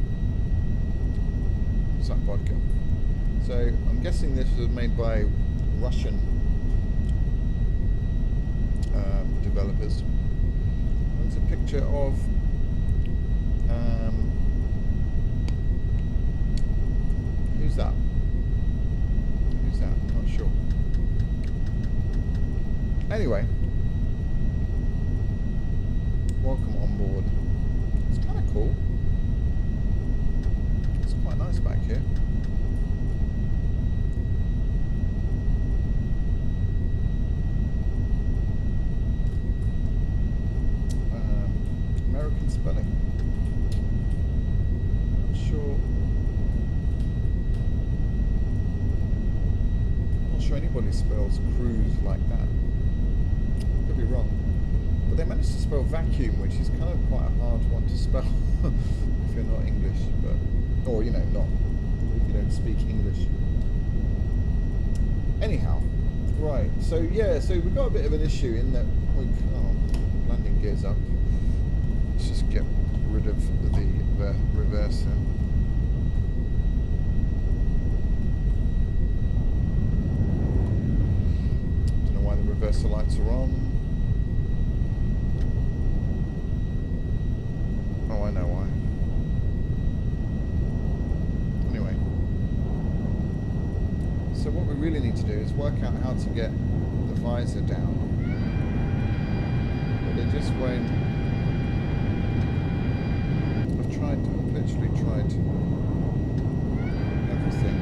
Is that vodka? So I'm guessing this was made by Russian developers. There's a picture of who's that? Who's that? I'm not sure. Anyway, welcome on board. It's kind of cool. It's quite nice back here. American spelling. Not sure. Not sure anybody spells cruise like that. Could be wrong. But they managed to spell vacuum, which is kind of quite a hard one to spell if you're not English, but or you know, not if you don't speak English. Anyhow, right. So yeah, so we've got a bit of an issue in that. Landing gears up. Let's just get rid of the reverser. Don't know why the reverser lights are on. Oh, I know why. Anyway. So what we really need to do is work out how to get the visor down. But it just won't. I've literally tried everything.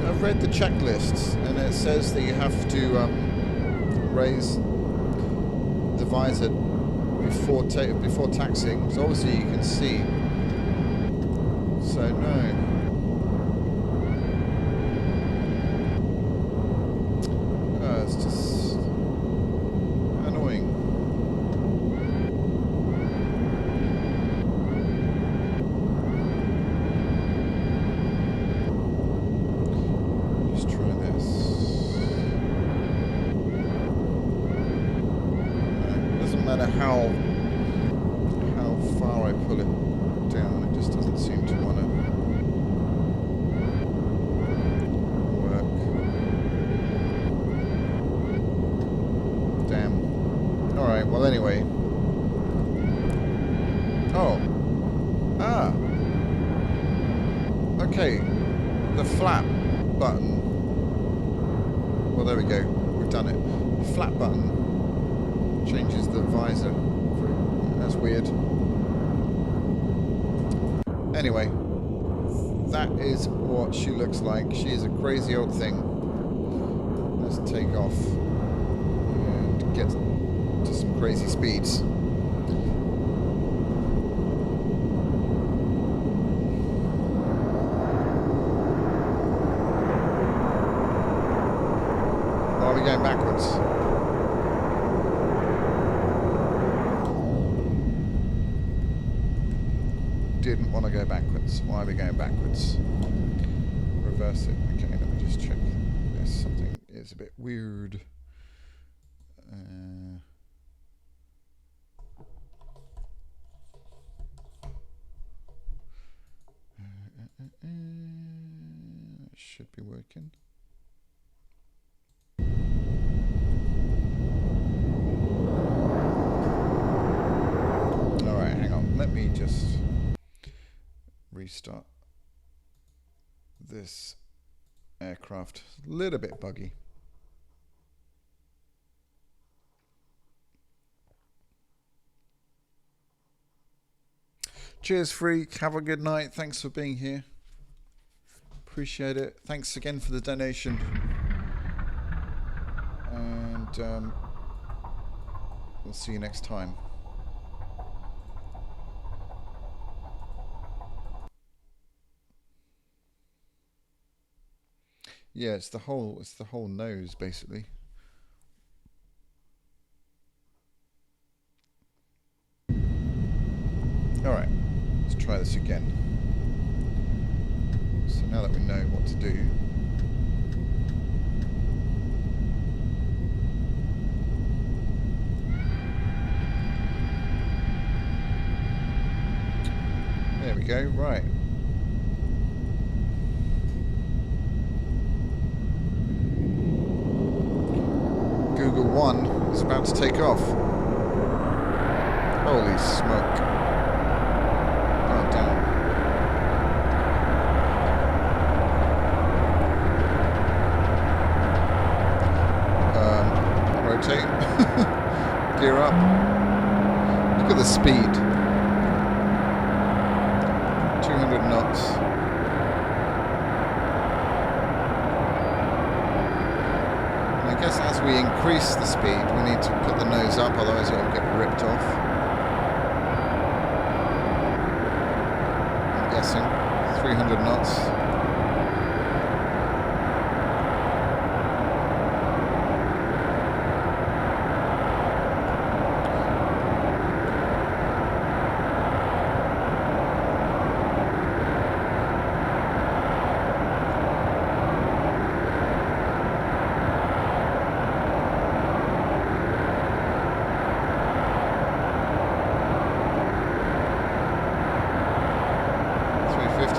I've read the checklists, and it says that you have to raise the visor before taxiing. So obviously you can see. So no. It's just annoying. How far I pull it down, it just doesn't seem to want to work. Damn. Alright, well anyway. Oh. Ah. Okay. The flap button. Well, there we go. We've done it. The flap button changes the visor. That's weird. Anyway, that is what she looks like. She is a crazy old thing. Let's take off and get to some crazy speeds. Why are we going backwards? Didn't want to go backwards. Why are we going backwards? Reverse it. Okay, let me just check. There's something is a bit weird. It should be working. All right, hang on. Let me just restart this aircraft. A little bit buggy. Cheers, Freak. Have a good night. Thanks for being here. Appreciate it. Thanks again for the donation. And we'll see you next time. Yeah, it's the whole nose basically. All right, let's try this again. So now that we know what to do, there we go. Right. Google One is about to take off. Holy smoke. Oh, damn. Rotate. Gear up. Look at the speed. 200 knots. I guess as we increase the speed, we need to put the nose up, otherwise it will get ripped off. 300 knots.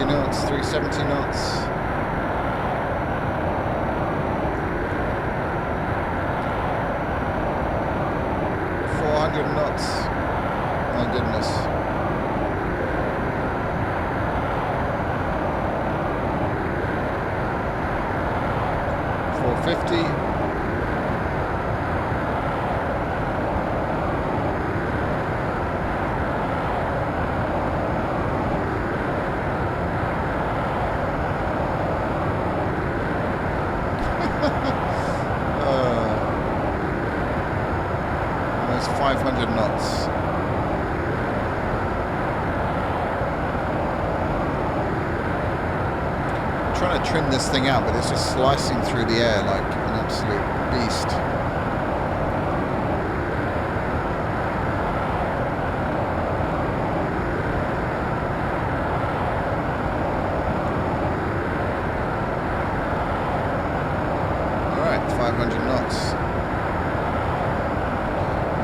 Knots, 370 knots. 400 knots. My goodness. 450. Almost 500 knots. I'm trying to trim this thing out, but it's just slicing through the air like an absolute beast. Alright, 500 knots.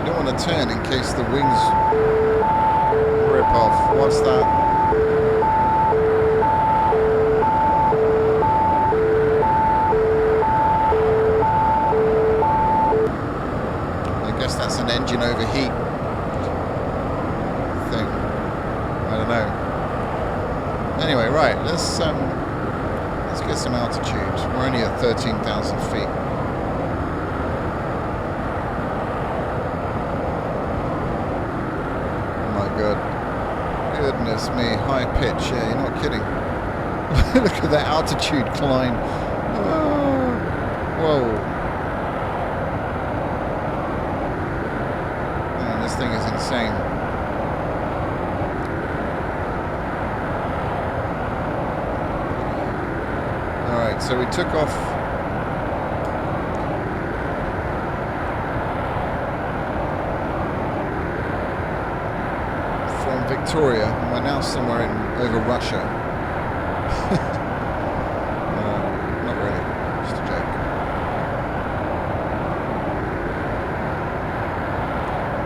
You don't want to turn in case the wings rip off. What's that? I guess that's an engine overheat thing. I don't know. Anyway, right, let's get some altitude. We're only at 13,000 feet. Goodness me, high pitch, yeah, you're not kidding. Look at that altitude climb. Oh, whoa. Man, this thing is insane. Alright, so we took off. Victoria, and we're now somewhere over Russia. Not really, just a joke.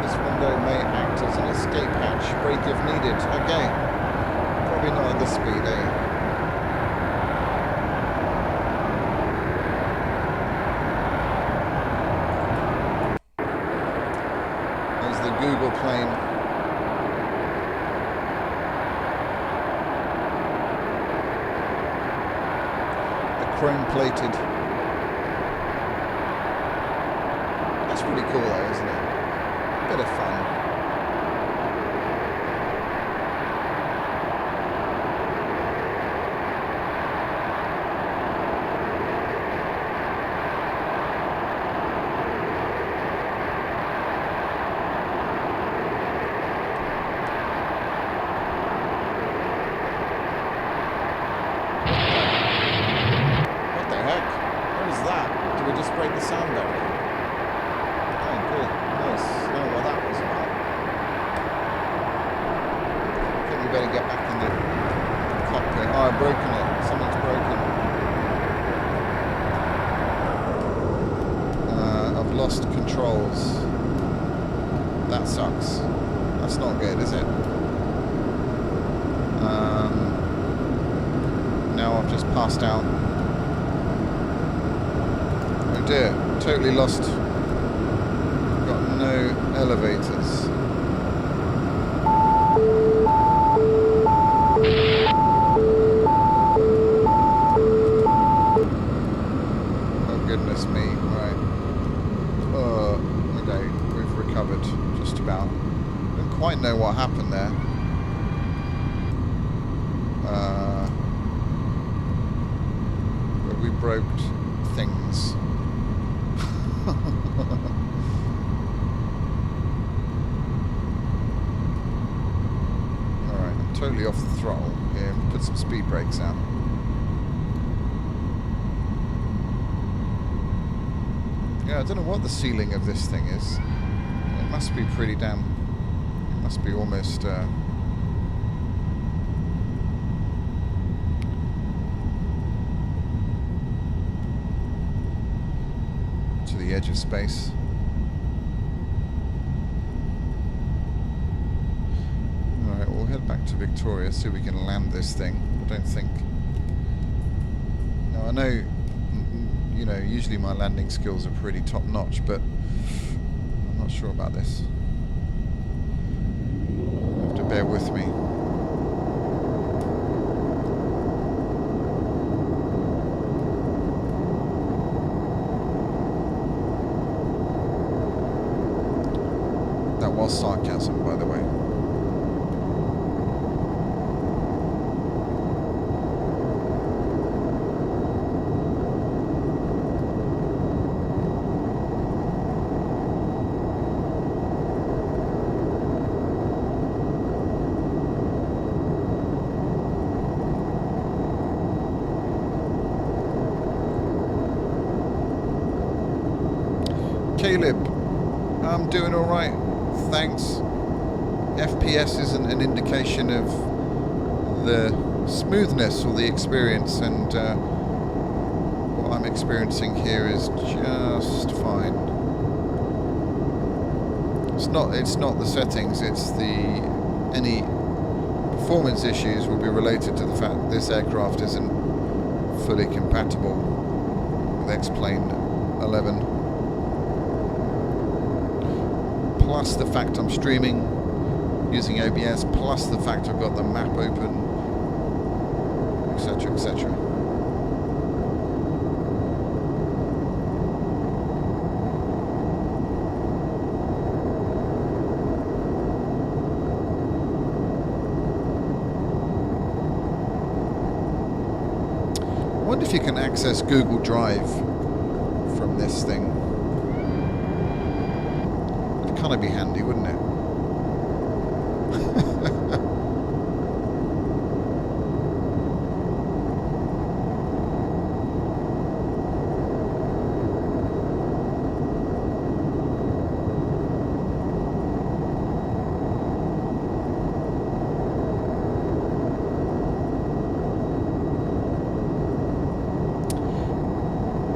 This window may act as an escape hatch, brake if needed. Okay, probably not at this speed, eh? There's the Google plane. Chrome plated. That's pretty cool though, isn't it? Bit of fun. The sound barrier. Oh, cool. Nice. I don't know what that was about. I think we better get back in the cockpit. Oh, I've broken it. Something's broken. I've lost controls. That sucks. That's not good, is it? Now I've just passed out. Dear, totally lost. Got no elevators. Oh goodness me, right. Okay, we've recovered just about. Don't quite know what happened there. But we broke things. totally off the throttle. Here, put some speed brakes out. Yeah, I don't know what the ceiling of this thing is. It must be pretty damn... It must be almost... to the edge of space. Alright, we'll head back to Victoria, see if we can land this thing. I don't think... Now, I know... You know, usually my landing skills are pretty top-notch, but I'm not sure about this. You have to bear with me. That was sarcasm, by the way. Caleb, I'm doing all right, thanks. FPS isn't an indication of the smoothness or the experience, and what I'm experiencing here is just fine. It's not the settings, it's any performance issues will be related to the fact this aircraft isn't fully compatible with X-Plane 11. Plus the fact I'm streaming using OBS, plus the fact I've got the map open, etc, etc. I wonder if you can access Google Drive from this thing. Kind of be handy, wouldn't it?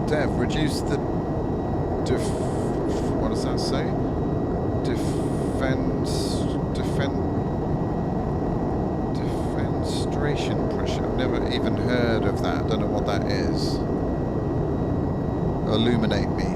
Dev, reduce the what does that say? Defenestration pressure. I've never even heard of that. I don't know what that is. Illuminate me.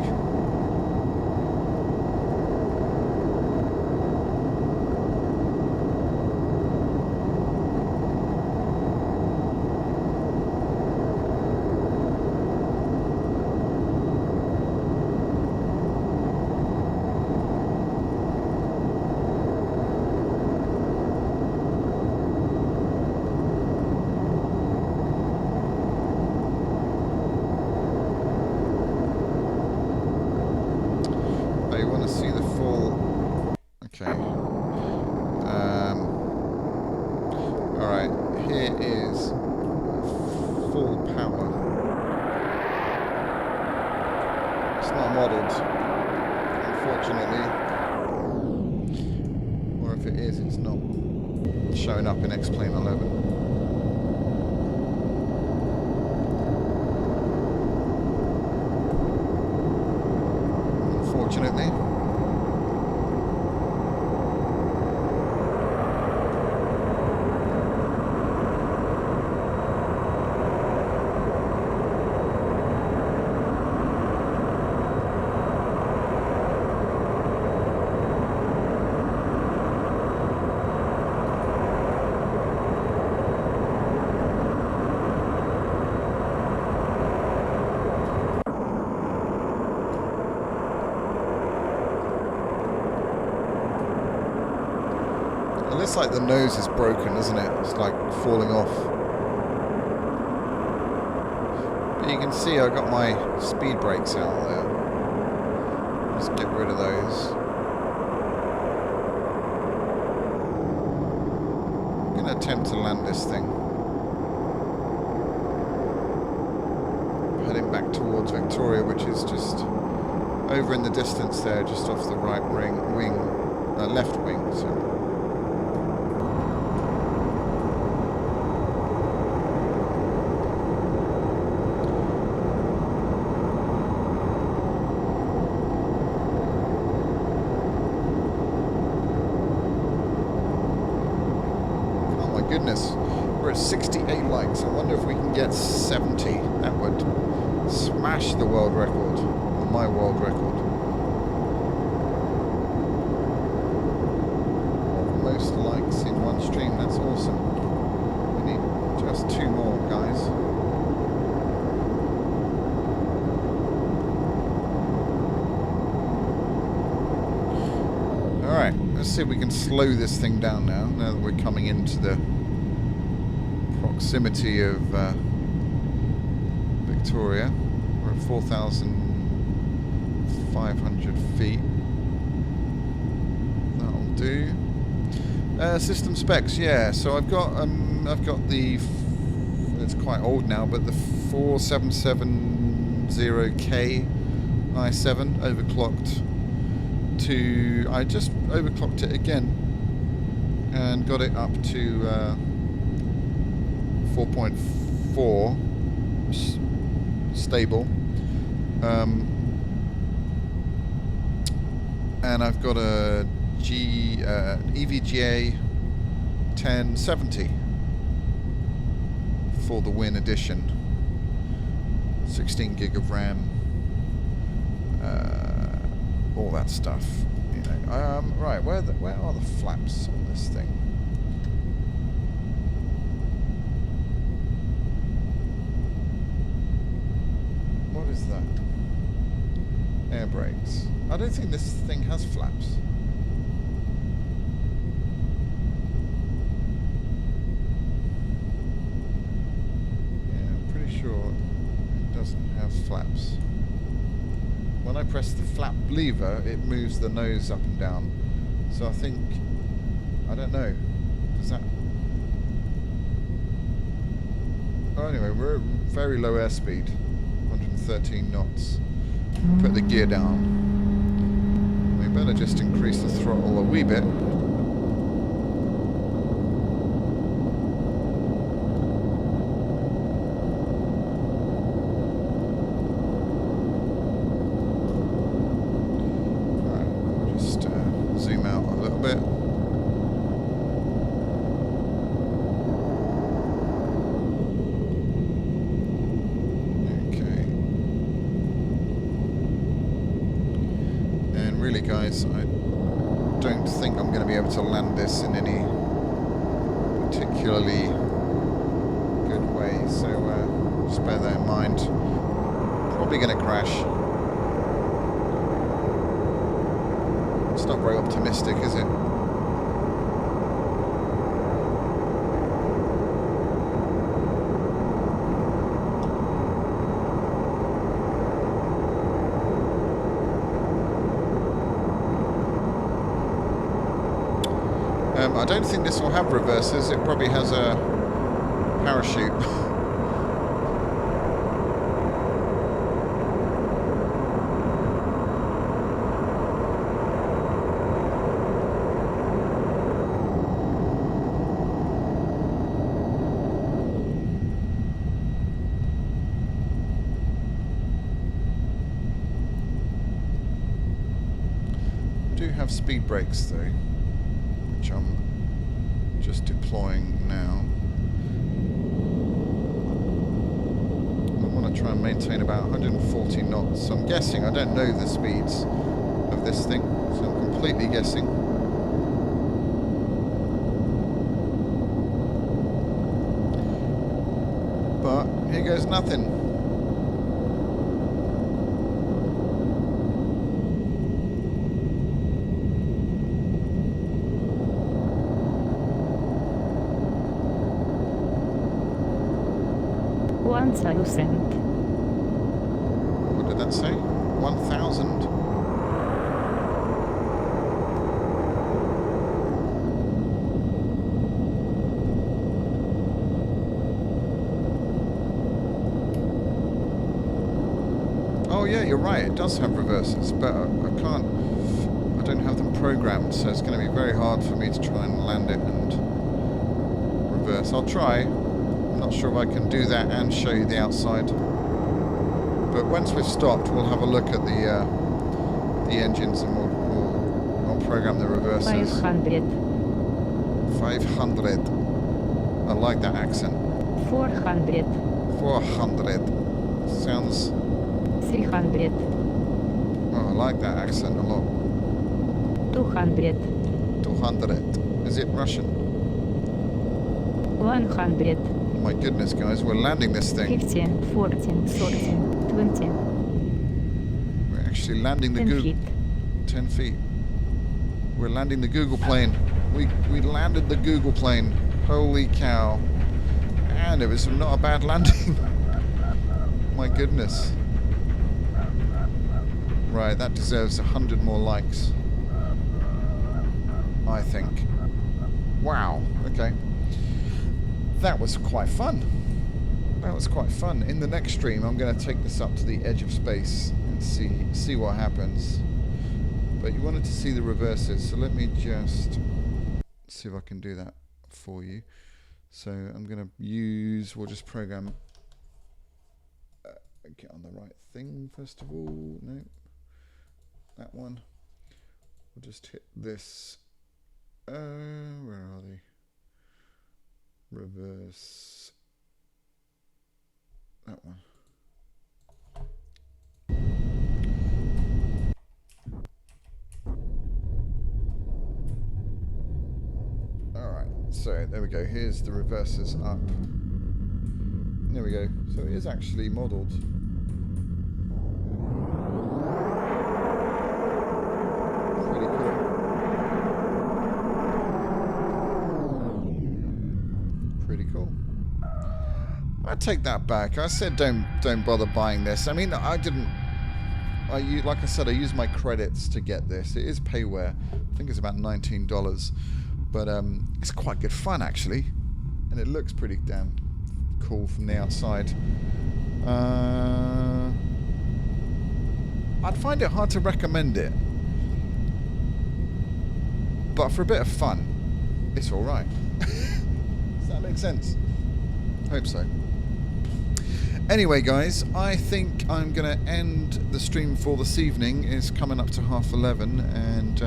Showing up in X-Plane 11. Unfortunately. It's like the nose is broken, isn't it? It's like falling off. But you can see I got my speed brakes out there. Let's get rid of those. I'm to attempt to land this thing. Heading back towards Victoria, which is just over in the distance there, just off the right left wing. So. Goodness, we're at 68 likes. I wonder if we can get 70. That would smash the world record, or my world record. Most likes in one stream, that's awesome. We need just 2 more, guys. Alright, let's see if we can slow this thing down now that we're coming into the proximity of Victoria. We're at 4,500 feet. That'll do. System specs, yeah. So I've got the it's quite old now, but the 4770K i7 overclocked to I just overclocked it again and got it up to 4.4 stable, and I've got a EVGA 1070 for the Win edition, 16 gig of RAM, all that stuff, you know. Right, where are the flaps on this thing? What is that? Air brakes. I don't think this thing has flaps. Yeah, I'm pretty sure it doesn't have flaps. When I press the flap lever, it moves the nose up and down. So I think, I don't know, does that... Oh, anyway, we're at very low airspeed, 113 knots. Put the gear down. We better just increase the throttle a wee bit. Guys, I don't think I'm going to be able to land this in any particularly good way, so just bear that in mind. Probably going to crash. It's not very optimistic, is it? I don't think this will have reversers. It probably has a parachute. I do have speed brakes though, which I'm just deploying now. I want to try and maintain about 140 knots. So I'm guessing, I don't know the speeds of this thing, so I'm completely guessing. But here goes nothing. What did that say? 1,000? yeah, you're right. It does have reverses, but I can't. I don't have them programmed, so it's going to be very hard for me to try and land it and reverse. I'll try. I'm not sure if I can do that and show you the outside. But once we've stopped, we'll have a look at the engines and we'll program the reverses. 500. 500. I like that accent. 400. 400. Sounds. 300. Oh, I like that accent a lot. 200. 200. Is it Russian? 100. Oh my goodness, guys, we're landing this thing. 50, 40, 30, 20. We're actually landing the 10 Google. feet. 10 feet. We're landing the Google plane. We landed the Google plane. Holy cow. And it was not a bad landing. My goodness. Right, that deserves 100 more likes. I think. Wow, okay. That was quite fun. That was quite fun. In the next stream, I'm going to take this up to the edge of space and see what happens. But you wanted to see the reverses, so let me just see if I can do that for you. So I'm going to use, we'll just program, get on the right thing first of all. No, that one. We'll just hit this. Where are they? Reverse. That one. Alright, so there we go. Here's the reverses up. There we go. So it is actually modelled. Pretty cool. Pretty cool. I take that back. I said don't bother buying this. I mean, I didn't. Like I said, I used my credits to get this. It is payware. I think it's about $19, but it's quite good fun actually, and it looks pretty damn cool from the outside. I'd find it hard to recommend it, but for a bit of fun, it's all right. Does that make sense? Hope so. Anyway, guys, I think I'm going to end the stream for this evening. It's coming up to 11:30, and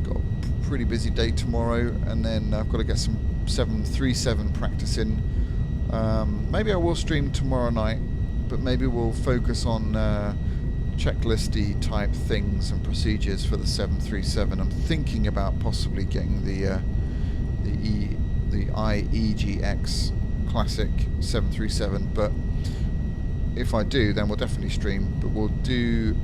got a pretty busy day tomorrow, and then I've got to get some 737 practice in. Maybe I will stream tomorrow night, but maybe we'll focus on checklisty type things and procedures for the 737. I'm thinking about possibly getting the IEGX Classic 737, but if I do, then we'll definitely stream. But we'll do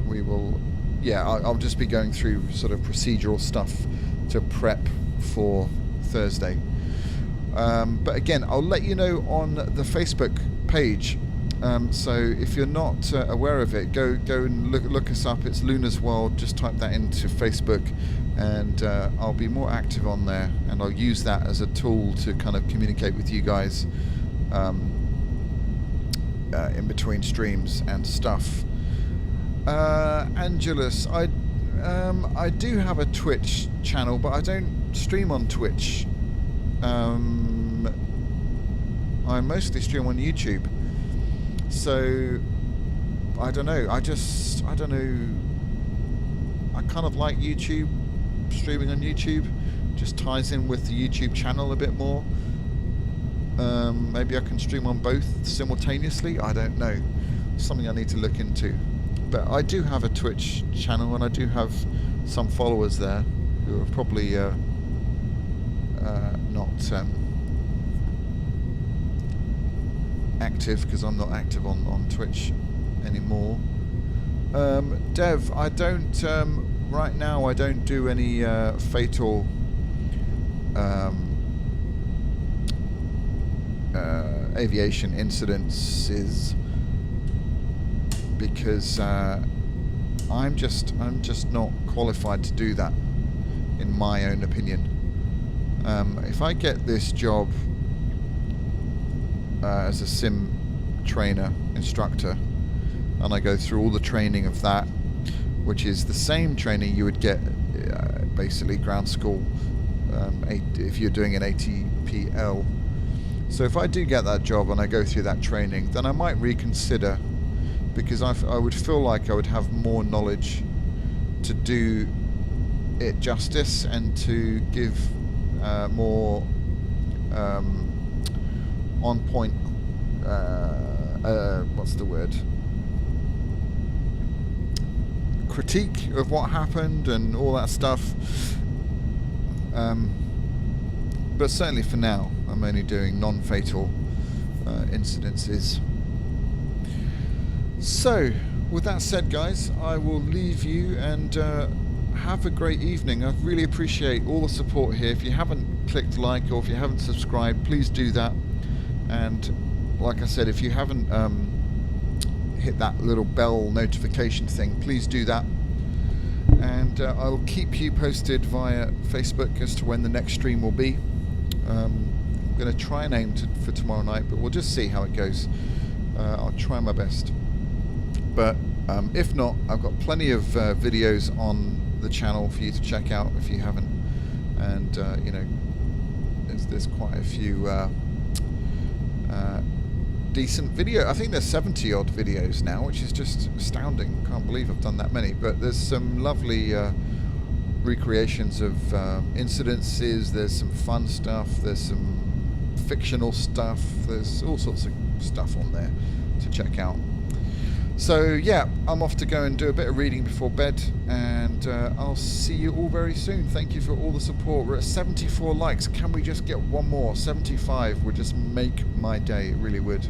we will, yeah, I'll just be going through sort of procedural stuff to prep for Thursday. But again, I'll let you know on the Facebook page. So if you're not aware of it, go and look us up. It's Luna's World. Just type that into Facebook, and I'll be more active on there, and I'll use that as a tool to kind of communicate with you guys in between streams and stuff. Angelus, I do have a Twitch channel, but I don't stream on Twitch. I mostly stream on YouTube. So I don't know. I don't know. I kind of like YouTube, streaming on YouTube. Just ties in with the YouTube channel a bit more. Maybe I can stream on both simultaneously. I don't know. Something I need to look into. But I do have a Twitch channel, and I do have some followers there who are probably not active, because I'm not active on Twitch anymore. Dev, I don't right now. I don't do any fatal aviation incidences, because I'm just not qualified to do that, in my own opinion. If I get this job as a sim trainer, instructor, and I go through all the training of that, which is the same training you would get basically ground school if you're doing an ATPL. So if I do get that job and I go through that training, then I might reconsider, because I would feel like I would have more knowledge to do it justice and to give more on point, what's the word, critique of what happened and all that stuff. But certainly for now, I'm only doing non-fatal incidences. So, with that said, guys, I will leave you and have a great evening. I really appreciate all the support here. If you haven't clicked like, or if you haven't subscribed, please do that. And like I said, if you haven't hit that little bell notification thing, please do that. And I will keep you posted via Facebook as to when the next stream will be. I'm going to try and aim for tomorrow night, but we'll just see how it goes. I'll try my best. But if not, I've got plenty of videos on the channel for you to check out if you haven't. And you know, there's quite a few decent video. I think there's 70 odd videos now, which is just astounding. Can't believe I've done that many. But there's some lovely recreations of incidences. There's some fun stuff. There's some fictional stuff. There's all sorts of stuff on there to check out. So yeah, I'm off to go and do a bit of reading before bed, and I'll see you all very soon. Thank you for all the support. We're at 74 likes. Can we just get one more? 75 would just make my day. It really would.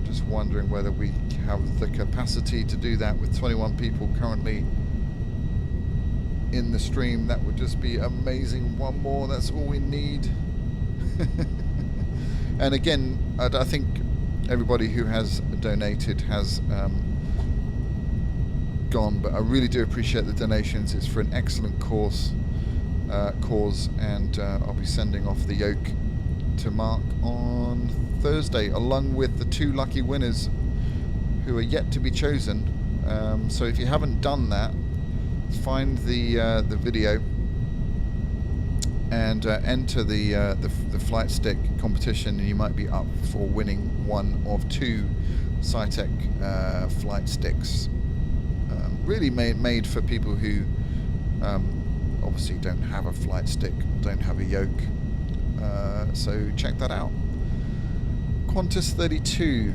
Just wondering whether we have the capacity to do that with 21 people currently in the stream. That would just be amazing. One more, that's all we need. And again, I think everybody who has donated has gone, but I really do appreciate the donations. It's for an excellent cause, and I'll be sending off the yoke to Mark on Thursday, along with the 2 lucky winners who are yet to be chosen. So if you haven't done that, find the video and enter the flight stick competition, and you might be up for winning one of 2 Cytec flight sticks. Really made for people who obviously don't have a flight stick, don't have a yoke. So check that out. Qantas 32.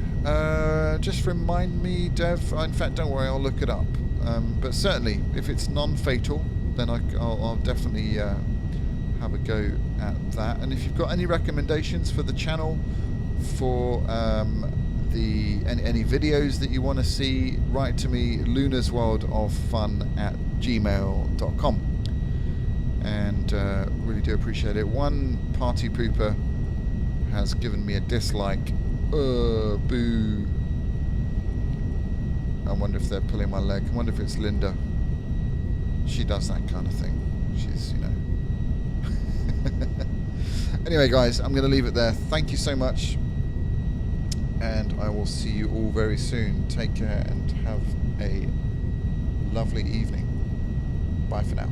Just remind me, Dev. In fact, don't worry, I'll look it up. But certainly, if it's non-fatal, then I'll definitely have a go at that. And if you've got any recommendations for the channel, for any videos that you want to see, write to me, lunarsworldoffun@gmail.com. And really do appreciate it. One party pooper has given me a dislike. Boo. I wonder if they're pulling my leg. I wonder if it's Linda. She does that kind of thing. She's, you know. Anyway, guys, I'm going to leave it there. Thank you so much. And I will see you all very soon. Take care and have a lovely evening. Bye for now.